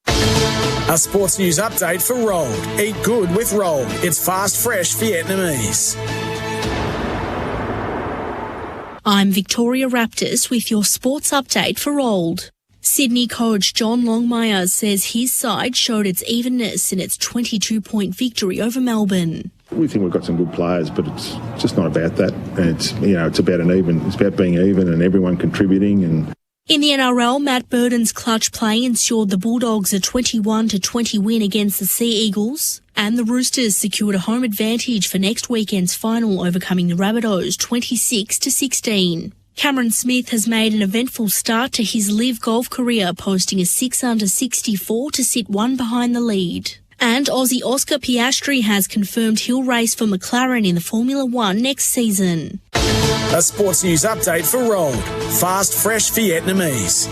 A sports news update for Rolled. Eat good with Rolled. It's fast, fresh Vietnamese. I'm Victoria Raptis with your sports update for Rolled. Sydney coach John Longmire says his side showed its evenness in its 22-point victory over Melbourne. We think we've got some good players, but it's just not about that. And it's about it's about being even and everyone contributing. And in the NRL, Matt Burton's clutch play ensured the Bulldogs a 21-20 win against the Sea Eagles, and the Roosters secured a home advantage for next weekend's final, overcoming the Rabbitohs 26-16. Cameron Smith has made an eventful start to his live golf career, posting a 6-under 64 to sit one behind the lead. And Aussie Oscar Piastri has confirmed he'll race for McLaren in the Formula One next season. A sports news update for Rolled. Fast, fresh Vietnamese.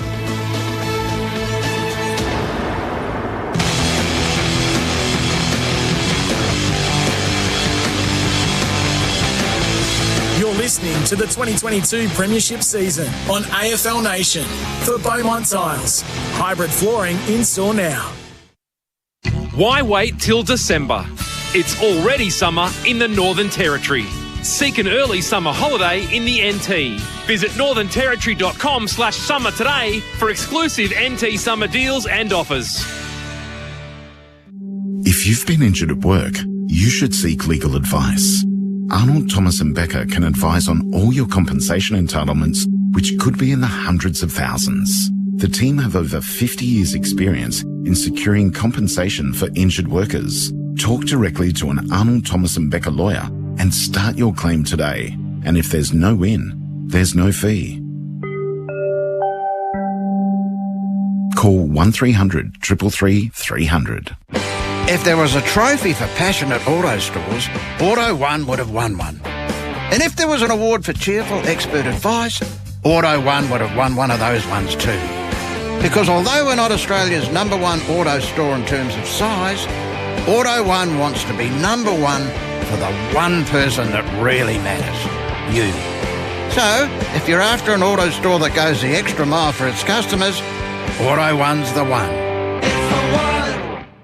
You're listening to the 2022 Premiership season on AFL Nation for Beaumont Tiles. Hybrid flooring in store now. Why wait till December? It's already summer in the Northern Territory. Seek an early summer holiday in the NT. Visit northernterritory.com/summer today for exclusive NT summer deals and offers. If you've been injured at work, you should seek legal advice. Arnold, Thomas & Becker can advise on all your compensation entitlements, which could be in the hundreds of thousands. The team have over 50 years' experience in securing compensation for injured workers. Talk directly to an Arnold, Thomas & Becker lawyer and start your claim today. And if there's no win, there's no fee. Call 1300 333 300. If there was a trophy for passionate auto stores, Auto One would have won one. And if there was an award for cheerful expert advice, Auto One would have won one of those ones too. Because although we're not Australia's #1 auto store in terms of size, Auto One wants to be #1 for the one person that really matters, you. So, if you're after an auto store that goes the extra mile for its customers, Auto One's the one.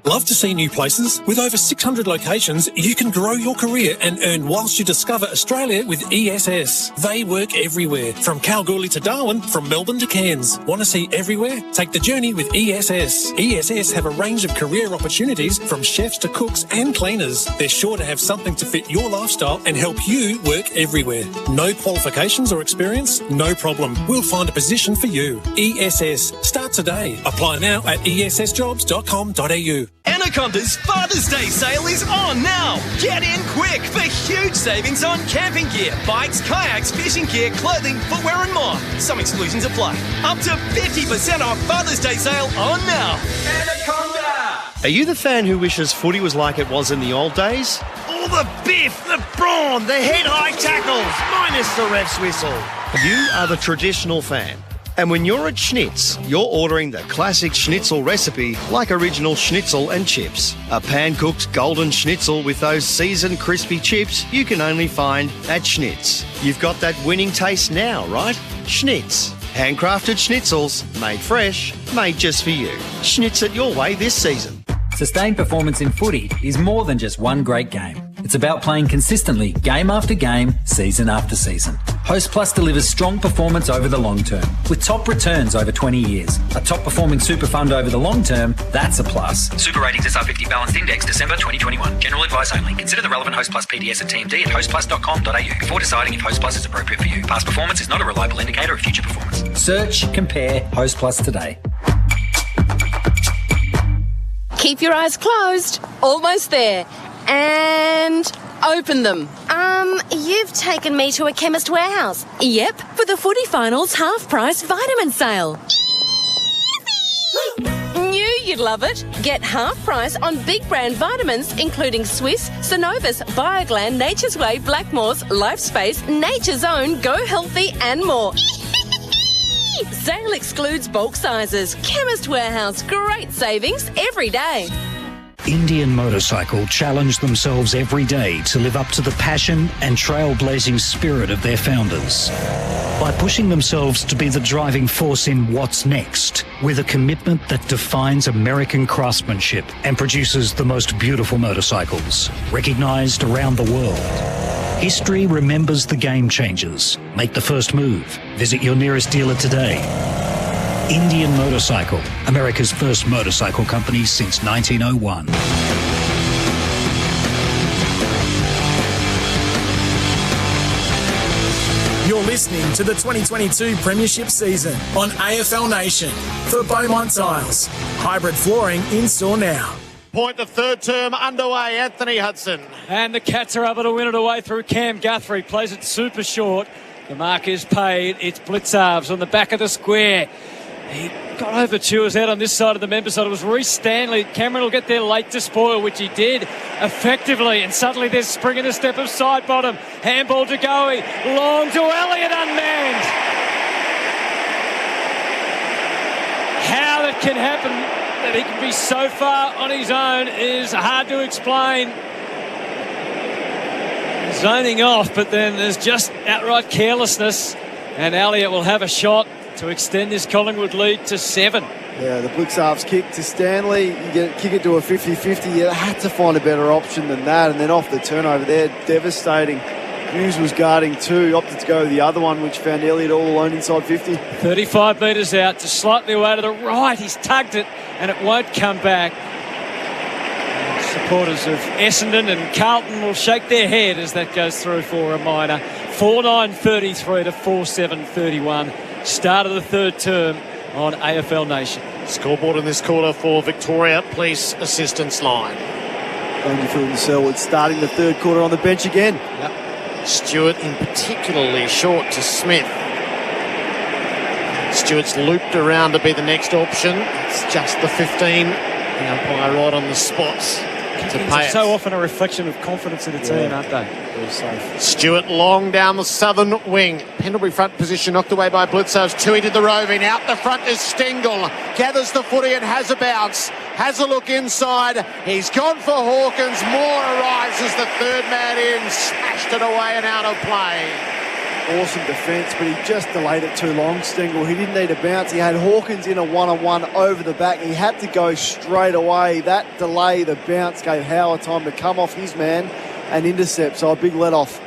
Love to see new places? With over 600 locations, you can grow your career and earn whilst you discover Australia with ESS. They work everywhere, from Kalgoorlie to Darwin, from Melbourne to Cairns. Want to see everywhere? Take the journey with ESS. ESS have a range of career opportunities from chefs to cooks and cleaners. They're sure to have something to fit your lifestyle and help you work everywhere. No qualifications or experience? No problem. We'll find a position for you. ESS. Start today. Apply now at essjobs.com.au. Anaconda's Father's Day sale is on now. Get in quick for huge savings on camping gear, bikes, kayaks, fishing gear, clothing, footwear and more. Some exclusions apply. Up to 50% off Father's Day sale on now. Anaconda! Are you the fan who wishes footy was like it was in the old days? All the biff, the brawn, the head-high tackles, minus the ref's whistle. You are the traditional fan. And when you're at Schnitz, you're ordering the classic schnitzel recipe like original schnitzel and chips. A pan-cooked golden schnitzel with those seasoned crispy chips you can only find at Schnitz. You've got that winning taste now, right? Schnitz. Handcrafted schnitzels, made fresh, made just for you. Schnitz it your way this season. Sustained performance in footy is more than just one great game. It's about playing consistently, game after game, season after season. Host Plus delivers strong performance over the long term, with top returns over 20 years. A top-performing super fund over the long term, that's a plus. Super Ratings SR50 Balanced Index, December 2021. General advice only. Consider the relevant Host Plus PDS at TMD at hostplus.com.au before deciding if Host Plus is appropriate for you. Past performance is not a reliable indicator of future performance. Search, compare Host Plus today. Keep your eyes closed. Almost there. And open them. You've taken me to a Chemist Warehouse. Yep, for the footy finals half-price vitamin sale. Knew you'd love it. Get half price on big brand vitamins, including Swiss, Synovus, Bioglan, Nature's Way, Blackmore's, Lifespace, Nature's Own, Go Healthy, and more. Sale excludes bulk sizes. Chemist Warehouse. Great savings every day. Indian Motorcycle challenge themselves every day to live up to the passion and trailblazing spirit of their founders by pushing themselves to be the driving force in what's next, with a commitment that defines American craftsmanship and produces the most beautiful motorcycles, recognised around the world. History remembers the game changers. Make the first move. Visit your nearest dealer today. Indian Motorcycle, America's first motorcycle company since 1901. listening to the 2022 Premiership season on AFL Nation for Beaumont Tiles. Hybrid flooring in store now. Point the third term underway, Anthony Hudson. And the Cats are able to win it away through Cam Guthrie. Plays it super short. The mark is paid. It's Blitzarves on the back of the square. He got over Chewers out on this side of the member side. It was Reece Stanley. Cameron will get there late to spoil, which he did effectively. And suddenly there's Spring in a step of side bottom. Handball to Goey. Long to Elliott, unmanned. How that can happen, that he can be so far on his own, is hard to explain. Zoning off, but then there's just outright carelessness. And Elliott will have a shot to extend this Collingwood lead to 7. Yeah, the Blitzarves kick to Stanley. You kick it to a 50-50. You had to find a better option than that. And then off the turnover there, devastating. Hughes was guarding 2, opted to go with the other one, which found Elliott all alone inside 50. 35 metres out, just slightly away to the right. He's tugged it, and it won't come back. Supporters of Essendon and Carlton will shake their head as that goes through for a minor. 4-9-33 to 4-7-31. Start of the third term on AFL Nation. Scoreboard in this quarter for Victoria Police Assistance Line. Dangerfield and Selwood starting the third quarter on the bench again. Yep. Stewart in particularly short to Smith. Stewart's looped around to be the next option. It's just the 15. The umpire right on the spots. It's so often a reflection of confidence in the team, aren't they? Very safe. Stewart long down the southern wing. Pendlebury front position knocked away by Blitzarves. Tui did the roving. Out the front is Stengel. Gathers the footy and has a bounce. Has a look inside. He's gone for Hawkins. Moore arrives as the third man in. Smashed it away and out of play. Awesome defence, but he just delayed it too long, Stengel. He didn't need a bounce. He had Hawkins in a one-on-one over the back. He had to go straight away. That delay, the bounce, gave Howard time to come off his man and intercept. So a big let-off.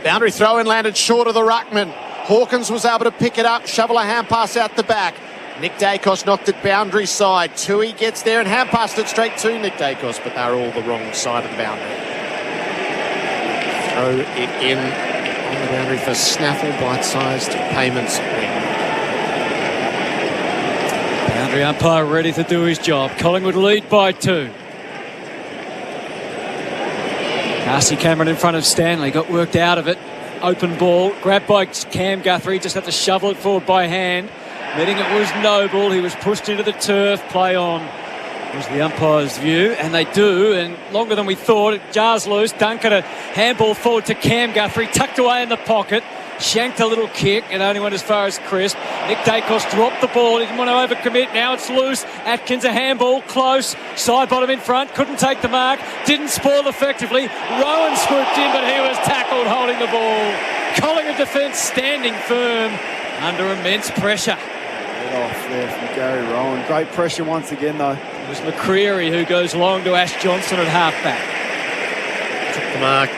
Boundary throw-in landed short of the ruckman. Hawkins was able to pick it up, shovel a hand pass out the back. Nick Dacos knocked it boundary side. Tui gets there and hand passed it straight to Nick Dacos, but they're all the wrong side of the boundary. Throw it in on the boundary for Snaffle, bite-sized payments win. Boundary umpire ready to do his job. Collingwood lead by 2. Darcy Cameron in front of Stanley, got worked out of it. Open ball, grabbed by Cam Guthrie, just had to shovel it forward by hand. Meeting it was Noble, he was pushed into the turf, play on. Was the umpire's view, and they do, and longer than we thought. It jars loose. Duncan, a handball forward to Cam Guthrie, tucked away in the pocket, shanked a little kick, and only went as far as crisp. Nick Dacos dropped the ball, he didn't want to overcommit. Now it's loose. Atkins, a handball, close. Side bottom in front, couldn't take the mark, didn't spoil effectively. Rowan swooped in, but he was tackled holding the ball. Collingwood defence standing firm under immense pressure. Off there from Gary Rowan. Great pressure once again, though. It was McCreary who goes long to Ash Johnson at halfback. Took the mark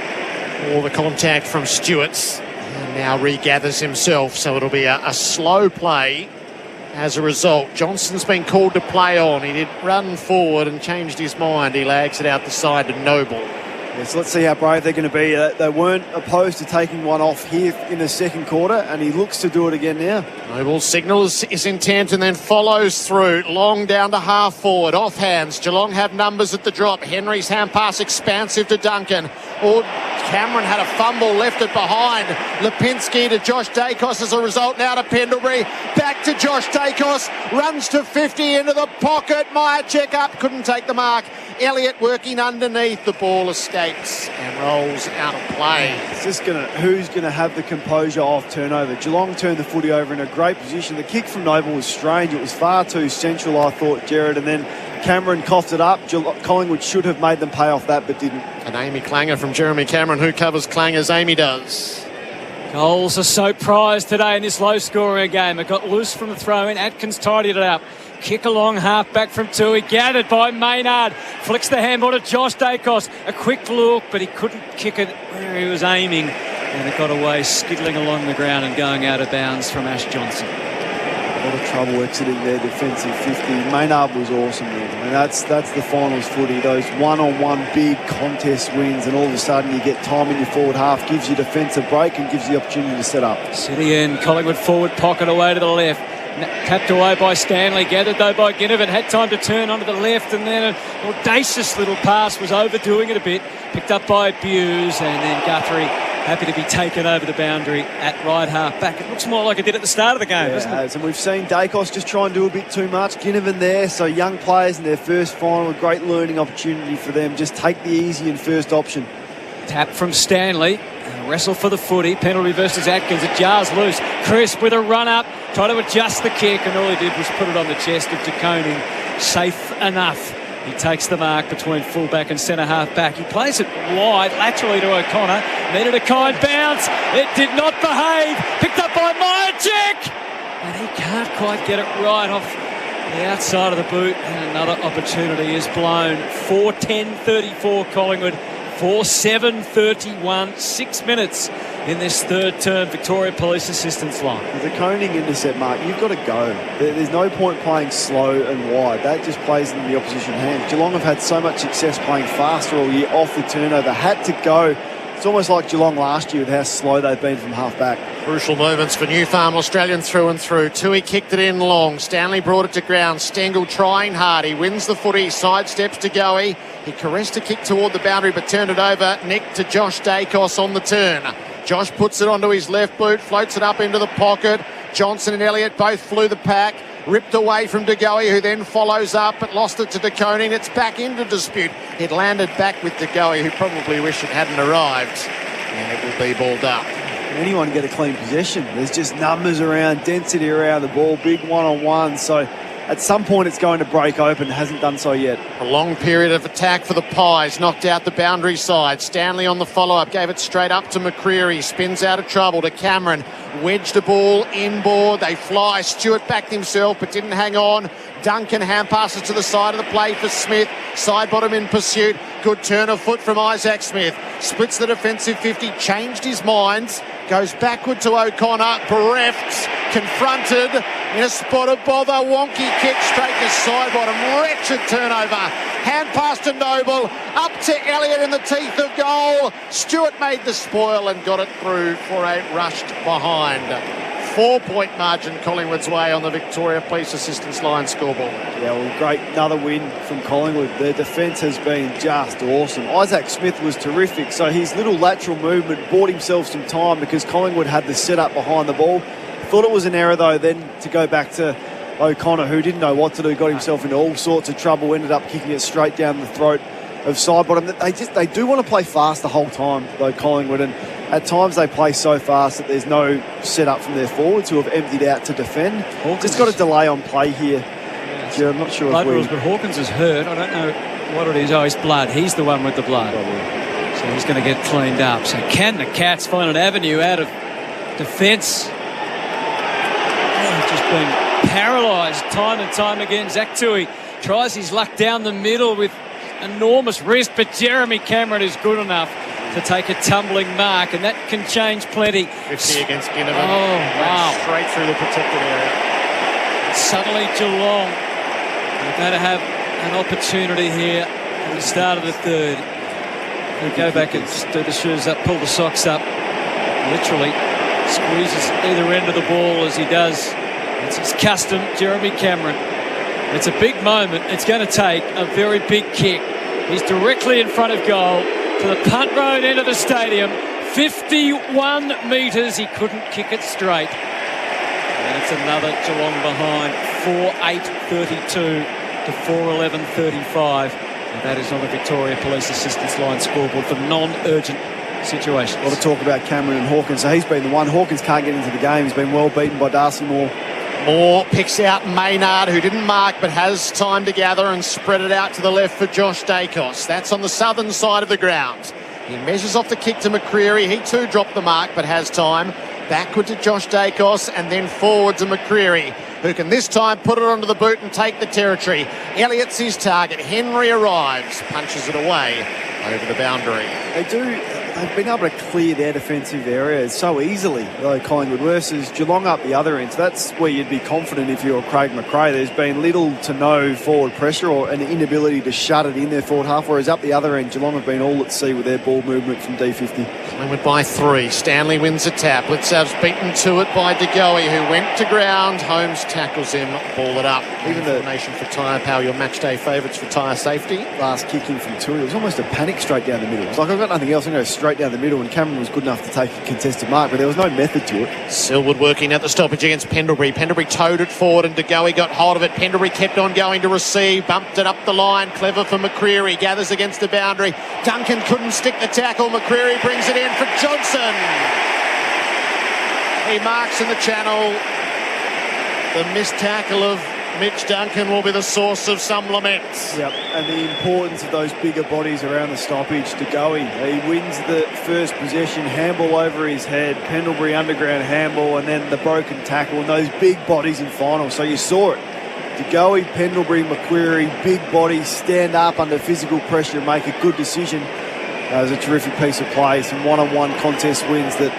or the contact from Stewart's and now regathers himself, so it'll be a slow play as a result. Johnson's been called to play on. He did run forward and changed his mind. He lags it out the side to Noble. Yes, let's see how brave they're going to be. They weren't opposed to taking one off here in the second quarter, and he looks to do it again now. Noble signals his intent and then follows through. Long down to half forward. Off hands. Geelong have numbers at the drop. Henry's hand pass expansive to Duncan. Or Cameron had a fumble, left it behind. Lipinski to Josh Dacos as a result. Now to Pendlebury. Back to Josh Dacos. Runs to 50 into the pocket. Meyer check up. Couldn't take the mark. Elliott working underneath. The ball escapes and rolls out of play. It's just who's going to have the composure off turnover? Geelong turned the footy over in a great position. The kick from Noble was strange. It was far too central, I thought, Jared. And then Cameron coughed it up. Collingwood should have made them pay off that, but didn't. An Amy Clanger from Jeremy Cameron, who covers Clangers. Amy does. Goals are so prized today in this low-scoring game. It got loose from the throw-in. Atkins tidied it up. Kick along, half back from Tui, gathered by Maynard. Flicks the handball to Josh Dacos. A quick look, but he couldn't kick it where he was aiming. And it got away, skiddling along the ground and going out of bounds from Ash Johnson. A lot of trouble exiting their defensive 50. Maynard was awesome then. I mean, that's the finals footy. Those one-on-one big contest wins, and all of a sudden you get time in your forward half, gives you defensive break and gives you the opportunity to set up. City end, Collingwood forward pocket away to the left. Tapped away by Stanley, gathered though by Ginnivan, had time to turn onto the left, and then an audacious little pass, was overdoing it a bit, picked up by Buse, and then Guthrie happy to be taken over the boundary at right half back. It looks more like it did at the start of the game, doesn't it? And we've seen Dacos just try and do a bit too much. Ginnivan there, so young players in their first final, a great learning opportunity for them. Just take the easy and first option. Tap from Stanley. Wrestle for the footy. Penalty versus Atkins. It jars loose. Crisp with a run up. Try to adjust the kick, and all he did was put it on the chest of De Koning. Safe enough. He takes the mark between fullback and centre half back. He plays it wide, laterally to O'Connor. Needed a kind bounce. It did not behave. Picked up by Myercheck. And he can't quite get it right off the outside of the boot. And another opportunity is blown. 4:10:34 Collingwood. 4:7:31, 6 minutes in this third term Victoria Police Assistance line. The Koning intercept mark, you've got to go. There's no point playing slow and wide. That just plays into the opposition hands. Geelong have had so much success playing faster all year off the turnover. Had to go. It's almost like Geelong last year with how slow they've been from half back. Crucial moments for New Farm Australian through and through. Tui kicked it in long. Stanley brought it to ground. Stengel trying hard. He wins the footy. Sidesteps to Goey. He caressed a kick toward the boundary but turned it over. Nick to Josh Dacos on the turn. Josh puts it onto his left boot. Floats it up into the pocket. Johnson and Elliott both flew the pack. Ripped away from De Goey, who then follows up but lost it to De Koning. It's back into dispute. It landed back with De Goey, who probably wished it hadn't arrived. And it will be balled up. Anyone get a clean possession? There's just numbers around, density around the ball, big one-on-one. So at some point it's going to break open. It hasn't done so yet. A long period of attack for the Pies. Knocked out the boundary side. Stanley on the follow-up. Gave it straight up to McCreery. Spins out of trouble to Cameron. Wedged the ball inboard. They fly. Stewart backed himself but didn't hang on. Duncan hand passes to the side of the play for Smith. Side bottom in pursuit. Good turn of foot from Isaac Smith. Splits the defensive 50. Changed his mind. Goes backward to O'Connor. Bereft. Confronted in a spot of bother. Wonky kick straight to side bottom. Wretched turnover. Hand pass to Noble. Up to Elliott in the teeth of goal. Stewart made the spoil and got it through for a rushed behind. 4-point margin Collingwood's way on the Victoria Police Assistance line scoreboard. Yeah, well, great. Another win from Collingwood. Their defence has been just awesome. Isaac Smith was terrific, so his little lateral movement bought himself some time because Collingwood had the set-up behind the ball. Thought it was an error, though, then to go back to O'Connor, who didn't know what to do, got himself into all sorts of trouble, ended up kicking it straight down the throat of Sidebottom. They do want to play fast the whole time, though, Collingwood, and at times they play so fast that there's no set-up from their forwards who have emptied out to defend. Hawkins just got a delay on play here. Yeah, I'm not sure blood rules, but Hawkins is hurt. I don't know what it is. Oh, it's blood. He's the one with the blood. So he's going to get cleaned up. So can the Cats find an avenue out of defence? Just been paralysed time and time again. Zach Tui tries his luck down the middle with enormous risk, but Jeremy Cameron is good enough to take a tumbling mark, and that can change plenty. 50 against Ginnivan. Oh, wow. Straight through the protected area. Suddenly Geelong are going to have an opportunity here at the start of the third. They go back and do the shoes up, pull the socks up, literally squeezes either end of the ball as he does. It's his custom, Jeremy Cameron. It's a big moment. It's going to take a very big kick. He's directly in front of goal to the punt road end of the stadium. 51 metres. He couldn't kick it straight. And it's another Geelong behind. 4:8:32 to 4:11:35. And that is on the Victoria Police Assistance line scoreboard for non-urgent situations. A lot of talk about Cameron and Hawkins. So he's been the one. Hawkins can't get into the game. He's been well beaten by Darcy Moore. Moore picks out Maynard, who didn't mark but has time to gather and spread it out to the left for Josh Dacos. That's on the southern side of the ground. He measures off the kick to McCreery. He too dropped the mark but has time. Backward to Josh Dacos and then forward to McCreery, who can this time put it onto the boot and take the territory. Elliott's his target. Henry arrives, punches it away over the boundary. They do. they've been able to clear their defensive areas so easily, though, Collingwood, versus Geelong up the other end. So that's where you'd be confident if you're Craig McRae. There's been little to no forward pressure or an inability to shut it in their forward half, whereas up the other end, Geelong have been all at sea with their ball movement from D50. Collingwood by 3. Stanley wins a tap. Litzav's beaten to it by De Goey, who went to ground. Holmes tackles him, ball it up. Even the nation for Tyre Power, your match day favourites for tyre safety. Last kick in from Tui, it was almost a panic straight down the middle. It was like, I've got nothing else, I'm going to go straight down the middle, and Cameron was good enough to take a contested mark, but there was no method to it. Selwood working at the stoppage against Pendlebury. Pendlebury towed it forward and De Goey got hold of it. Pendlebury kept on going to receive, bumped it up the line. Clever for McCreery, gathers against the boundary. Duncan couldn't stick the tackle. McCreery brings it in for Johnson. He marks in the channel. The missed tackle of Mitch Duncan will be the source of some laments. Yep, and the importance of those bigger bodies around the stoppage. De Goey, he wins the first possession, handball over his head, Pendlebury underground handball, and then the broken tackle, and those big bodies in final. So you saw it. De Goey, Pendlebury, McQuarrie, big bodies, stand up under physical pressure and make a good decision. It was a terrific piece of play, some one-on-one contest wins that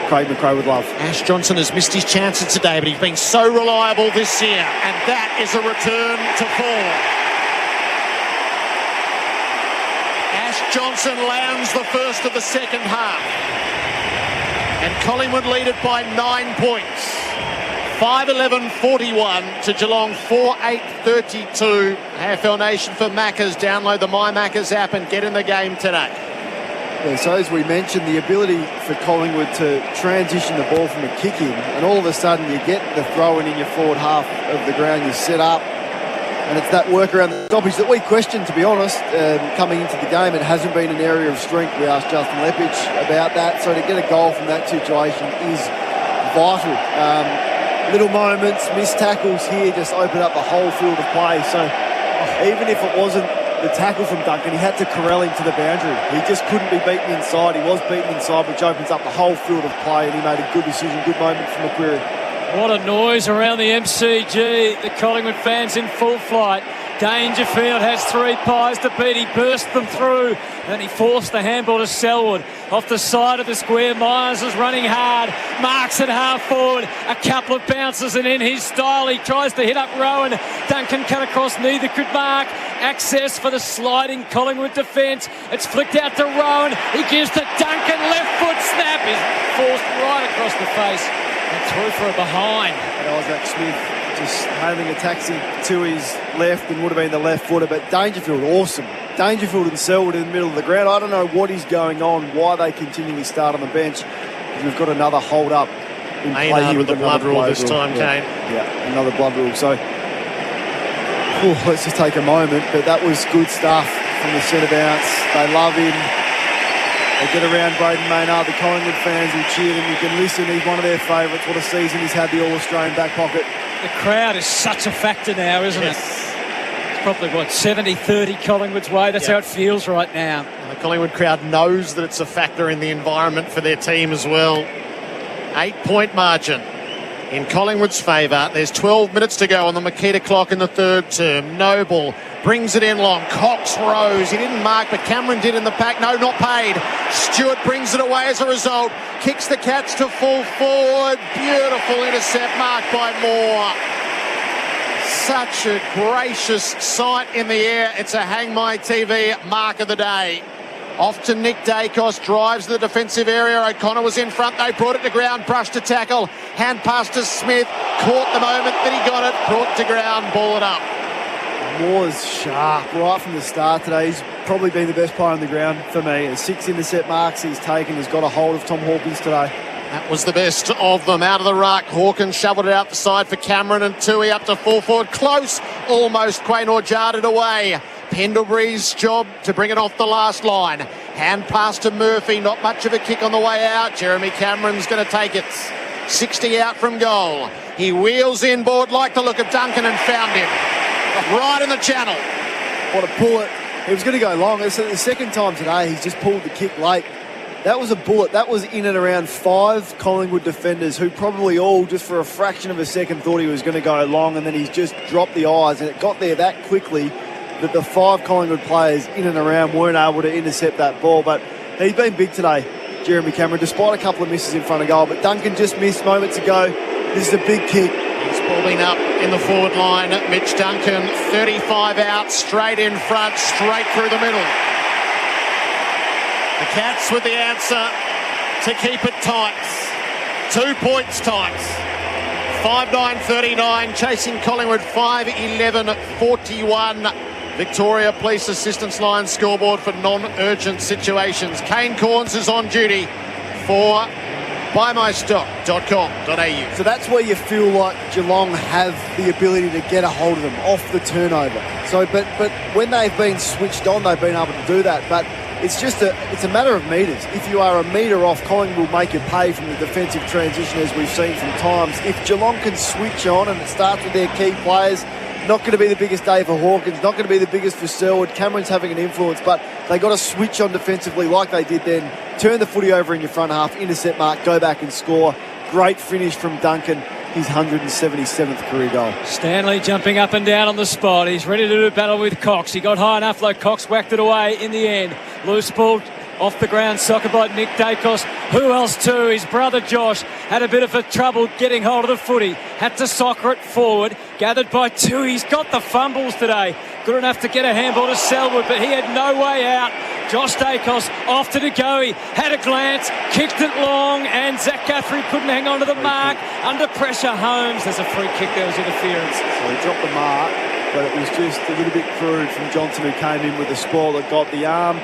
Craig McRae would love. Ash Johnson has missed his chances today, but he's been so reliable this year, and that is a return to form. Ash Johnson lands the first of the second half, and Collingwood lead it by 9 points. 5-11-41 to Geelong 4-8-32. AFL Nation for Maccas. Download the My Maccas app and get in the game today. Yeah, so as we mentioned, the ability for Collingwood to transition the ball from a kick in, and all of a sudden you get the throw in your forward half of the ground, you set up, and it's that work around the stoppage that we questioned, to be honest, coming into the game. It hasn't been an area of strength. We asked Justin Lepich about that, so to get a goal from that situation is vital. Little moments, missed tackles here just open up the whole field of play. So even if it wasn't the tackle from Duncan, he had to corral him to the boundary. He just couldn't be beaten inside. He was beaten inside, which opens up the whole field of play, and he made a good decision, good moment from McQuarrie. What a noise around the MCG. The Collingwood fans in full flight. Dangerfield has 3 pies to beat. He burst them through, and he forced the handball to Selwood. Off the side of the square, Myers is running hard. Marks at half forward. A couple of bounces, and in his style, he tries to hit up Rowan. Duncan cut across, neither could mark. Access for the sliding Collingwood defence. It's flicked out to Rowan. He gives to Duncan. Left foot snap is forced right across the face and through for a behind. And Isaac Smith just hailing a taxi to his left and would have been the left footer, but Dangerfield, awesome. Dangerfield and Selwood in the middle of the ground. I don't know what is going on, why they continually start on the bench. We've got another hold up in play here with the blood rule this time, Kane. Yeah, another blood rule. So let's just take a moment, but that was good stuff from the centre bounce. They love him. They get around Braden Maynard. The Collingwood fans will cheer him. You can listen. He's one of their favourites. What a season he's had, the All-Australian back pocket. The crowd is such a factor now, isn't it? It's probably, 70-30 Collingwood's way. That's how it feels right now. The Collingwood crowd knows that it's a factor in the environment for their team as well. 8-point margin in Collingwood's favour. There's 12 minutes to go on the Makita clock in the third term. Noble brings it in long. Cox rose. He didn't mark, but Cameron did in the pack. No, not paid. Stewart brings it away as a result. Kicks the Cats to full forward. Beautiful intercept marked by Moore. Such a gracious sight in the air. It's a Hang My TV mark of the day. Off to Nick Dacos, drives the defensive area. O'Connor was in front. They brought it to ground, brushed to tackle. Hand pass to Smith. Caught the moment that he got it. Brought to ground, ball it up. Moore's sharp right from the start today. He's probably been the best player on the ground for me. 6 intercept marks he's taken. He's got a hold of Tom Hawkins today. That was the best of them. Out of the ruck, Hawkins shoveled it out the side for Cameron, and Tui up to full forward. Close, almost. Quaynor jarred it away. Pendlebury's job to bring it off the last line. Hand pass to Murphy. Not much of a kick on the way out. Jeremy Cameron's going to take it. 60 out from goal. He wheels inboard, like the look of Duncan, and found him. Right in the channel. What a bullet. He was going to go long. It's the second time today he's just pulled the kick late. That was a bullet. That was in and around 5 Collingwood defenders who probably all, just for a fraction of a second, thought he was going to go long, and then he's just dropped the eyes, and it got there that quickly that the 5 Collingwood players in and around weren't able to intercept that ball. But He's been big today, Jeremy Cameron, despite a couple of misses in front of goal. But Duncan just missed moments ago. This is a big kick. He's balled up in the forward line. Mitch Duncan, 35 out, straight in front, straight through the middle. The Cats with the answer to keep it tight. 2 points tight. 5-9-39, chasing Collingwood 5-11-41. Victoria Police Assistance Line scoreboard for non-urgent situations. Kane Corns is on duty for buymystock.com.au. So that's where you feel like Geelong have the ability to get a hold of them off the turnover. So, but when they've been switched on, they've been able to do that. But it's a matter of metres. If you are a metre off, Collingwood will make you pay from the defensive transition, as we've seen from times. If Geelong can switch on and it starts with their key players, not going to be the biggest day for Hawkins, not going to be the biggest for Selwood. Cameron's having an influence, but they got to switch on defensively like they did then. Turn the footy over in your front half, intercept mark, go back and score. Great finish from Duncan, his 177th career goal. Stanley jumping up and down on the spot. He's ready to do battle with Cox. He got high enough, though. Cox whacked it away in the end. Loose ball off the ground, soccer by Nick Dacos. Who else too? His brother Josh had a bit of a trouble getting hold of the footy. Had to soccer it forward. Gathered by two. He's got the fumbles today. Good enough to get a handball to Selwood, but he had no way out. Josh Dacos off to Goey. Had a glance, kicked it long, and Zach Guthrie couldn't hang on to the mark. Under pressure, Holmes. There's a free kick. There was interference. So he dropped the mark, but it was just a little bit crude from Johnson, who came in with the spoil that got the arm.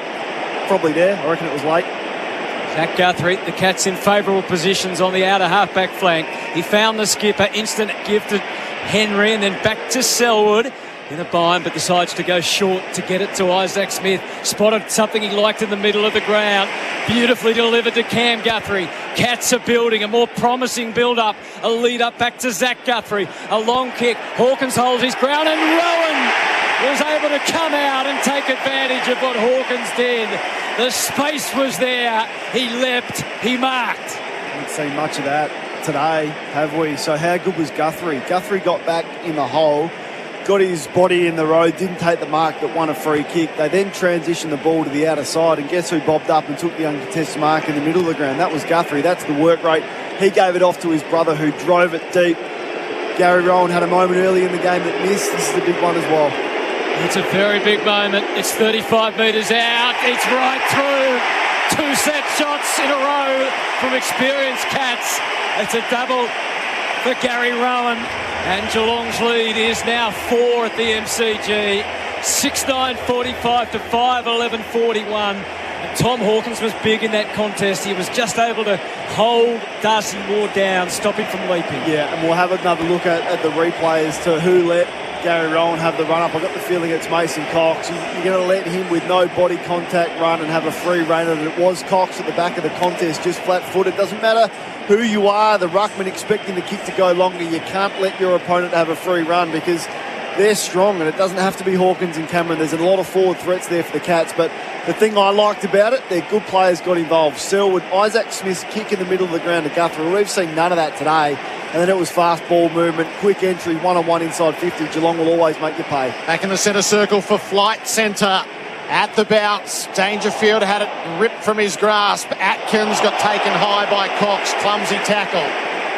Probably there. I reckon it was late. Zach Guthrie, the Cats in favourable positions on the outer half-back flank. He found the skipper, instant give to Henry, and then back to Selwood in a bind, but decides to go short to get it to Isaac Smith. Spotted something he liked in the middle of the ground. Beautifully delivered to Cam Guthrie. Cats are building a more promising build-up. A lead-up back to Zach Guthrie. A long kick. Hawkins holds his ground, and Rowan was able to come out and take advantage of what Hawkins did. The space was there. He leapt. He marked. Haven't seen much of that today, have we? So how good was Guthrie? Guthrie got back in the hole, got his body in the road, didn't take the mark, but won a free kick. They then transitioned the ball to the outer side, and guess who bobbed up and took the uncontested mark in the middle of the ground? That was Guthrie. That's the work rate. He gave it off to his brother, who drove it deep. Gary Rowan had a moment early in the game that missed. This is a big one as well. It's a very big moment. It's 35 metres out. It's right through. 2 set shots in a row from experienced Cats. It's a double for Gary Rowan. And Geelong's lead is now 4 at the MCG. 6-9-45 to 5-11-41. And Tom Hawkins was big in that contest. He was just able to hold Darcy Moore down, stop him from leaping. Yeah, and we'll have another look at the replay as to who let Gary Rowan have the run-up. I got the feeling it's Mason Cox. You're going to let him with no body contact run and have a free rein, and it was Cox at the back of the contest, just flat-footed. Doesn't matter who you are, the ruckman expecting the kick to go longer, you can't let your opponent have a free run because they're strong, and it doesn't have to be Hawkins and Cameron. There's a lot of forward threats there for the Cats, but the thing I liked about it, their good players got involved. Selwood, Isaac Smith's kick in the middle of the ground to Guthrie. We've seen none of that today. And then it was fast ball movement, quick entry, one-on-one inside 50. Geelong will always make you pay. Back in the centre circle for Flight Centre. At the bounce, Dangerfield had it ripped from his grasp. Atkins got taken high by Cox. Clumsy tackle.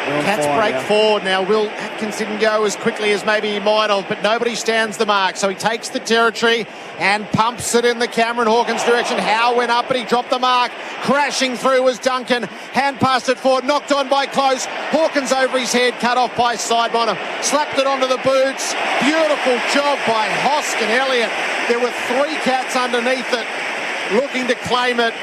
Cats break forward now. Will Atkins didn't go as quickly as maybe he might have, but nobody stands the mark. So he takes the territory and pumps it in the Cameron Hawkins direction. Howe went up, but he dropped the mark. Crashing through was Duncan. Hand passed it forward, knocked on by Close. Hawkins over his head, cut off by Sidebottom. Slapped it onto the boots. Beautiful job by Hoskin Elliott. There were 3 Cats underneath it, looking to claim it.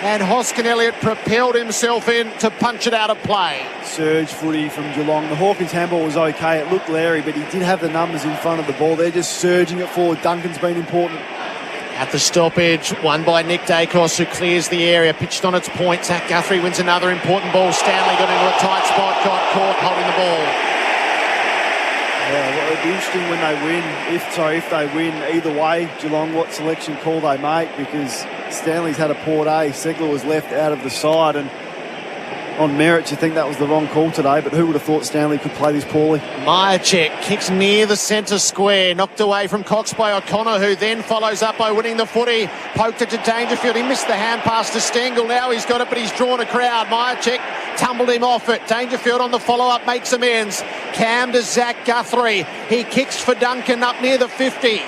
And Hoskin Elliott propelled himself in to punch it out of play. Surge footy from Geelong. The Hawkins handball was okay. It looked Larry, but he did have the numbers in front of the ball. They're just surging it forward. Duncan's been important. At the stoppage, won by Nick Dacos, who clears the area. Pitched on its point. Zach Guthrie wins another important ball. Stanley got into a tight spot, got caught holding the ball. Yeah, well, it'd be interesting when they win, if they win either way, Geelong, what selection call they make, because Stanley's had a poor day. Segler was left out of the side, and on merit, you think that was the wrong call today, but who would have thought Stanley could play this poorly? Myercheck kicks near the centre square, knocked away from Cox by O'Connor, who then follows up by winning the footy. Poked it to Dangerfield. He missed the hand pass to Stengel. Now he's got it, but he's drawn a crowd. Myercheck tumbled him off it. Dangerfield on the follow-up makes amends. Cam to Zach Guthrie. He kicks for Duncan up near the 50.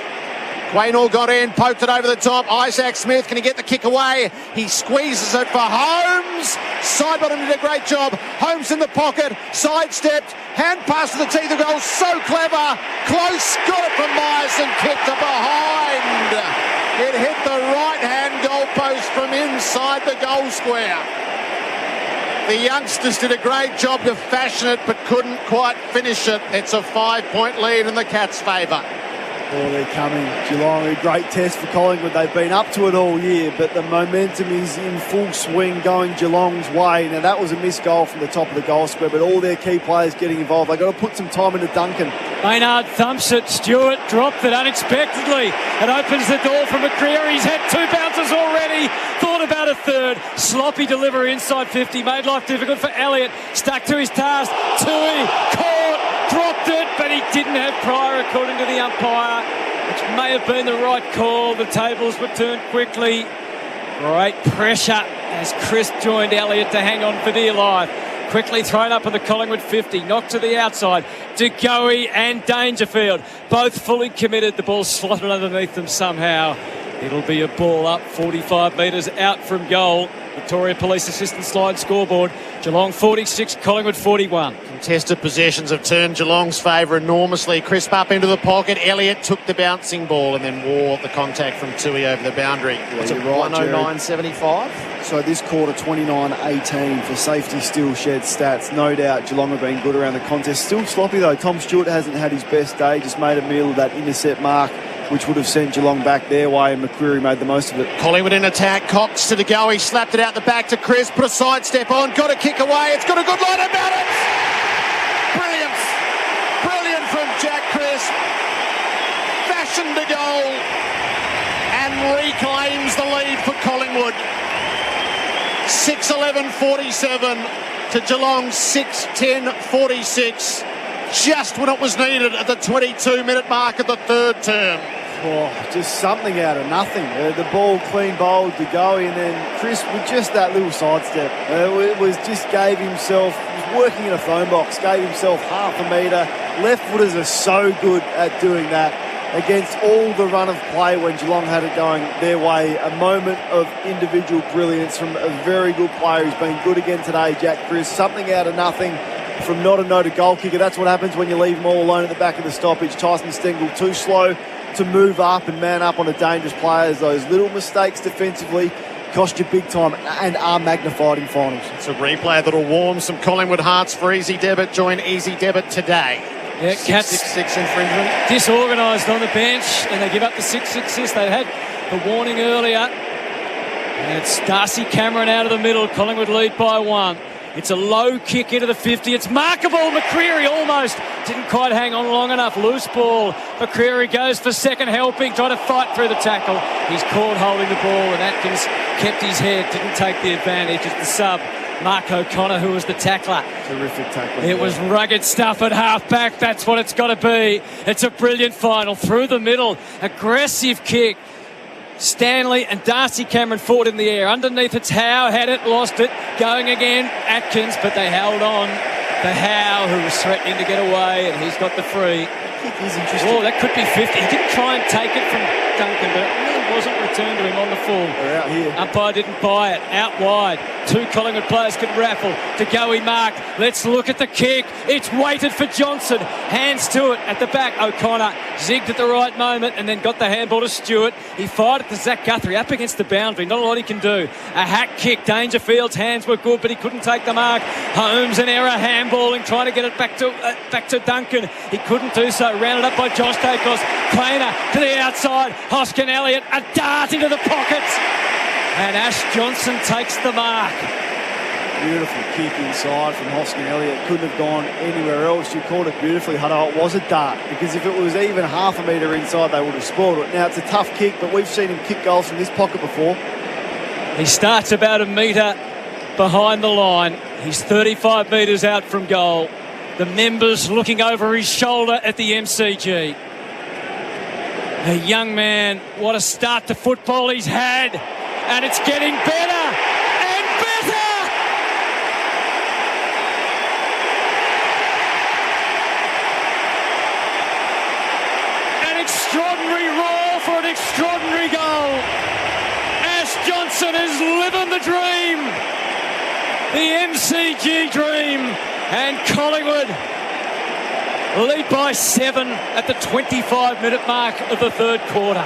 Waynor got in, poked it over the top. Isaac Smith, can he get the kick away? He squeezes it for Holmes. Sidebottom did a great job. Holmes in the pocket, sidestepped, hand pass to the teeth of goal. So clever. Close, got it from Myers and kicked it behind. It hit the right-hand goalpost from inside the goal square. The youngsters did a great job to fashion it, but couldn't quite finish it. It's a 5-point lead in the Cats' favour. Oh, they're coming. Geelong, a great test for Collingwood. They've been up to it all year, but the momentum is in full swing going Geelong's way. Now, that was a missed goal from the top of the goal square, but all their key players getting involved. They've got to put some time into Duncan. Maynard thumps it. Stewart dropped it unexpectedly. It opens the door for McCreary. He's had 2 bounces already. Thought about a third. Sloppy delivery inside 50. Made life difficult for Elliott. Stuck to his task. Tui caught. Dropped it, but he didn't have prior according to the umpire, which may have been the right call. The tables were turned quickly. Great pressure as Chris joined Elliott to hang on for dear life. Quickly thrown up on the Collingwood 50. Knocked to the outside. De Goey and Dangerfield. Both fully committed. The ball slotted underneath them somehow. It'll be a ball up 45 metres out from goal. Victoria Police Assistance Line scoreboard. Geelong 46, Collingwood 41. Contested possessions have turned Geelong's favour enormously. Crisp up into the pocket. Elliott took the bouncing ball and then wore the contact from Tui over the boundary. It's a 109.75. So this quarter, 29-18 for safety still shed stats. No doubt Geelong have been good around the contest. Still sloppy though. Tom Stewart hasn't had his best day. Just made a meal of that intercept mark, which would have sent Geelong back their way, and McCreary made the most of it. Collingwood in attack. Cox to De Goey. Slapped it out the back to Chris. Put a sidestep on. Got a kick away. It's got a good line about it. Brilliant. Brilliant from Jack Chris. Fashioned a goal and reclaims the lead for Collingwood. 6-11-47 to Geelong 6-10-46. Just when it was needed at the 22-minute mark of the third term. Oh, just something out of nothing. The ball clean bowled to go, and then Chris with just that little sidestep. It was just gave himself, he was working in a phone box, gave himself half a metre. Left footers are so good at doing that against all the run of play when Geelong had it going their way. A moment of individual brilliance from a very good player who's been good again today, Jack Chris. Something out of nothing from not a noted goal kicker. That's what happens when you leave them all alone at the back of the stoppage. Tyson Stengel too slow to move up and man up on a dangerous player. Those little mistakes defensively cost you big time and are magnified in finals. It's a replay that'll warm some Collingwood hearts for Easy Debit. Join Easy Debit today. Yeah, Cats 6-6 infringement. Disorganised on the bench, and they give up the 6-6 assist. They had the warning earlier. And it's Darcy Cameron out of the middle. Collingwood lead by 1. It's a low kick into the 50. It's markable. McCreary almost didn't quite hang on long enough. Loose ball. McCreary goes for second helping, trying to fight through the tackle. He's caught holding the ball, and Atkins kept his head, didn't take the advantage. It's the sub, Mark O'Connor, who was the tackler. Terrific tackle. It was rugged stuff at half-back. That's what it's got to be. It's a brilliant final. Through the middle. Aggressive kick. Stanley and Darcy Cameron fought in the air. Underneath it's Howe, had it, lost it. Going again, Atkins, but they held on. The Howe, who was threatening to get away, and he's got the free. He's interesting. Oh, that could be 50. He didn't try and take it from Duncan, but it really wasn't returned to him on the full. They're out here. Umpire didn't buy it. Out wide. 2 Collingwood players could raffle. De Goey marked. Let's look at the kick. It's weighted for Johnson. Hands to it at the back. O'Connor zigged at the right moment and then got the handball to Stewart. He fired it to Zach Guthrie up against the boundary. Not a lot he can do. A hack kick. Dangerfield's hands were good, but he couldn't take the mark. Holmes an error handballing, trying to get it back to Duncan. He couldn't do so. Rounded up by Josh Dacos. Planer to the outside. Hoskin Elliott, a dart into the pockets. And Ash Johnson takes the mark. Beautiful kick inside from Hoskin Elliott. Couldn't have gone anywhere else. You called it beautifully, Hutto. It was a dart, because if it was even half a metre inside, they would have spoiled it. Now, it's a tough kick, but we've seen him kick goals from this pocket before. He starts about a metre behind the line. He's 35 metres out from goal. The members looking over his shoulder at the MCG. A young man, what a start to football he's had. And it's getting better and better. An extraordinary roar for an extraordinary goal. Ash Johnson is living the dream. The MCG dream. And Collingwood lead by 7 at the 25-minute mark of the third quarter.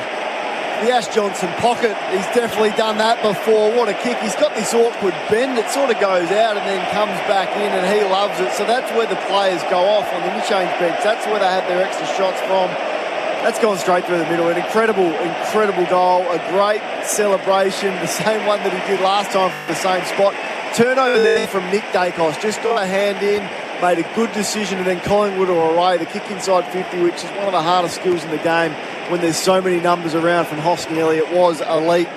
The Ash Johnson pocket, he's definitely done that before. What a kick. He's got this awkward bend. It sort of goes out and then comes back in, and he loves it. So that's where the players go off on the interchange bench. That's where they have their extra shots from. That's gone straight through the middle. An incredible goal. A great celebration. The same one that he did last time from the same spot. Turnover there from Nick Dacos. Just got a hand in, made a good decision, and then Collingwood are away. The kick inside 50, which is one of the hardest skills in the game when there's so many numbers around from Hoskin Elliott, was elite.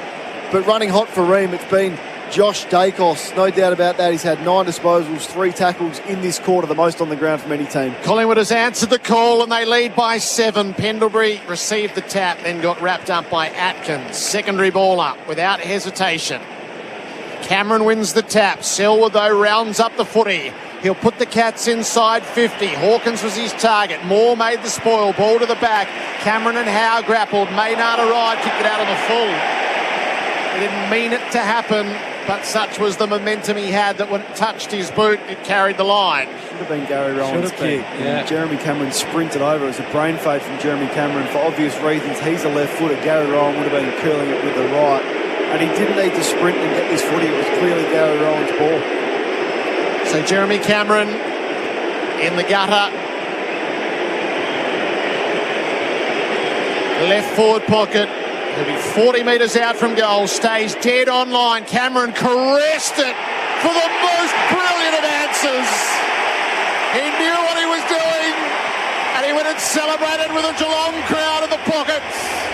But running hot for Ream, it's been Josh Dacos. No doubt about that. He's had 9 disposals, 3 tackles in this quarter, the most on the ground from any team. Collingwood has answered the call and they lead by 7. Pendlebury received the tap, then got wrapped up by Atkins. Secondary ball up without hesitation. Cameron wins the tap. Selwood, though, rounds up the footy. He'll put the Cats inside 50. Hawkins was his target. Moore made the spoil. Ball to the back. Cameron and Howe grappled. Maynard arrived, kicked it out on the full. He didn't mean it to happen, but such was the momentum he had that when it touched his boot, it carried the line. Should have been Gary Rowan's kick. Yeah. Jeremy Cameron sprinted over. It was a brain fade from Jeremy Cameron for obvious reasons. He's a left footer. Gary Rowan would have been curling it with the right. And he didn't need to sprint and get this footy. It was clearly Gary Rowan's ball. So Jeremy Cameron in the gutter. Left forward pocket. He'll be 40 metres out from goal. Stays dead on line. Cameron caressed it for the most brilliant of answers. He knew what he was doing. And he went and celebrated with a Geelong crowd in the pockets.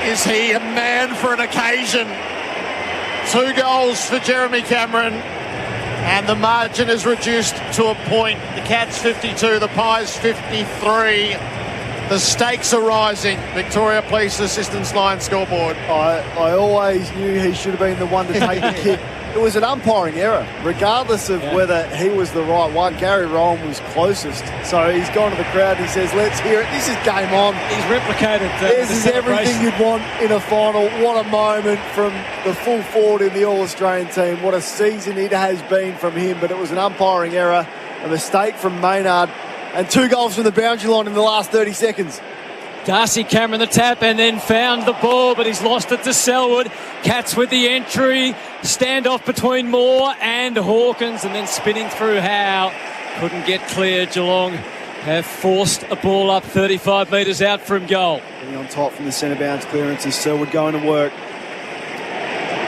Is he a man for an occasion? 2 goals for Jeremy Cameron, and the margin is reduced to a point. The Cats 52, the Pies 53. The stakes are rising. Victoria Police Assistance Line scoreboard. I always knew he should have been the one to take the kick. It was an umpiring error, regardless of whether he was the right one. Gary Rowan was closest. So he's gone to the crowd and he says, let's hear it. This is game on. He's replicated this is everything you'd want in a final. What a moment from the full forward in the All-Australian team. What a season it has been from him. But it was an umpiring error, a mistake from Maynard, and 2 goals from the boundary line in the last 30 seconds. Darcy Cameron the tap and then found the ball, but he's lost it to Selwood. Cats with the entry. Standoff between Moore and Hawkins, and then spinning through Howe. Couldn't get clear. Geelong have forced a ball up 35 metres out from goal. Getting on top from the centre bounce clearance is Selwood going to work.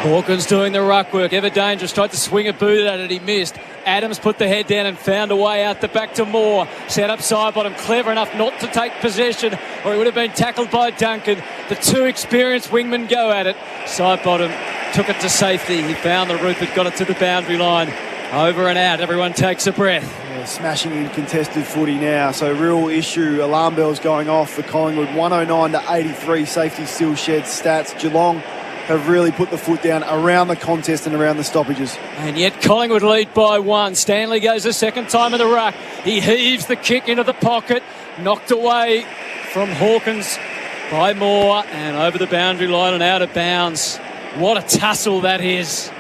Hawkins doing the ruck work. Ever dangerous. Tried to swing a boot at it. He missed. Adams put the head down and found a way out the back to Moore. Set up side bottom. Clever enough not to take possession, or he would have been tackled by Duncan. The 2 experienced wingmen go at it. Side bottom took it to safety. He found the route but got it to the boundary line. Over and out. Everyone takes a breath. Yeah, smashing in contested footy now. So real issue. Alarm bells going off for Collingwood. 109 to 83. Safety still sheds stats. Geelong have really put the foot down around the contest and around the stoppages. And yet Collingwood lead by 1. Stanley goes a second time in the ruck. He heaves the kick into the pocket. Knocked away from Hawkins by Moore and over the boundary line and out of bounds. What a tussle that is.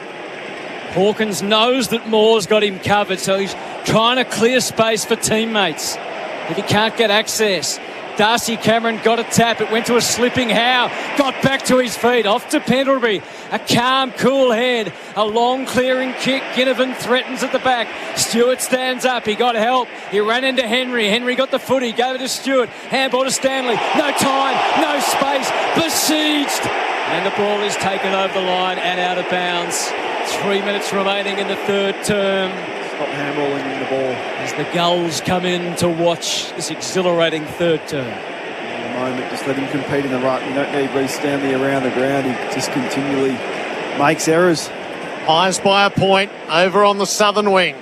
Hawkins knows that Moore's got him covered, so he's trying to clear space for teammates. If he can't get access, Darcy Cameron got a tap. It went to a slipping Howe. Got back to his feet. Off to Pendlebury. A calm, cool head. A long clearing kick. Ginnivan threatens at the back. Stewart stands up. He got help. He ran into Henry. Henry got the footy. Gave it to Stewart. Handball to Stanley. No time. No space. Besieged. And the ball is taken over the line and out of bounds. 3 minutes remaining in the third term. Stop handballing the ball. As the Gulls come in to watch this exhilarating third term. In the moment, just let him compete in the ruck. You don't need Reece Stanley around the ground. He just continually makes errors. Pies by a point over on the southern wing.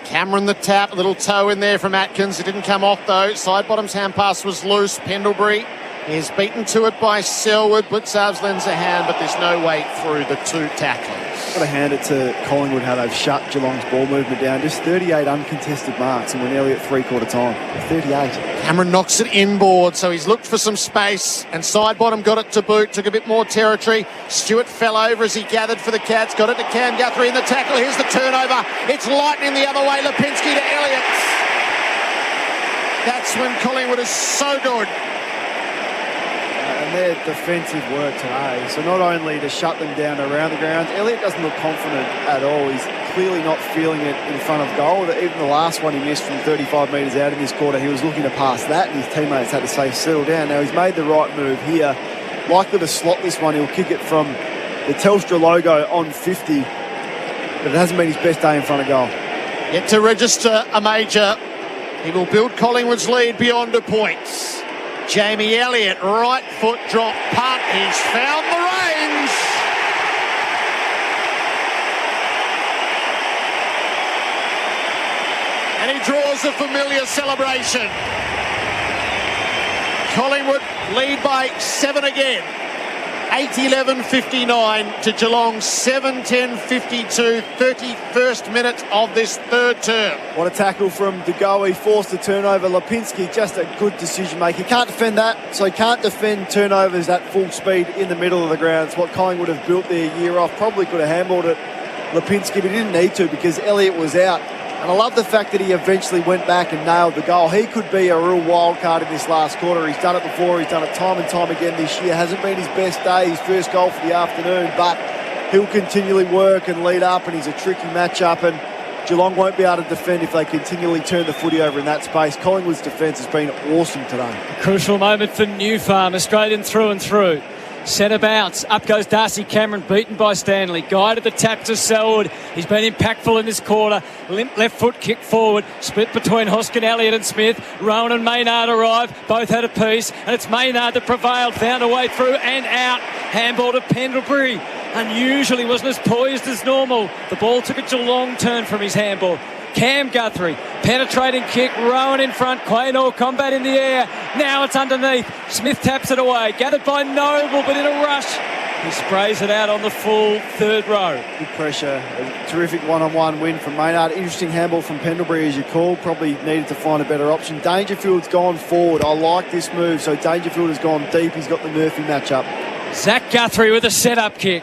Cameron the tap, a little toe in there from Atkins. It didn't come off though. Side bottom's hand pass was loose. Pendlebury is beaten to it by Selwood. Blitzarves lends a hand, but there's no way through the two tacklers. Got to hand it to Collingwood how they've shut Geelong's ball movement down. Just 38 uncontested marks and we're nearly at three-quarter time. 38. Cameron knocks it inboard, so he's looked for some space, and side bottom got it to boot, took a bit more territory. Stewart fell over as he gathered for the Cats, got it to Cam Guthrie in the tackle. Here's the turnover. It's lightning the other way. Lipinski to Elliott. That's when Collingwood is so good. And their defensive work today. So not only to shut them down around the grounds, Elliott doesn't look confident at all. He's clearly not feeling it in front of goal. Even the last one he missed from 35 metres out in this quarter, he was looking to pass that, and his teammates had to say, settle down. Now he's made the right move here. Likely to slot this one. He'll kick it from the Telstra logo on 50, but it hasn't been his best day in front of goal. Yet to register a major. He will build Collingwood's lead beyond a point. Jamie Elliott, right foot drop punt. He's found the range. And he draws a familiar celebration. Collingwood lead by 7 again. 8-11-59 to Geelong, 7-10-52, 31st minute of this third term. What a tackle from De Goey, forced the turnover. Lipinski, just a good decision maker. He can't defend that, so he can't defend turnovers at full speed in the middle of the ground. It's what Collingwood have built their year off. Probably could have handballed it, Lipinski, but he didn't need to because Elliott was out. And I love the fact that he eventually went back and nailed the goal. He could be a real wild card in this last quarter. He's done it before. He's done it time and time again this year. Hasn't been his best day, his first goal for the afternoon, but he'll continually work and lead up, and he's a tricky matchup, and Geelong won't be able to defend if they continually turn the footy over in that space. Collingwood's defence has been awesome today. A crucial moment for New Farm, Australian through and through. Centre bounce, up goes Darcy Cameron, beaten by Stanley. Guided the tap to Selwood. He's been impactful in this quarter. Limp left foot kick forward. Split between Hoskin, Elliott and Smith. Rowan and Maynard arrive. Both had a piece. And it's Maynard that prevailed. Found a way through and out. Handball to Pendlebury. Unusually wasn't as poised as normal. The ball took a Geelong turn from his handball. Cam Guthrie, penetrating kick, Rowan in front, Quaynor combat in the air, now it's underneath, Smith taps it away, gathered by Noble, but in a rush, he sprays it out on the full third row. Good pressure, a terrific one-on-one win from Maynard. Interesting handball from Pendlebury, as you called, probably needed to find a better option. Dangerfield's gone forward, I like this move, so Dangerfield has gone deep, he's got the Murphy matchup. Zach Guthrie with a set-up kick.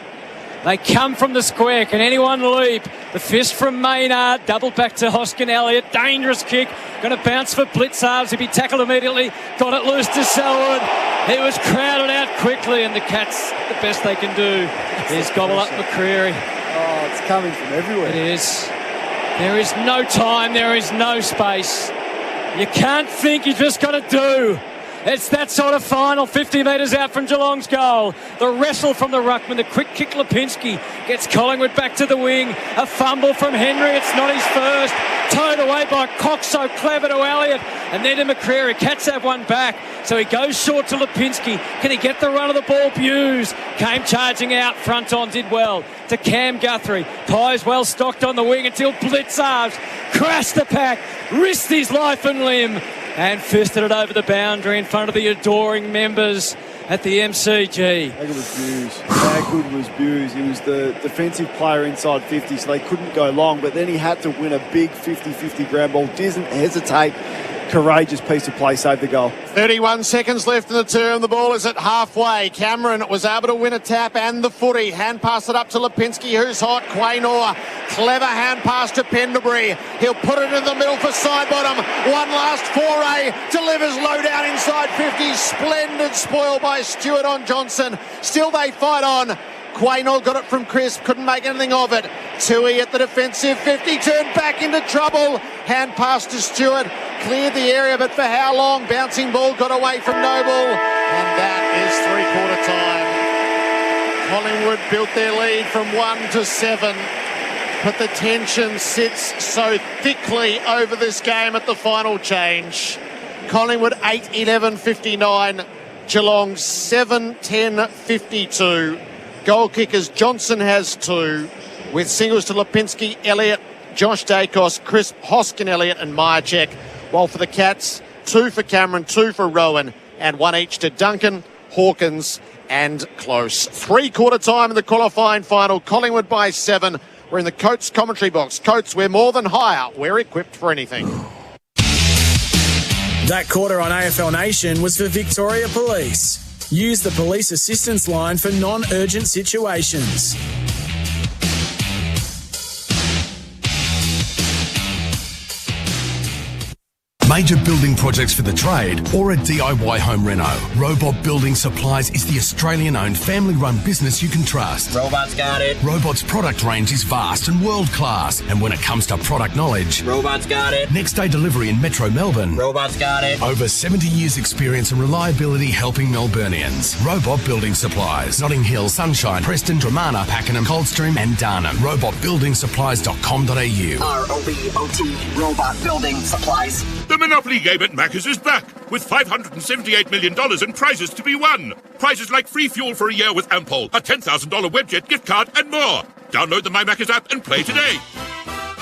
They come from the square. Can anyone leap? The fist from Maynard. Double back to Hoskin Elliott. Dangerous kick. Going to bounce for Blitzarves. He'll be tackled immediately. Got it loose to Selwood. He was crowded out quickly, and the Cats, the best they can do is gobble up McCreary. Oh, it's coming from everywhere. It is. There is no time. There is no space. You can't think. You just got to do. It's that sort of final, 50 metres out from Geelong's goal. The wrestle from the ruckman, the quick kick Lipinski gets Collingwood back to the wing. A fumble from Henry, it's not his first. Towed away by Cox, so clever to Elliott. And then to McCreary, Cats have one back. So he goes short to Lipinski. Can he get the run of the ball? Buse came charging out, front on, did well. To Cam Guthrie. Pies well stocked on the wing until Blitzarves crashed the pack, risked his life and limb, and fisted it over the boundary in front of the adoring members at the MCG. How good was Buse? How good was Buse? He was the defensive player inside 50, so they couldn't go long, but then he had to win a big 50-50 ground ball. Didn't hesitate. Courageous piece of play, saved the goal. 31 seconds left in the term. The ball is at halfway. Cameron was able to win a tap and the footy. Hand pass it up to Lipinski, who's hot. Quaynor, clever hand pass to Pendlebury. He'll put it in the middle for side bottom. One last foray. Delivers low down inside 50. Splendid spoil by Stewart on Johnson. Still they fight on. Quaynor got it from Crisp, couldn't make anything of it. Tui at the defensive 50, turned back into trouble. Hand pass to Stewart, cleared the area, but for how long? Bouncing ball got away from Noble, and that is three-quarter time. Collingwood built their lead from 1 to 7, but the tension sits so thickly over this game at the final change. Collingwood 8-11-59, Geelong 7-10-52. Goal kickers, Johnson has 2, with singles to Lipinski, Elliott, Josh Dacos, Chris Hoskin, Elliott and Myercheck. While for the Cats, 2 for Cameron, 2 for Rowan, and 1 each to Duncan, Hawkins and Close. 3-quarter time in the qualifying final. Collingwood by 7. We're in the Coates commentary box. Coates, we're more than higher. We're equipped for anything. That quarter on AFL Nation was for Victoria Police. Use the police assistance line for non-urgent situations. Major building projects for the trade or a DIY home reno. Robot Building Supplies is the Australian-owned family-run business you can trust. Robots got it. Robot's product range is vast and world-class. And when it comes to product knowledge... Robots got it. Next-day delivery in Metro Melbourne. Robots got it. Over 70 years' experience and reliability helping Melburnians. Robot Building Supplies. Notting Hill, Sunshine, Preston, Dramana, Pakenham, Coldstream and Darnham. robotbuildingsupplies.com.au. ROBOT, Robot Building Supplies. The Monopoly game at Macca's is back, with $578 million and prizes to be won. Prizes like free fuel for a year with Ampol, a $10,000 Webjet gift card and more. Download the My Macca's app and play today.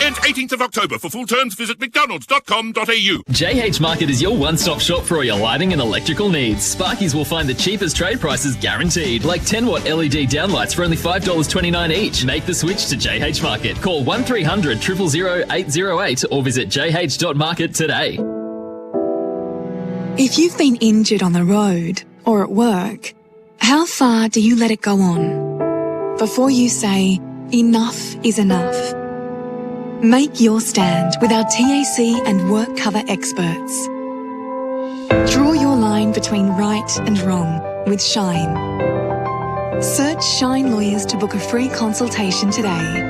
Ends 18th of October. For full terms, visit mcdonalds.com.au. JH Market is your one-stop shop for all your lighting and electrical needs. Sparkies will find the cheapest trade prices guaranteed, like 10-watt LED downlights for only $5.29 each. Make the switch to JH Market. Call 1300 000 808 or visit jh.market today. If you've been injured on the road or at work, how far do you let it go on before you say, enough is enough? Make your stand with our TAC and work cover experts. Draw your line between right and wrong with Shine. Search Shine Lawyers to book a free consultation today.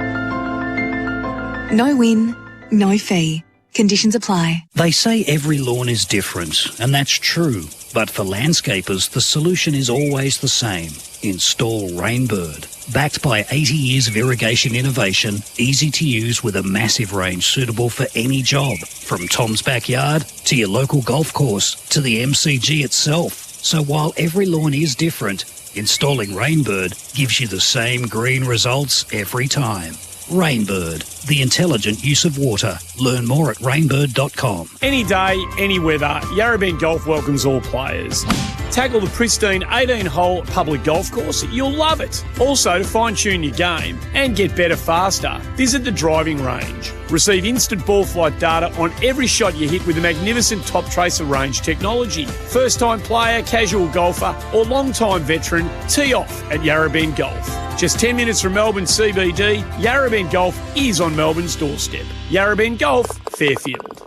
No win, no fee. Conditions apply. They say every lawn is different, and that's true. But for landscapers, the solution is always the same. Install Rainbird. Backed by 80 years of irrigation innovation, easy to use with a massive range suitable for any job. From Tom's backyard to your local golf course to the MCG itself. So while every lawn is different, installing Rainbird gives you the same green results every time. Rainbird, the intelligent use of water. Learn more at rainbird.com. Any day, any weather, Yarrabeen Golf welcomes all players. Tackle the pristine 18-hole public golf course, you'll love it. Also, to fine-tune your game and get better faster, visit the driving range. Receive instant ball flight data on every shot you hit with the magnificent Top Tracer range technology. First-time player, casual golfer or long-time veteran, tee off at Yarrabeen Golf. Just 10 minutes from Melbourne CBD, Yarrabeen Golf is on Melbourne's doorstep. Yarrabeen Golf, Fairfield.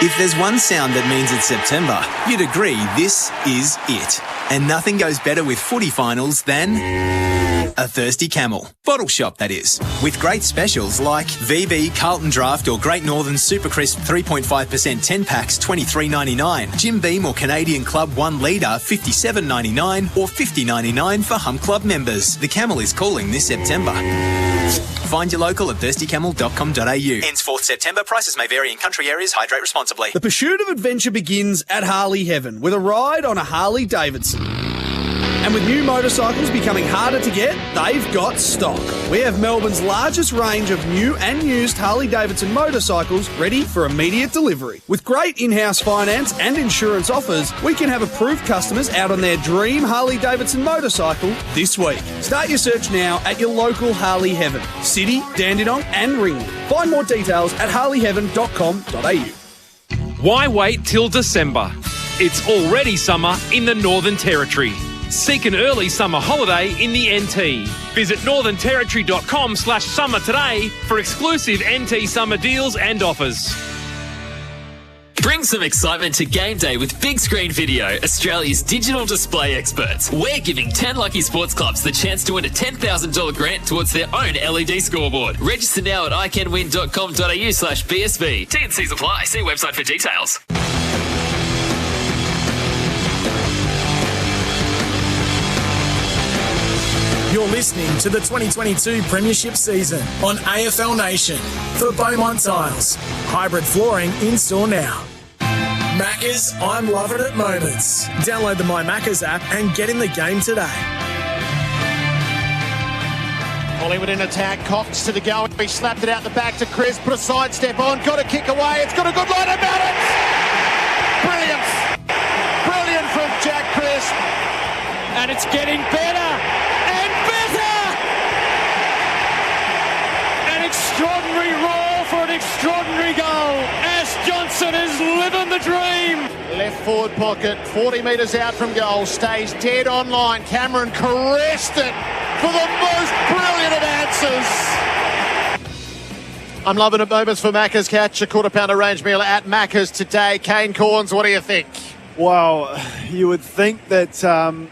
If there's one sound that means it's September, you'd agree this is it. And nothing goes better with footy finals than a Thirsty Camel. Bottle shop, that is. With great specials like VB, Carlton Draft or Great Northern Super Crisp 3.5% 10 packs, $23.99. Jim Beam or Canadian Club 1 litre, $57.99 or $50.99 for Hump Club members. The Camel is calling this September. Find your local at thirstycamel.com.au. Ends 4th September. Prices may vary in country areas. Hydrate responsibly. The pursuit of adventure begins at Harley Heaven with a ride on a Harley Davidson. And with new motorcycles becoming harder to get, they've got stock. We have Melbourne's largest range of new and used Harley-Davidson motorcycles ready for immediate delivery. With great in-house finance and insurance offers, we can have approved customers out on their dream Harley-Davidson motorcycle this week. Start your search now at your local Harley Heaven, City, Dandenong and Ringwood. Find more details at harleyheaven.com.au. Why wait till December? It's already summer in the Northern Territory. Seek an early summer holiday in the NT. Visit northernterritory.com/summer today for exclusive NT summer deals and offers. Bring some excitement to game day with Big Screen Video, Australia's digital display experts. We're giving 10 lucky sports clubs the chance to win a $10,000 grant towards their own LED scoreboard. Register now at iCanWin.com.au/BSB. T&Cs apply. See website for details. You're listening to the 2022 Premiership season on AFL Nation for Beaumont Tiles. Hybrid flooring in store now. Macca's, I'm loving it moments. Download the My Macca's app and get in the game today. Collingwood in attack. Cox to the goal. He slapped it out the back to Chris. Put a sidestep on. Got a kick away. It's got a good line about it. Brilliant. Brilliant from Jack Crisp. And it's getting better and better. An extraordinary roar for an extraordinary goal. Ash Johnson is living the dream. Left forward pocket, 40 metres out from goal, stays dead on line. Cameron caressed it for the most brilliant of answers. I'm loving it. Moments for Macca's. Catch a quarter-pounder range meal at Macca's today. Kane Corns, what do you think? Well, you would think that,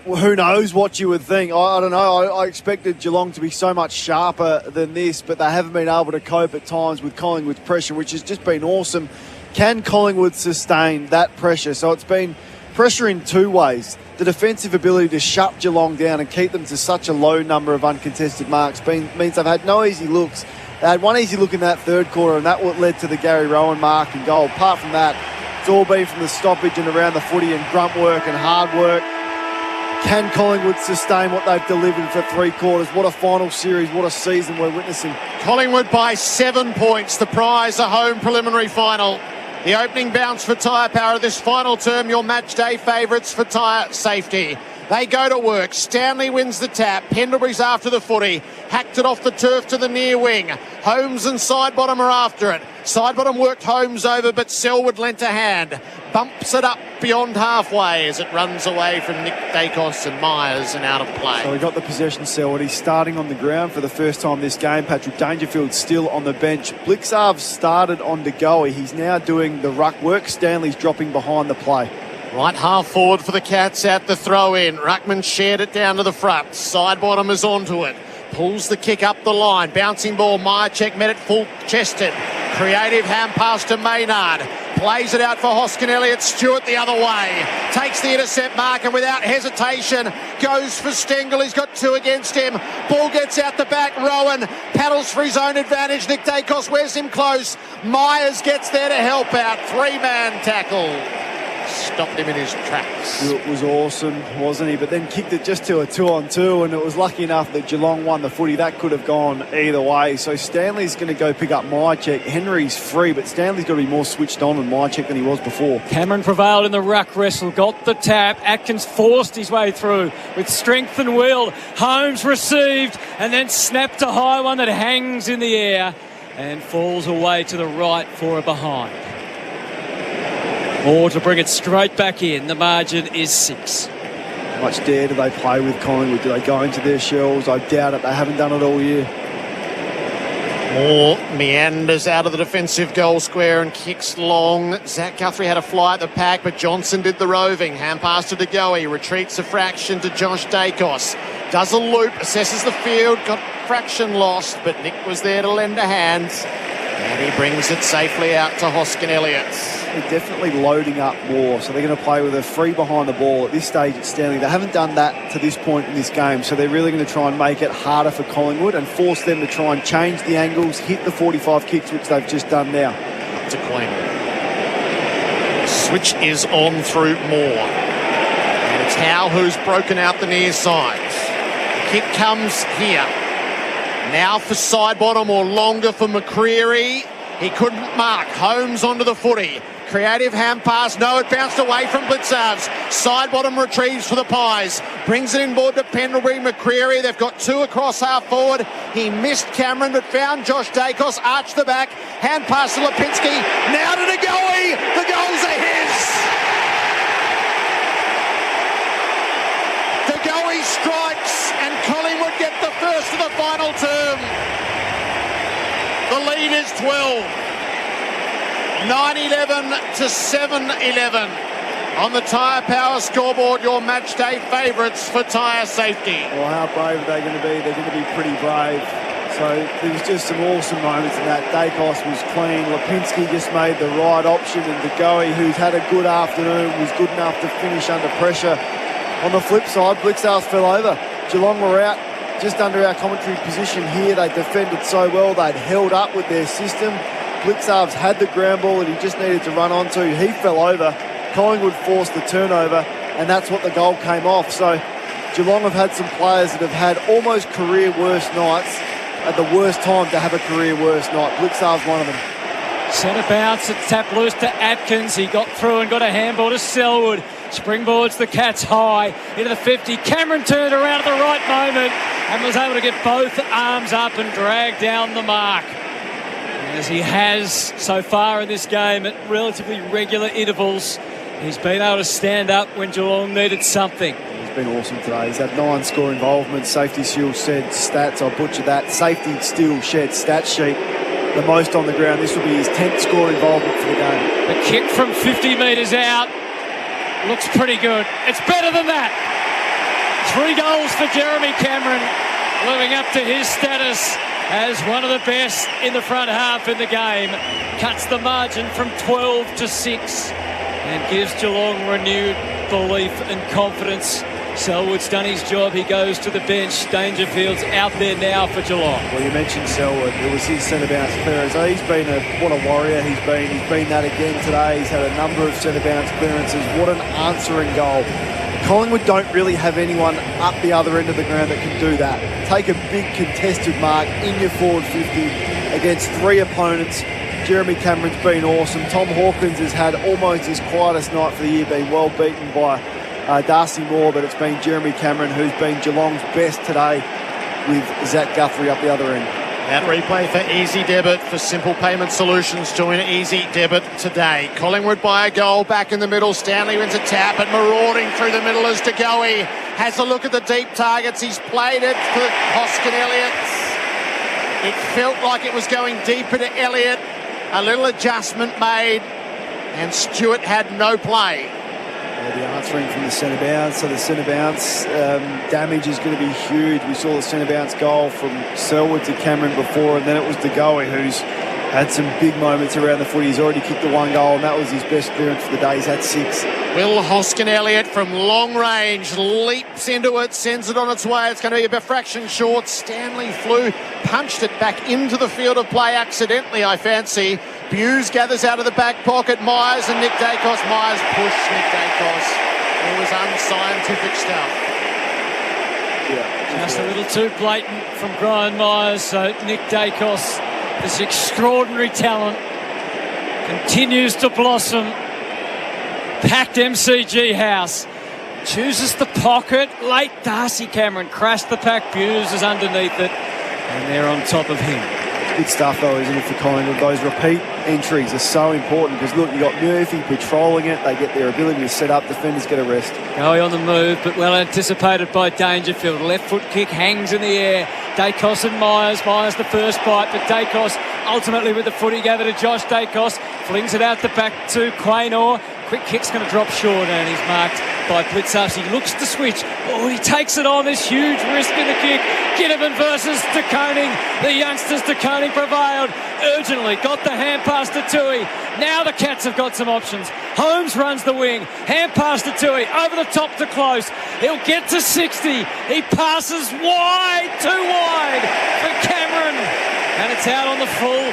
who knows what you would think. I don't know. I expected Geelong to be so much sharper than this, but they haven't been able to cope at times with Collingwood's pressure, which has just been awesome. Can Collingwood sustain that pressure? So it's been pressure in two ways. The defensive ability to shut Geelong down and keep them to such a low number of uncontested marks means they've had no easy looks. They had one easy look in that third quarter, and that what led to the Gary Rowan mark and goal. Apart from that, it's all been from the stoppage and around the footy and grunt work and hard work. Can Collingwood sustain what they've delivered for three quarters? What a final series, what a season we're witnessing. Collingwood by 7 points. The prize, a home preliminary final. The opening bounce for Tyre Power of this final term, your match day favourites for tyre safety. They go to work. Stanley wins the tap. Pendlebury's after the footy. Hacked it off the turf to the near wing. Holmes and Sidebottom are after it. Sidebottom worked Holmes over, but Selwood lent a hand. Bumps it up beyond halfway as it runs away from Nick Dacos and Myers and out of play. So we got the possession, Selwood. He's starting on the ground for the first time this game. Patrick Dangerfield's still on the bench. Blixarve started on De Goey. He's now doing the ruck work. Stanley's dropping behind the play. Right half forward for the Cats at the throw-in. Ruckman shared it down to the front. Sidebottom is onto it. Pulls the kick up the line. Bouncing ball. Myercheck met it full-chested. Creative hand pass to Maynard. Plays it out for Hoskin Elliott. Stewart the other way. Takes the intercept mark and without hesitation goes for Stengel. He's got two against him. Ball gets out the back. Rowan paddles for his own advantage. Nick Dacos wears him close. Myers gets there to help out. Three-man tackle. Stopped him in his tracks. It was awesome, wasn't he? But then kicked it just to a 2-on-2, and it was lucky enough that Geelong won the footy. That could have gone either way. So Stanley's going to go pick up Myercheck. Henry's free, but Stanley's got to be more switched on than Myercheck than he was before. Cameron prevailed in the ruck wrestle, got the tap. Atkins forced his way through with strength and will. Holmes received and then snapped a high one that hangs in the air and falls away to the right for a behind. Or to bring it straight back in. The margin is 6. How much dare do they play with Collingwood? Do they go into their shells? I doubt it. They haven't done it all year. Moore meanders out of the defensive goal square and kicks long. Zach Guthrie had a fly at the pack, but Johnson did the roving. Hand pass to De Goey. Retreats a fraction to Josh Dacos. Does a loop, assesses the field. Got fraction lost, but Nick was there to lend a hand. And he brings it safely out to Hoskin Elliott. They're definitely loading up more, so they're going to play with a free behind the ball. At this stage at Stanley, they haven't done that to this point in this game, so they're really going to try and make it harder for Collingwood and force them to try and change the angles, hit the 45 kicks, which they've just done now. Up to Queen. Switch is on through Moore. And it's Howe who's broken out the near side. The kick comes here. Now for Sidebottom or longer for McCreery. He couldn't mark. Holmes onto the footy. Creative hand pass. No, it bounced away from Blitzarves. Sidebottom retrieves for the Pies. Brings it inboard to Pendlebury. McCreery. They've got two across half forward. He missed Cameron but found Josh Dacos. Arched the back. Hand pass to Lipinski. Now to De Goey. The goals are his. De Goey strikes and Collingwood get the first of the final term. The lead is 12. 9-11 to 7-11. On the Tyre Power scoreboard, your match day favourites for tyre safety. Well, how brave are they going to be? They're going to be pretty brave. So there was just some awesome moments in that. Dacos was clean. Lipinski just made the right option. And De Goey, who's had a good afternoon, was good enough to finish under pressure. On the flip side, Blixarve fell over. Geelong were out just under our commentary position here. They defended so well. They'd held up with their system. Blixarve's had the ground ball that he just needed to run onto. He fell over. Collingwood forced the turnover, and that's what the goal came off. So Geelong have had some players that have had almost career worst nights. at the worst time to have a career worst night. Blitzar's one of them. Centre bounce, it's tapped loose to Atkins. He got through and got a handball to Selwood. Springboards the Cats high into the 50. Cameron turned around at the right moment and was able to get both arms up and drag down the mark. As he has so far in this game at relatively regular intervals, he's been able to stand up when Geelong needed something. He's been awesome today. He's had 9 score involvements. Safety shield shed stats. I butchered that. Safety still shed stat sheet. The most on the ground. This will be his 10th score involvement for the game. The kick from 50 metres out looks pretty good. It's better than that. 3 goals for Jeremy Cameron, living up to his status as one of the best in the front half in the game. Cuts the margin from 12 to 6 and gives Geelong renewed belief and confidence. Selwood's done his job. He goes to the bench. Dangerfield's out there now for Geelong. Well, you mentioned Selwood. It was his centre bounce clearance. He's been what a warrior he's been. He's been that again today. He's had a number of centre bounce clearances. What an answering goal. Collingwood don't really have anyone up the other end of the ground that can do that. Take a big contested mark in your forward 50 against 3 opponents. Jeremy Cameron's been awesome. Tom Hawkins has had almost his quietest night for the year, being well beaten by Darcy Moore, but it's been Jeremy Cameron who's been Geelong's best today with Zach Guthrie up the other end. That replay for Easy Debit for Simple Payment Solutions. Join Easy Debit today. Collingwood by a goal back in the middle. Stanley wins a tap and marauding through the middle as DeGoey has a look at the deep targets. He's played it for Hoskin Elliott. It felt like it was going deeper to Elliott. A little adjustment made and Stewart had no play. The answering from the centre bounce. So the centre bounce damage is going to be huge. We saw the centre bounce goal from Selwood to Cameron before, and then it was DeGoey who's had some big moments around the footy. He's already kicked the 1 goal, and that was his best clearance for the day. He's had 6. Will Hoskin Elliott from long range leaps into it, sends it on its way. It's going to be a fraction short. Stanley flew, punched it back into the field of play accidentally, I fancy. Hughes gathers out of the back pocket. Myers and Nick Dacos. Myers pushed Nick Dacos. It was unscientific stuff. Yeah, just a little too blatant from Brian Myers. So Nick Dacos, this extraordinary talent, continues to blossom. Packed MCG house. Chooses the pocket. Late Darcy Cameron crashed the pack. Hughes is underneath it. And they're on top of him. Good stuff though, isn't it, for Collingwood? Those repeat entries are so important because look, you got Murphy patrolling it. They get their ability to set up. Defenders get a rest. Going on the move, but well anticipated by Dangerfield. Left foot kick hangs in the air. Dacos and Myers. Myers the first bite, but Dacos ultimately with the footy gave it to Josh Dacos. Flings it out the back to Quaynor. Quick kick's going to drop short and he's marked by Blitzarch. He looks to switch. Oh, he takes it on. This huge risk in the kick. Ginnivan versus De Koning. The youngsters De Koning prevailed. Urgently got the hand pass to Tui. Now the Cats have got some options. Holmes runs the wing. Hand pass to Tui. Over the top to Close. He'll get to 60. He passes wide. Too wide for Cameron. And it's out on the full.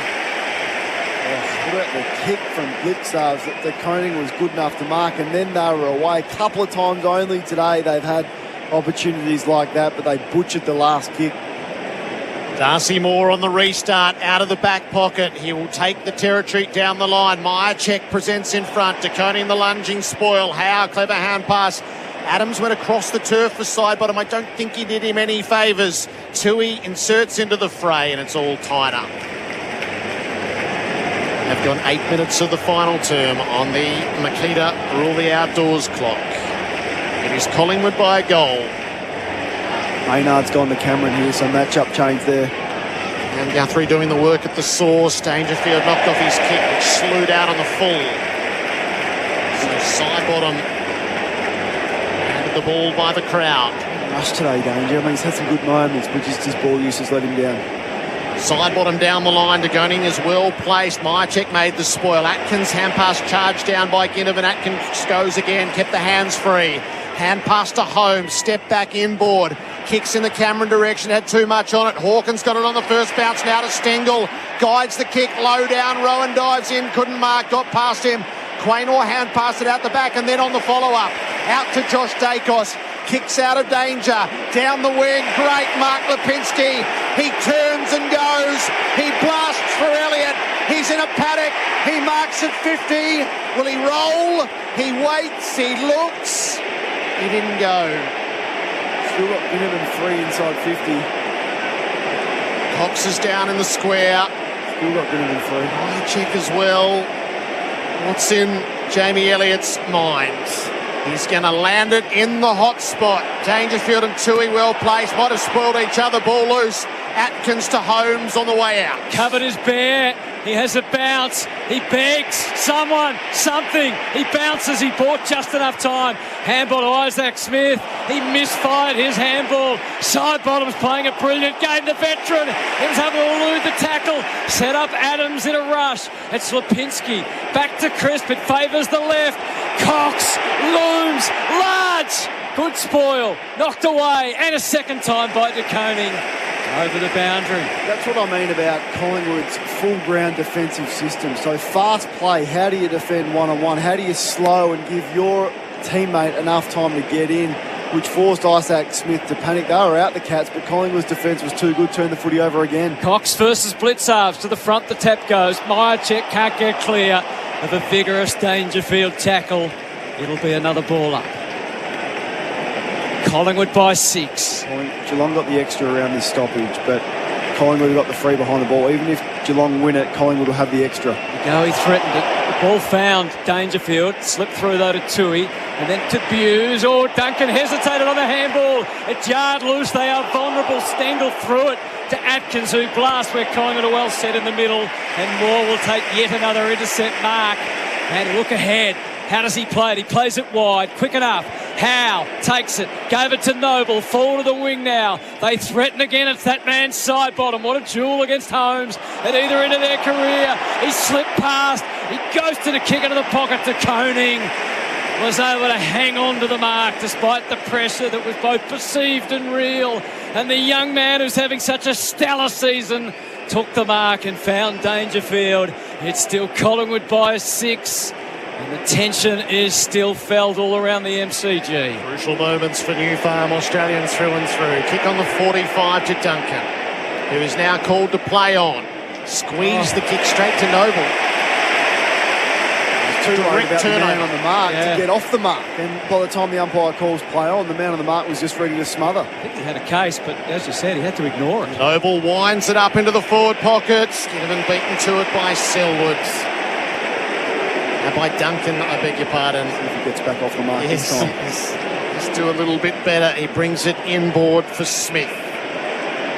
What about the kick from Blitzarch that De Koning was good enough to mark, and then they were away. A couple of times only today they've had opportunities like that, but they butchered the last kick. Darcy Moore on the restart, out of the back pocket. He will take the territory down the line. Myercheck presents in front. De Koning the lunging spoil. Howe, clever hand pass. Adams went across the turf for side bottom. I don't think he did him any favours. Tui inserts into the fray and it's all tied up. Have gone 8 minutes of the final term on the Makita Rule the Outdoors clock. It is Collingwood by a goal. Maynard's gone to Cameron here, so match-up change there. And Guthrie doing the work at the source. Dangerfield knocked off his kick, which slewed out on the full. So side bottom. Handed the ball by the crowd. Rush today, Danger. I mean, he's had some good moments, but just his ball use has let him down. Side bottom down the line. De Koning is well placed. Myercheck made the spoil. Atkins hand pass charged down by Ginnivan. Atkins goes again. Kept the hands free. Hand pass to Holmes. Step back inboard. Kicks in the Cameron direction. Had too much on it. Hawkins got it on the first bounce. Now to Stengel. Guides the kick. Low down. Rowan dives in. Couldn't mark. Got past him. Quaynor hand passed it out the back and then on the follow-up. Out to Josh Dacos. Kicks out of danger. Down the wing. Great Mark Lipinski. He turns and goes. He blasts for Elliott. He's in a paddock. He marks at 50. Will he roll? He waits. He looks. He didn't go. Still got minimum 3 inside 50. Cox is down in the square. Still got minimum 3. I check as well. What's in Jamie Elliott's mind? He's going to land it in the hot spot. Dangerfield and Tui well placed. Might have spoiled each other. Ball loose. Atkins to Holmes on the way out. Covered is bare. He has a bounce. He begs someone, something. He bounces. He bought just enough time. Handball to Isaac Smith. He misfired his handball. Side bottom's playing a brilliant game. The veteran. He was able to elude the tackle. Set up Adams in a rush. It's Lipinski. Back to Crisp. It favours the left. Cox looms large. Good spoil. Knocked away. And a second time by De Koning. Over the boundary. That's what I mean about Collingwood's full ground defensive system. So fast play, how do you defend one-on-one? How do you slow and give your teammate enough time to get in, which forced Isaac Smith to panic. They were out the Cats, but Collingwood's defence was too good, turned the footy over again. Cox versus Blitzarves to the front, the tap goes. Myercheck can't get clear of a vigorous Dangerfield tackle. It'll be another ball up. Collingwood by 6. Geelong got the extra around this stoppage, but Collingwood got the free behind the ball. Even if Geelong win it, Collingwood will have the extra. He threatened it. The ball found Dangerfield. Slipped through though to Tui. And then to Buse. Oh, Duncan hesitated on the handball. It jarred loose. They are vulnerable. Stengel threw it to Atkins, who blasts where Collingwood are well set in the middle. And Moore will take yet another intercept mark. And look ahead. How does he play it? He plays it wide, quick enough. Howe takes it, gave it to Noble, fall to the wing now. They threaten again, it's that man's side bottom. What a duel against Holmes at either end of their career. He slipped past, he goes to the kick into the pocket to Koning. Was able to hang on to the mark despite the pressure that was both perceived and real. And the young man who's having such a stellar season took the mark and found Dangerfield. It's still Collingwood by 6. And the tension is still felt all around the MCG. Crucial moments for New Farm Australians through and through. Kick on the 45 to Duncan, who is now called to play on. Squeeze the kick straight to Noble. Too worried about the man on the mark to get off the mark. And by the time the umpire calls play on, the man on the mark was just ready to smother. I think he had a case, but as you said, he had to ignore it. Noble winds it up into the forward pockets. Ginnivan beaten to it by Selwood. Now by Duncan, I beg your pardon. If he gets back off the mark this time. Let's do a little bit better. He brings it inboard for Smith,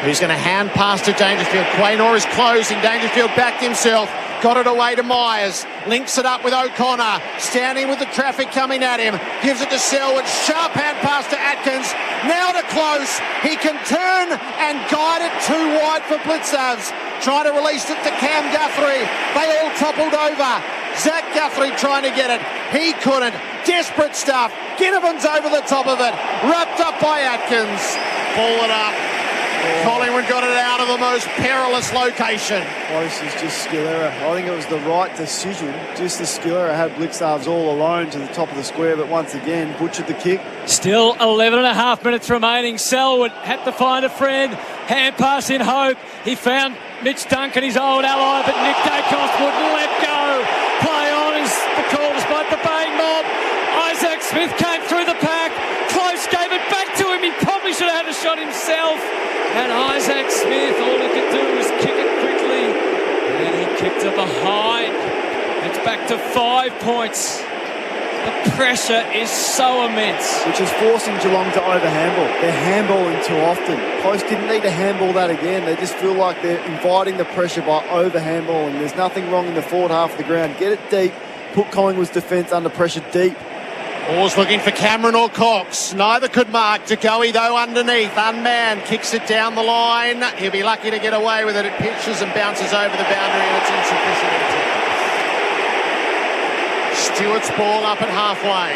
who's going to hand pass to Dangerfield. Quaynor is closing. Dangerfield backed himself. Got it away to Myers. Links it up with O'Connor. Standing with the traffic coming at him. Gives it to Selwood. Sharp hand pass to Atkins. Now to Close. He can turn and guide it too wide for Blitzarves. Trying to release it to Cam Guthrie. They all toppled over. Zach Guthrie trying to get it. He couldn't. Desperate stuff. Ginnivan's over the top of it. Wrapped up by Atkins. Ball it up. Collingwood got it out of the most perilous location. Close is just skill error. I think it was the right decision. Just the skill error. Had Blitzarves all alone to the top of the square, but once again, butchered the kick. Still 11 and a half minutes remaining. Selwood had to find a friend. Hand pass in hope. He found Mitch Duncan, his old ally, but Nick Dacos wouldn't let go. Play on is the call despite the baying mob. Isaac Smith came through the pack. Close gave it back to him. He probably should have had a shot himself. And Isaac Smith, all he could do was kick it quickly. And he kicked it behind. It's back to 5 points. The pressure is so immense. Which is forcing Geelong to over-handball. They're handballing too often. Close didn't need to handball that again. They just feel like they're inviting the pressure by over-handballing. There's nothing wrong in the forward half of the ground. Get it deep. Put Collingwood's defence under pressure deep. Oars looking for Cameron or Cox. Neither could mark. Jacoby, though, underneath. Unmanned. Kicks it down the line. He'll be lucky to get away with it. It pitches and bounces over the boundary, and it's insufficient. Stewart's ball up at halfway.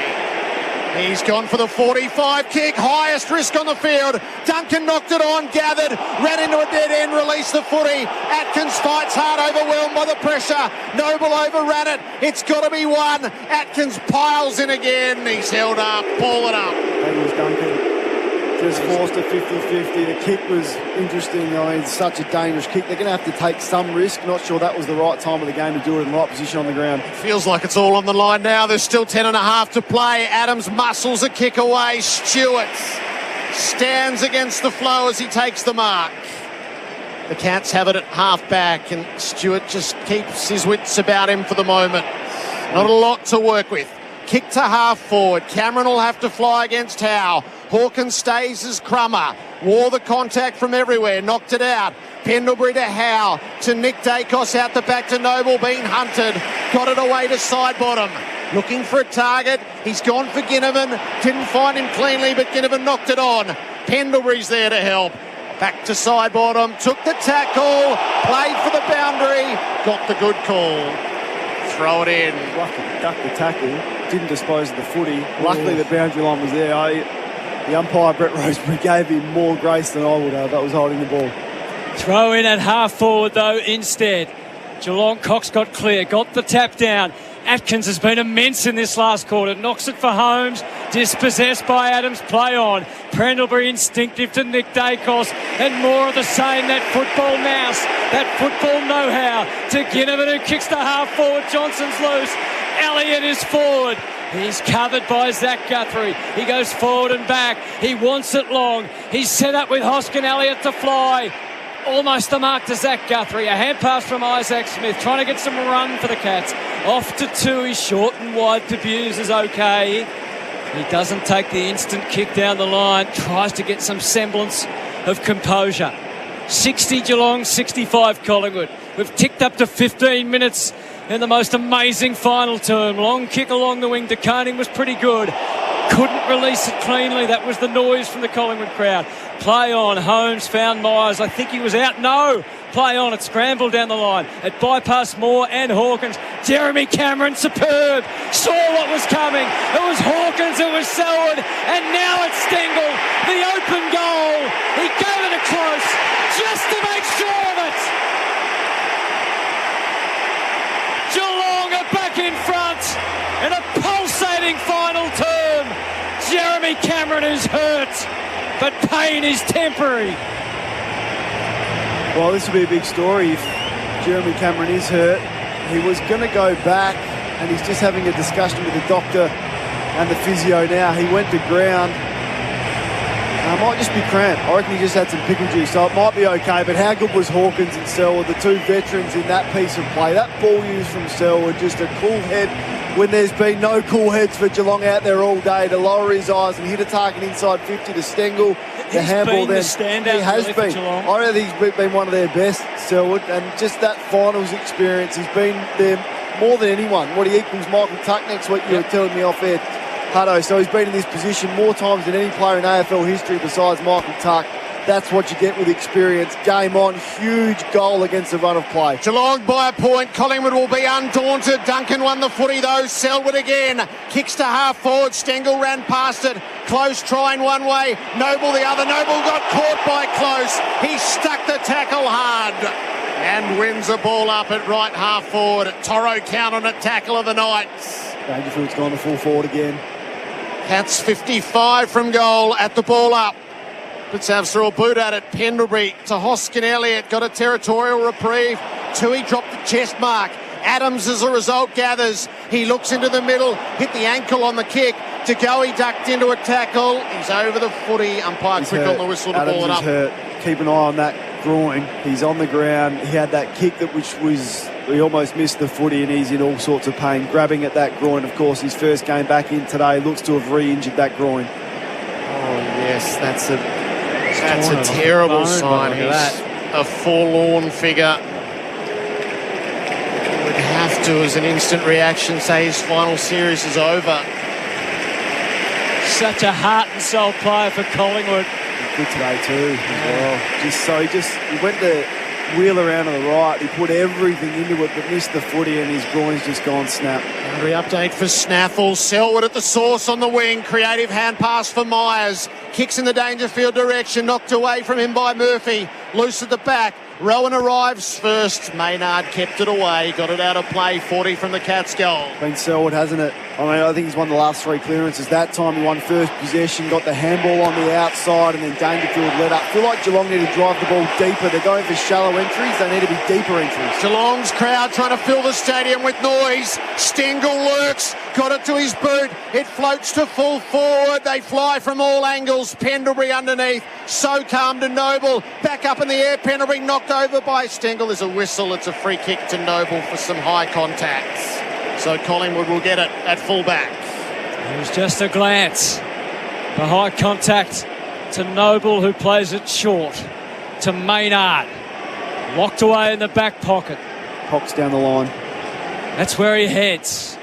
He's gone for the 45 kick. Highest risk on the field. Duncan knocked it on, gathered, ran into a dead end, released the footy. Atkins fights hard, overwhelmed by the pressure. Noble overran it. It's got to be one. Atkins piles in again. He's held up. Ball it up. Maybe it was Duncan just forced a 50-50. The kick was interesting. I mean, it's such a dangerous kick. They're going to have to take some risk. Not sure that was the right time of the game to do it in the right position on the ground. Feels like it's all on the line now. There's still 10.5 to play. Adams muscles a kick away. Stewart stands against the flow as he takes the mark. The Cats have it at half-back, and Stewart just keeps his wits about him for the moment. Not a lot to work with. Kick to half-forward. Cameron will have to fly against Howe. Hawkins stays as Crummer. Wore the contact from everywhere. Knocked it out. Pendlebury to Howe. To Nick Dacos out the back to Noble. Being hunted. Got it away to Sidebottom. Looking for a target. He's gone for Ginnivan. Didn't find him cleanly, but Ginnivan knocked it on. Pendlebury's there to help. Back to Sidebottom, took the tackle, played for the boundary, got the good call. Throw it in. Lucky to duck the tackle, didn't dispose of the footy. Luckily the boundary line was there. The umpire, Brett Roseberry, gave him more grace than I would have. That was holding the ball. Throw in at half forward though instead. Geelong Cox got clear, got the tap down. Atkins has been immense in this last quarter. Knocks it for Holmes. Dispossessed by Adams. Play on. Pendlebury instinctive to Nick Dacos. And more of the same. That football mouse. That football know-how to Ginnivan, who kicks to half forward. Johnson's loose. Elliott is forward. He's covered by Zach Guthrie. He goes forward and back. He wants it long. He's set up with Hoskin Elliott to fly. Almost the mark to Zach Guthrie. A hand pass from Isaac Smith. Trying to get some run for the Cats. Off to Tui. Short and wide to Buse is okay. He doesn't take the instant kick down the line. Tries to get some semblance of composure. 60 Geelong, 65 Collingwood. We've ticked up to 15 minutes in the most amazing final term. Long kick along the wing to Koning was pretty good. Couldn't release it cleanly. That was the noise from the Collingwood crowd. Play on. Holmes found Myers. I think he was out. No. Play on. It scrambled down the line. It bypassed Moore and Hawkins. Jeremy Cameron, superb. Saw what was coming. It was Hawkins. It was Selwood. And now it's Stengel. The open goal. He gave it a close just to make sure of it. Geelong are back in front in a pulsating final term. Jeremy Cameron is hurt, but pain is temporary. Well, this will be a big story if Jeremy Cameron is hurt. He was going to go back, and he's just having a discussion with the doctor and the physio now. He went to ground. It might just be cramp. I reckon he just had some pickle juice, so it might be okay. But how good was Hawkins and Selwood, the two veterans in that piece of play? That ball used from Selwood, just a cool head when there's been no cool heads for Geelong out there all day, to lower his eyes and hit a target inside 50 to Stengel. The handball then. He has been. I don't think he's been one of their best, Selwood, and just that finals experience, he's been there more than anyone. What he equals Michael Tuck next week, you were telling me off air, Hutto. So he's been in this position more times than any player in AFL history besides Michael Tuck. That's what you get with experience. Game on. Huge goal against the run of play. Geelong by a point. Collingwood will be undaunted. Duncan won the footy though. Selwood again. Kicks to half forward. Stengel ran past it. Close trying one way. Noble the other. Noble got caught by Close. He stuck the tackle hard and wins a ball up at right half forward. Toro count on a tackle of the night. Dangerfield's gone to full forward again. Cats 55 from goal at the ball up. But threw a boot at it. Pendlebury to Hoskin Elliott. Got a territorial reprieve. Tui dropped the chest mark. Adams, as a result, gathers. He looks into the middle. Hit the ankle on the kick. To go, he ducked into a tackle. He's over the footy. Umpire quick on the whistle to Adams ball it up. Hurt. Keep an eye on that groin. He's on the ground. He had that kick he almost missed the footy, and he's in all sorts of pain. Grabbing at that groin, of course, his first game back in today. Looks to have re-injured that groin. Oh, yes, that's a terrible sign. He's a forlorn figure. Would have to, as an instant reaction, say his final series is over. Such a heart and soul player for Collingwood. Good today too, as well. He went to wheel around to the right. He put everything into it, but missed the footy, and his groin's just gone snap. Boundary update for Snaffle. Selwood at the source on the wing. Creative hand pass for Myers. Kicks in the Dangerfield direction. Knocked away from him by Murphy. Loose at the back. Rowan arrives first. Maynard kept it away, got it out of play. 40 from the Cats' goal. Been Selwood, hasn't it? I think he's won the last 3 clearances. That time he won first possession, got the handball on the outside, and then Dangerfield let up. I feel like Geelong need to drive the ball deeper. They're going for shallow entries. They need to be deeper entries. Geelong's crowd trying to fill the stadium with noise. Stengel lurks, got it to his boot. It floats to full forward. They fly from all angles. Pendlebury underneath. So calm to Noble. Back up in the air. Pendlebury knocked over by Stengel. There's a whistle. It's a free kick to Noble for some high contacts. So Collingwood will get it at fullback. It was just a glance. The high contact to Noble, who plays it short to Maynard. Locked away in the back pocket. Pops down the line. That's where he heads.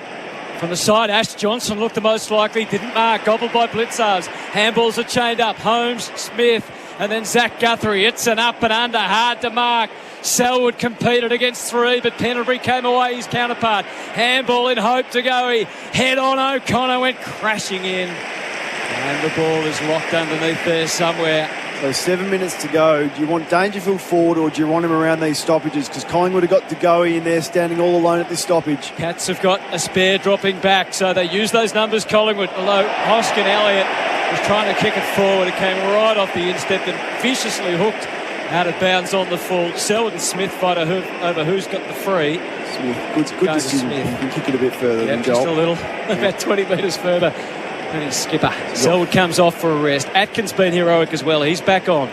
From the side, Ash Johnson looked the most likely. Didn't mark. Gobbled by Blitzars. Handballs are chained up. Holmes, Smith, and then Zach Guthrie. It's an up and under. Hard to mark. Selwood competed against 3, but Pendlebury came away his counterpart. Handball in hope to go. He head on O'Connor, went crashing in. And the ball is locked underneath there somewhere. So 7 minutes to go. Do you want Dangerfield forward or do you want him around these stoppages? Because Collingwood have got De Goey in there standing all alone at this stoppage. Cats have got a spare dropping back, so they use those numbers, Collingwood. Although Hoskin Elliott was trying to kick it forward. It came right off the instep and viciously hooked out of bounds on the full. Selwood and Smith fight over who's got the free. Smith, good decision. Smith. You can kick it a bit further than just a little, about 20 metres further. And his skipper. Selwood comes off for a rest. Atkins been heroic as well. He's back on.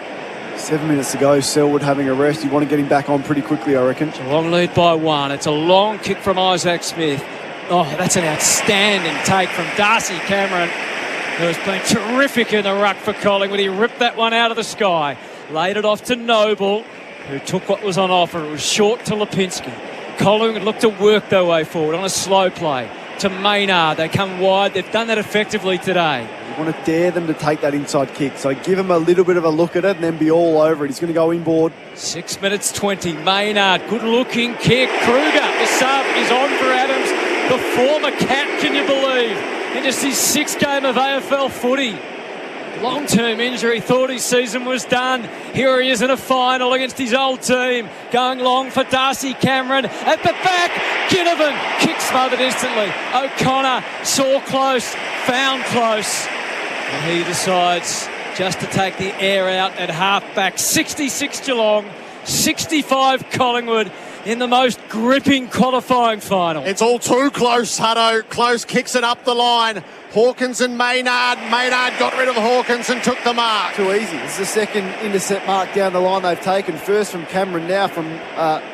7 minutes to go. Selwood having a rest. You want to get him back on pretty quickly, I reckon. It's a long lead by 1. It's a long kick from Isaac Smith. Oh, that's an outstanding take from Darcy Cameron, who has been terrific in the ruck for Collingwood. He ripped that one out of the sky. Laid it off to Noble, who took what was on offer. It was short to Lipinski. Collingwood looked to work their way forward on a slow play to Maynard. They come wide. They've done that effectively today. You want to dare them to take that inside kick. So give him a little bit of a look at it and then be all over it. He's going to go inboard. 6 minutes 20. Maynard, good looking kick. Kruger, the sub is on for Adams. The former Cat, can you believe? In just his 6th game of AFL footy. Long-term injury, thought his season was done. Here he is in a final against his old team. Going long for Darcy Cameron. At the back, Ginnivan. Kick smothered instantly. O'Connor saw close, found close. And he decides just to take the air out at half-back. 66 Geelong, 65 Collingwood in the most gripping qualifying final. It's all too close, Hutto. Close, kicks it up the line. Hawkins and Maynard. Maynard got rid of Hawkins and took the mark. Too easy. This is the second intercept mark down the line they've taken. First from Cameron, now from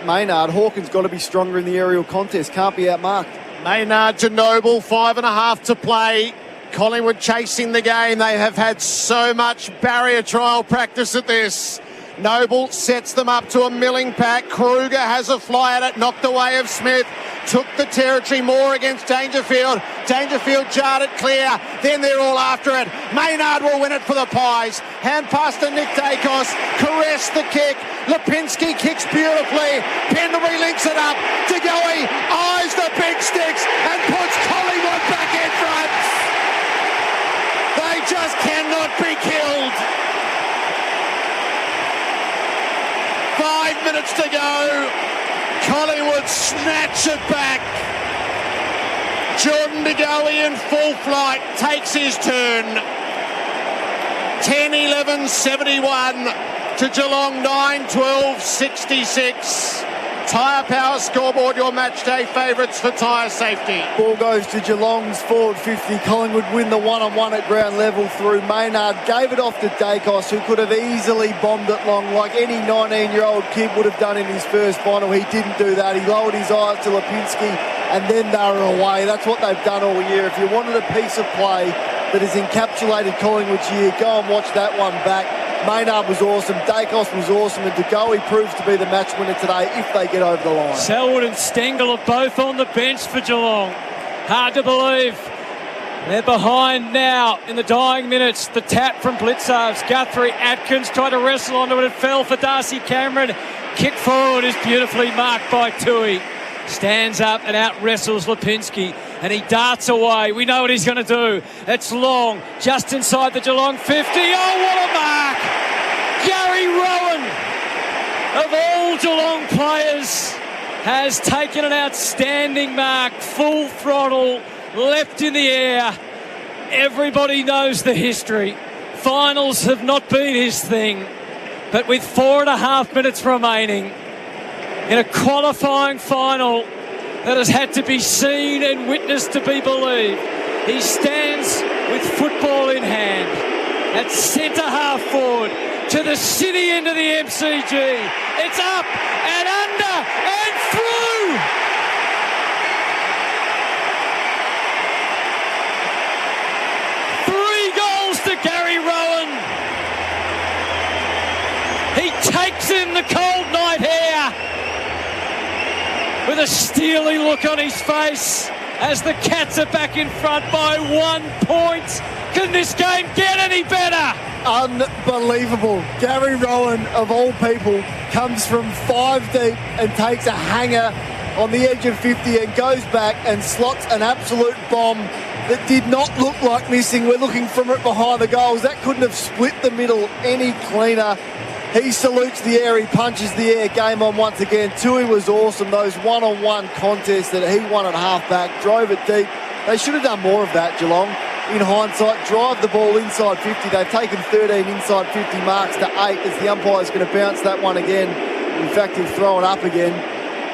Maynard. Hawkins got to be stronger in the aerial contest. Can't be outmarked. Maynard to Noble. 5.5 to play. Collingwood chasing the game. They have had so much barrier trial practice at this. Noble sets them up to a milling pack. Kruger has a fly at it, knocked away of Smith. Took the territory more against Dangerfield. Dangerfield jarred it clear. Then they're all after it. Maynard will win it for the Pies. Hand pass to Nick Dacos. Caress the kick. Lipinski kicks beautifully. Pendlebury links it up. De Goey eyes the big sticks and puts Collingwood back in front. They just cannot be killed. 5 minutes to go. Collingwood snatch it back. Jordan De Goey in full flight takes his turn. 10-11-71 to Geelong 9-12-66. Tyre Power scoreboard, your match day favourites for tyre safety. Ball goes to Geelong's forward 50. Collingwood win the one-on-one at ground level through. Maynard gave it off to Dacos, who could have easily bombed it long like any 19-year-old kid would have done in his first final. He didn't do that. He lowered his eyes to Lipinski and then they were away. That's what they've done all year. If you wanted a piece of play that has encapsulated Collingwood's year, go and watch that one back. Maynard was awesome, Dacos was awesome, and De Goey proves to be the match winner today if they get over the line. Selwood and Stengel are both on the bench for Geelong. Hard to believe. They're behind now in the dying minutes. The tap from Blitzarves. Guthrie, Atkins tried to wrestle onto it. It fell for Darcy Cameron. Kick forward is beautifully marked by Tui. Stands up and out wrestles Lipinski and he darts away. We know what he's going to do. It's long, just inside the Geelong 50. Oh, what a mark! Gary Rowan of all Geelong players, has taken an outstanding mark, full throttle, leapt in the air. Everybody knows the history. Finals have not been his thing, but with 4.5 minutes remaining in a qualifying final that has had to be seen and witnessed to be believed, he stands with football in hand at centre half forward to the city end of the MCG. It's up and under and through. To Gary Rowan. He takes in the cold night air with a steely look on his face as the Cats are back in front by 1 point. Can this game get any better? Unbelievable. Gary Rowan, of all people, comes from 5 deep and takes a hanger on the edge of 50 and goes back and slots an absolute bomb that did not look like missing. We're looking from it behind the goals. That couldn't have split the middle any cleaner. He salutes the air, he punches the air. Game on once again. Tui was awesome. Those one-on-one contests that he won at half-back, drove it deep. They should have done more of that, Geelong. In hindsight, drive the ball inside 50. They've taken 13 inside 50 marks to 8 as the umpire's going to bounce that one again. In fact, he'll throw it up again.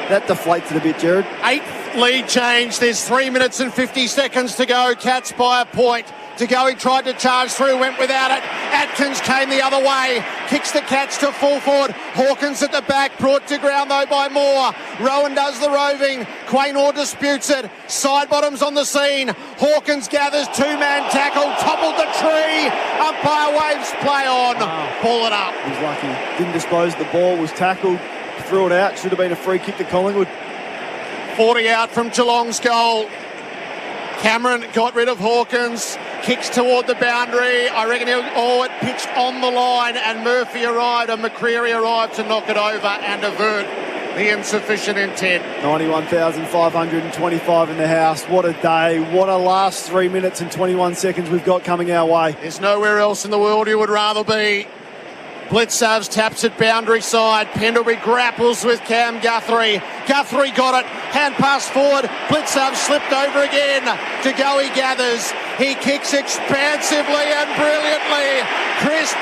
That deflates it a bit, Jared. 8th lead change. There's 3 minutes and 50 seconds to go. Cats by a point. To go, he tried to charge through, went without it. Atkins came the other way. Kicks the Cats to full forward. Hawkins at the back, brought to ground though by Moore. Rowan does the roving. Quaynor disputes it. Side bottoms on the scene. Hawkins gathers, two-man tackle, toppled the tree. Umpire waves play on. Pull it up. He's lucky. Didn't dispose of the ball, was tackled. Threw it out. Should have been a free kick to Collingwood. 40 out from Geelong's goal. Cameron got rid of Hawkins. Kicks toward the boundary. I reckon it pitched on the line, and Murphy arrived and McCreery arrived to knock it over and avert the insufficient intent. 91,525 in the house. What a day. What a last 3 minutes and 21 seconds we've got coming our way. There's nowhere else in the world you would rather be. Blitzavs taps at boundary side. Pendlebury grapples with Cam Guthrie. Guthrie got it. Hand pass forward. Blitzavs slipped over again. To go he gathers. He kicks expansively and brilliantly. Crisp.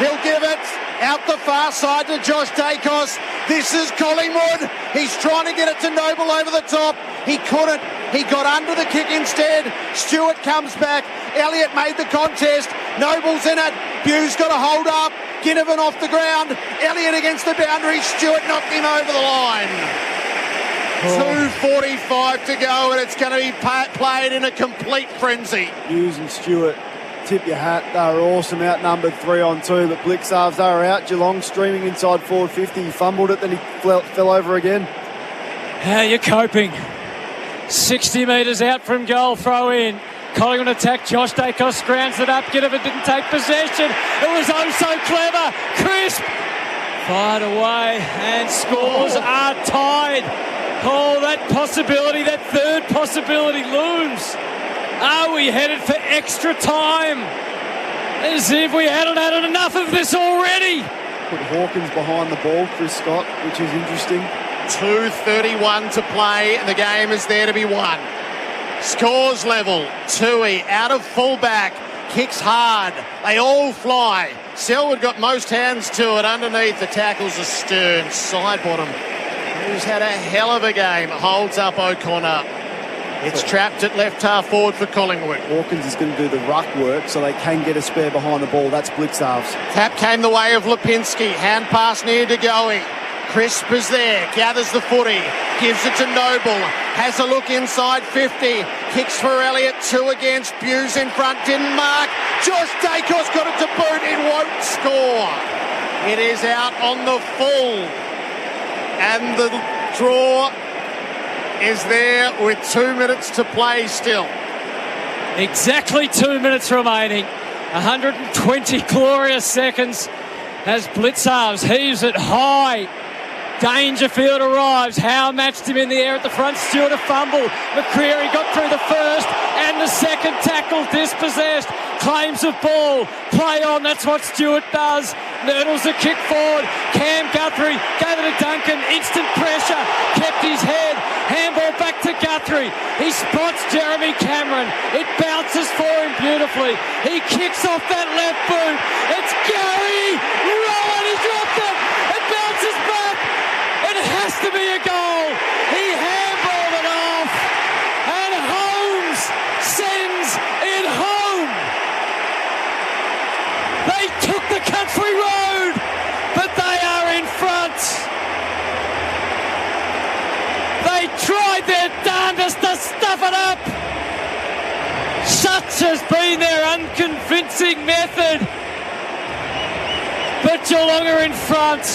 He'll give it out the far side to Josh Dacos. This is Collingwood. He's trying to get it to Noble over the top. He couldn't. He got under the kick instead. Stewart comes back. Elliott made the contest. Noble's in it. Bew's got a hold up. Ginnivan off the ground. Elliott against the boundary. Stewart knocked him over the line. 2:45 to go, and it's going to be played in a complete frenzy. Hughes and Stewart, tip your hat. They were awesome, outnumbered 3-on-2, but Blitzarves, they were out. Geelong streaming inside forward 50. He fumbled it, then he fell over again. How are you coping? 60 metres out from goal, throw in. Collingwood attack, Josh Dacos grounds it up. Ginnivan didn't take possession. It was oh so clever. Crisp fired away, and scores are tied. Oh, that possibility, that third possibility looms. Are we headed for extra time? As if we hadn't had enough of this already. Put Hawkins behind the ball, Chris Scott, which is interesting. 2:31 to play, and the game is there to be won. Scores level. Tui out of fullback. Kicks hard. They all fly. Selwood got most hands to it. Underneath the tackles are Stern. Side bottom, who's had a hell of a game, holds up O'Connor. It's trapped at left half forward for Collingwood. Hawkins is going to do the ruck work so they can get a spare behind the ball. That's Blitzarves. Tap came the way of Lipinski. Hand pass near to Goey. Crisp is there, gathers the footy, gives it to Noble, has a look inside 50, kicks for Elliott, 2 against, Bew's in front, didn't mark, Josh Dacos got it to boot, it won't score. It is out on the full, and the draw is there with 2 minutes to play still. Exactly 2 minutes remaining, 120 glorious seconds as Blitzarves heaves it high Dangerfield arrives. Howe matched him in the air at the front. Stewart a fumble. McCreary got through the first and the second tackle. Dispossessed. Claims of ball. Play on. That's what Stewart does. Nurdles a kick forward. Cam Guthrie gave it to Duncan. Instant pressure. Kept his head. Handball back to Guthrie. He spots Jeremy Cameron. It bounces for him beautifully. He kicks off that left boot. It's Gary Rowan. He dropped it. It bounces back. It has to be a goal. He handballed it off. And Holmes sends it home. They took the country road, but they are in front. They tried their darndest to stuff it up. Such has been their unconvincing method. But Geelong are in front,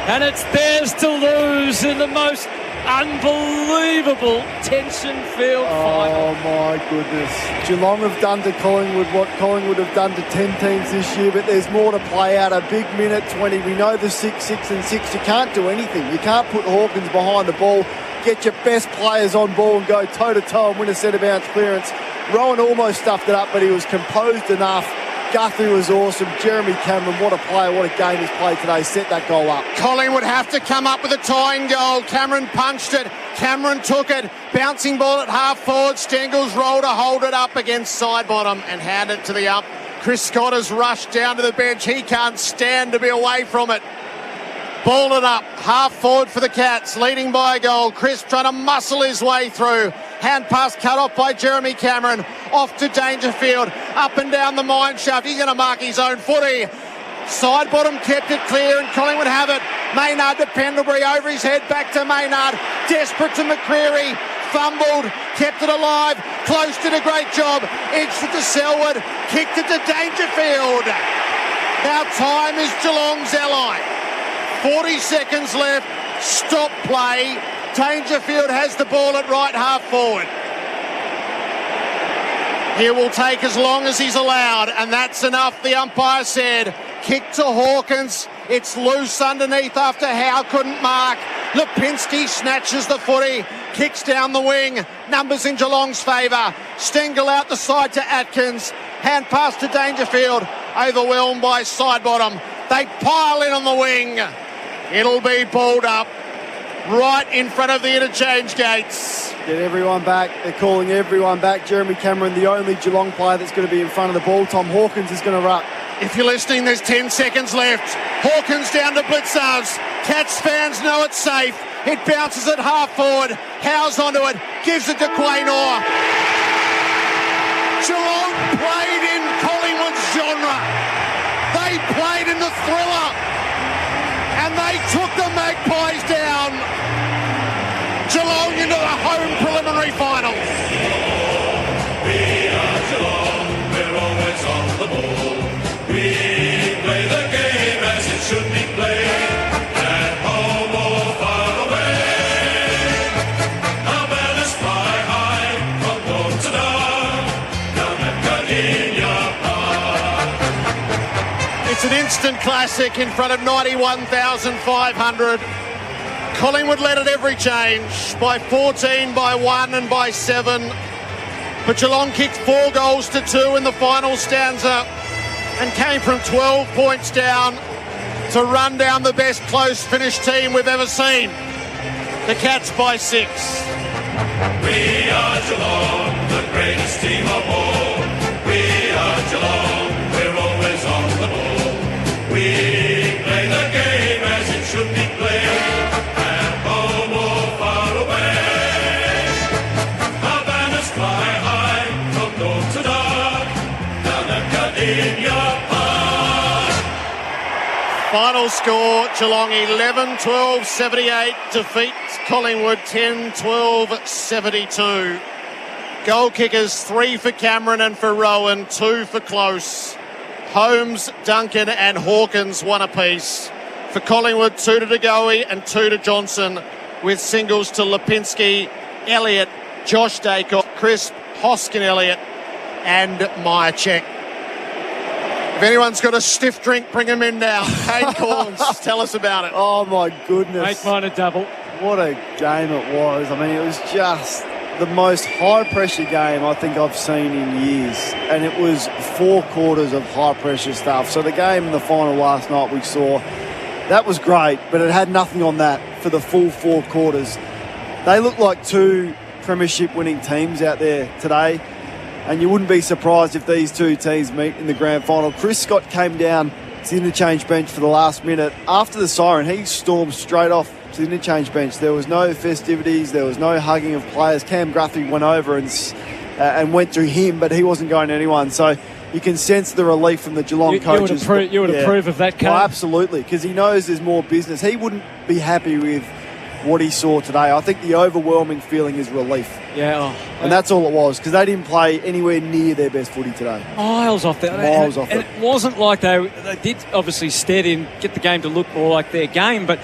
and it's theirs to lose in the most unbelievable tension-filled final. Oh my goodness. Geelong have done to Collingwood what Collingwood have done to 10 teams this year, but there's more to play out. A big minute 20. We know the 6, 6 and 6. You can't do anything. You can't put Hawkins behind the ball, get your best players on ball and go toe-to-toe and win a centre-bounce clearance. Rowan almost stuffed it up, but he was composed enough. Guthrie was awesome. Jeremy Cameron, what a player, what a game he's played today. Set that goal up. Collingwood have to come up with a tying goal. Cameron punched it. Cameron took it. Bouncing ball at half forward. Stengels rolled to hold it up against side bottom and hand it to the up. Chris Scott has rushed down to the bench. He can't stand to be away from it. Ball it up. Half forward for the Cats. Leading by a goal. Chris trying to muscle his way through. Hand pass cut off by Jeremy Cameron. Off to Dangerfield. Up and down the mine shaft. He's going to mark his own footy. Side bottom kept it clear and Collingwood have it. Maynard to Pendlebury. Over his head. Back to Maynard. Desperate to McCreary. Fumbled. Kept it alive. Close did a great job. Edged it to Selwood. Kicked it to Dangerfield. Now time is Geelong's ally. 40 seconds left. Stop play. Dangerfield has the ball at right half forward. He will take as long as he's allowed, and that's enough, the umpire said. Kick to Hawkins. It's loose underneath after Howe couldn't mark. Lipinski snatches the footy. Kicks down the wing. Numbers in Geelong's favour. Stengel out the side to Atkins. Hand pass to Dangerfield. Overwhelmed by side bottom. They pile in on the wing. It'll be balled up right in front of the interchange gates. Get everyone back. They're calling everyone back. Jeremy Cameron, the only Geelong player that's going to be in front of the ball. Tom Hawkins is going to ruck. If you're listening, there's 10 seconds left. Hawkins down to Blitzers. Cats fans know it's safe. It bounces at half forward. Howe's onto it. Gives it to Quaynor. Geelong played in Collingwood's genre. They played in the thriller. And they took the Magpies down. Geelong into the home preliminary final. We are Geelong, we're always on the ball. We play the game as it should be played. At home or far away. Our banners fly high from dawn to dark. Down at Cardinia Park. It's an instant classic in front of 91,500. Collingwood led at every change by 14, by 1 and by 7. But Geelong kicked 4 goals to 2 in the final stanza and came from 12 points down to run down the best close finish team we've ever seen. The Cats by 6. We are Geelong, the greatest team of all. We are Geelong, we're always on the ball. We play the game as it should be played. Final score, Geelong 11-12-78, defeats Collingwood 10-12-72. Goal kickers 3 for Cameron and for Rowan, 2 for Close. Holmes, Duncan and Hawkins 1 apiece. For Collingwood, 2 to DeGoey and 2 to Johnson, with singles to Lipinski, Elliott, Josh Dacott, Crisp, Hoskin Elliott and Myercheck. If anyone's got a stiff drink, bring him in now. Kane Corns, tell us about it. Oh, my goodness. Make mine a double. What a game it was. I mean, it was just the most high-pressure game I think I've seen in years. And it was 4 quarters of high-pressure stuff. So the game in the final last night we saw, that was great, but it had nothing on that for the full 4 quarters. They look like 2 premiership-winning teams out there today. And you wouldn't be surprised if these 2 teams meet in the grand final. Chris Scott came down to the interchange bench for the last minute. After the siren, he stormed straight off to the interchange bench. There was no festivities. There was no hugging of players. Cam Guthrie went over and went to him, but he wasn't going to anyone. So you can sense the relief from the Geelong coaches. You would approve of that, Cam? Well, absolutely, because he knows there's more business. He wouldn't be happy with what he saw today. I think the overwhelming feeling is relief. Yeah. And that's all it was, because they didn't play anywhere near their best footy today. Miles off there. Miles off it. And it wasn't like they did obviously steady and get the game to look more like their game, but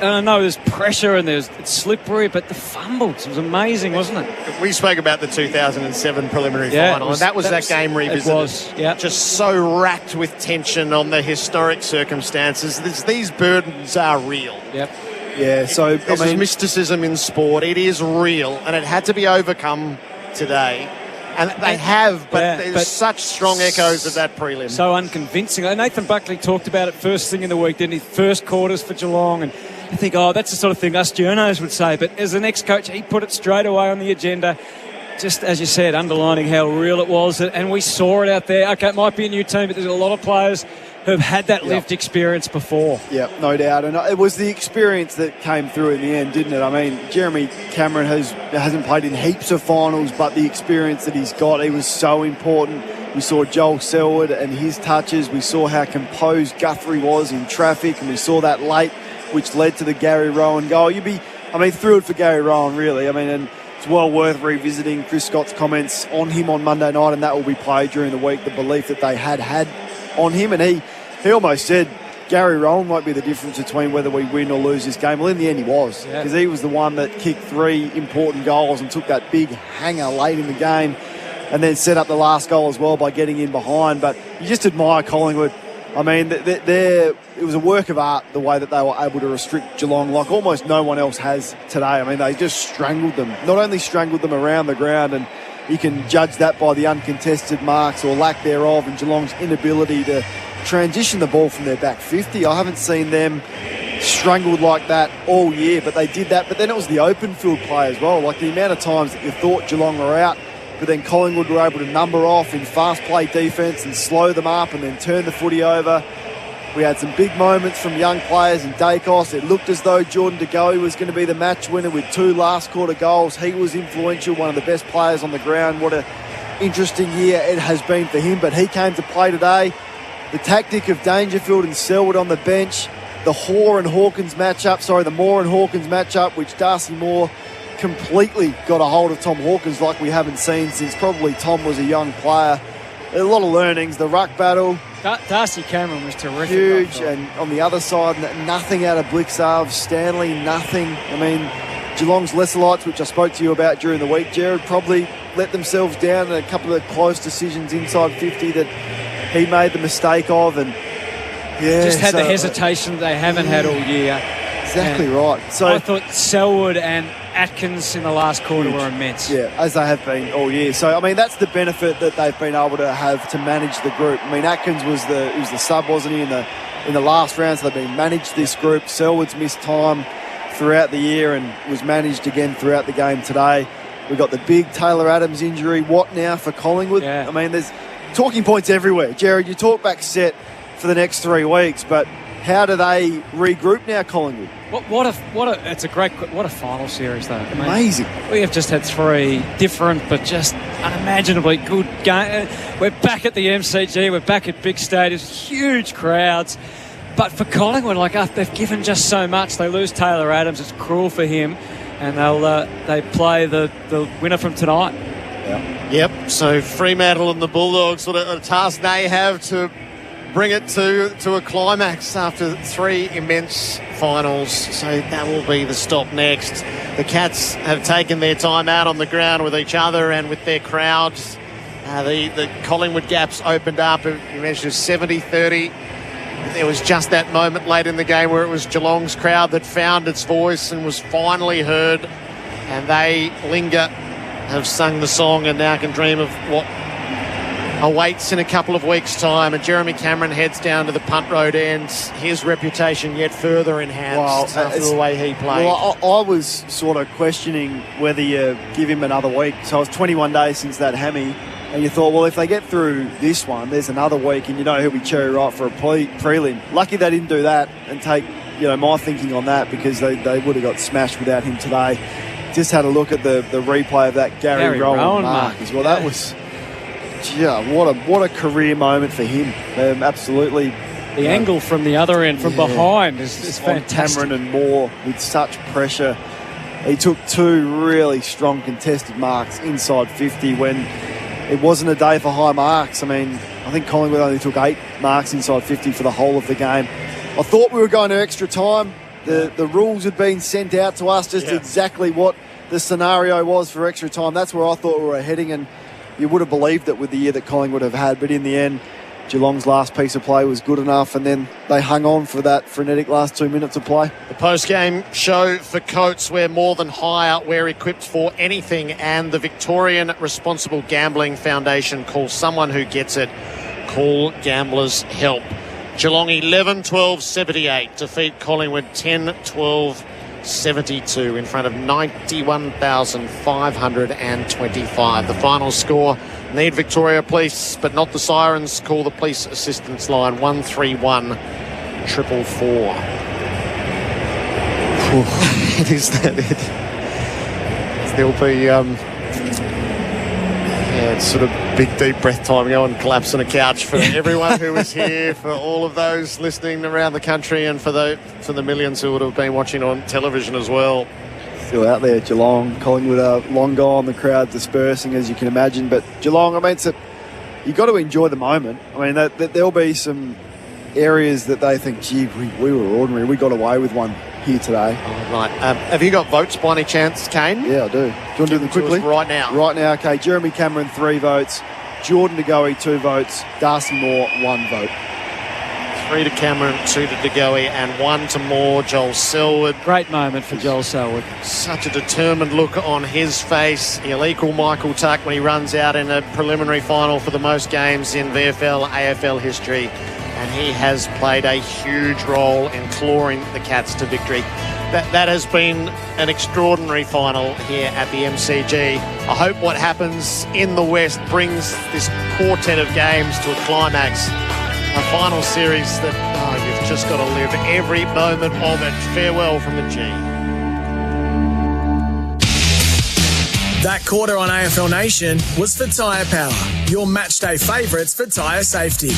I know there's pressure and it's slippery, but the fumbles, it was amazing, wasn't it? We spoke about the 2007 preliminary final, and that was that game revisited. It was, yeah. Just so racked with tension on the historic circumstances. These burdens are real. Yep. Yeah, so this is mysticism in sport. It is real, and it had to be overcome today. And they have, but there's such strong echoes of that prelim. So unconvincing. Nathan Buckley talked about it first thing in the week, didn't he? First quarters for Geelong, and I think, that's the sort of thing us journos would say. But as an ex-coach, he put it straight away on the agenda. Just as you said, underlining how real it was, and we saw it out there. Okay, it might be a new team, but there's a lot of players who've had that lived experience before. Yeah, no doubt. And it was the experience that came through in the end, didn't it? I mean, Jeremy Cameron hasn't played in heaps of finals, but the experience that he's got, he was so important. We saw Joel Selwood and his touches. We saw how composed Guthrie was in traffic, and we saw that late, which led to the Gary Rowan goal. Thrilled for Gary Rowan, really. And it's well worth revisiting Chris Scott's comments on him on Monday night, and that will be played during the week, the belief that they had on him. And he almost said Gary Rowan might be the difference between whether we win or lose this game. Well, in the end, he was, because he was the one that kicked 3 important goals and took that big hanger late in the game, and then set up the last goal as well by getting in behind. But you just admire Collingwood. I mean, it was a work of art, the way that they were able to restrict Geelong like almost no one else has today. I mean, they just strangled them. Not only strangled them around the ground, and you can judge that by the uncontested marks or lack thereof, and Geelong's inability to transition the ball from their back 50. I haven't seen them strangled like that all year, but they did that. But then it was the open field play as well. Like the amount of times that you thought Geelong were out, but then Collingwood were able to number off in fast play defence and slow them up and then turn the footy over. We had some big moments from young players in Dacos. It looked as though Jordan De Goey was going to be the match winner with 2 last quarter goals. He was influential, one of the best players on the ground. What an interesting year it has been for him, but he came to play today. The tactic of Dangerfield and Selwood on the bench, the Moore and Hawkins matchup, which Darcy Moore completely got a hold of Tom Hawkins like we haven't seen since probably Tom was a young player. A lot of learnings. The ruck battle. Darcy Cameron was terrific. Huge. And on the other side, nothing out of Blixarv. Stanley, nothing. I mean, Geelong's lesser lights, which I spoke to you about during the week, Jared, probably let themselves down in a couple of close decisions inside 50 that he made the mistake of. And just had the hesitation they haven't had all year. Exactly right. So I thought Selwood and Atkins in the last quarter were immense. Yeah, as they have been all year. So, I mean, that's the benefit that they've been able to have to manage the group. I mean, Atkins was the sub, wasn't he, in the last round, so they've been managed this group. Selwood's missed time throughout the year and was managed again throughout the game today. We've got the big Taylor Adams injury. What now for Collingwood? Yeah. I mean, there's talking points everywhere. Jared, you talk back set for the next 3 weeks, but how do they regroup now, Collingwood? What a final series, though. Amazing. We have just had 3 different but just unimaginably good games. We're back at the MCG. We're back at big stadiums, huge crowds. But for Collingwood, they've given just so much. They lose Taylor Adams. It's cruel for him. And they play the winner from tonight. Yeah. Yep. So Fremantle and the Bulldogs, what a task they have to bring it to a climax after 3 immense finals. So that will be the stop next. The Cats have taken their time out on the ground with each other and with their crowds. The Collingwood gaps opened up. You mentioned 70-30. There was just that moment late in the game where it was Geelong's crowd that found its voice and was finally heard. And they linger, have sung the song, and now can dream of what awaits in a couple of weeks' time. And Jeremy Cameron heads down to the punt road end. His reputation yet further enhanced after the way he played. Well, I was sort of questioning whether you give him another week. So it was 21 days since that hammy. And you thought, well, if they get through this one, there's another week, and you know he'll be cherry ripe for a prelim. Lucky they didn't do that and take, my thinking on that, because they would have got smashed without him today. Just had a look at the replay of that Gary Rowan mark as well. That was, what a career moment for him. Absolutely. The angle from the other end, from behind, is fantastic. Cameron and Moore with such pressure. He took 2 really strong contested marks inside 50 when it wasn't a day for high marks. I mean, I think Collingwood only took 8 marks inside 50 for the whole of the game. I thought we were going to extra time. The rules had been sent out to us just exactly what the scenario was for extra time. That's where I thought we were heading, and you would have believed it with the year that Collingwood have had. But in the end, Geelong's last piece of play was good enough, and then they hung on for that frenetic last 2 minutes of play. The post-game show for Coates, we're more than hire, we're equipped for anything, and the Victorian Responsible Gambling Foundation calls someone who gets it. Call Gamblers Help. Geelong 11-12-78 defeat Collingwood 10-12-72 in front of 91,525. The final score: need Victoria Police, but not the sirens. Call the police assistance line 131 444. It is that. There'll be it's sort of big deep breath time. Go and collapse on a couch for everyone who was here, for all of those listening around the country, and for the millions who would have been watching on television as well. Still out there, Geelong. Collingwood are long gone, the crowd dispersing, as you can imagine. But Geelong, I mean, you've got to enjoy the moment. I mean, there'll be some areas that they think, gee, we were ordinary. We got away with one here today. Oh, right. Have you got votes by any chance, Kane? Yeah, I do. Do you want to do them quickly? Right now. Right now, okay. Jeremy Cameron, 3 votes. Jordan De Goey, 2 votes. Darcy Moore, 1 vote. 3 to Cameron, 2 to De Goey, and 1 to Moore. Joel Selwood. Great moment for Joel Selwood. Such a determined look on his face. He'll equal Michael Tuck when he runs out in a preliminary final for the most games in VFL, AFL history. And he has played a huge role in clawing the Cats to victory. That has been an extraordinary final here at the MCG. I hope what happens in the West brings this quartet of games to a climax. A final series that you've just got to live every moment of it. Farewell from the G. That quarter on AFL Nation was for Tyre Power, your matchday favourites for tyre safety.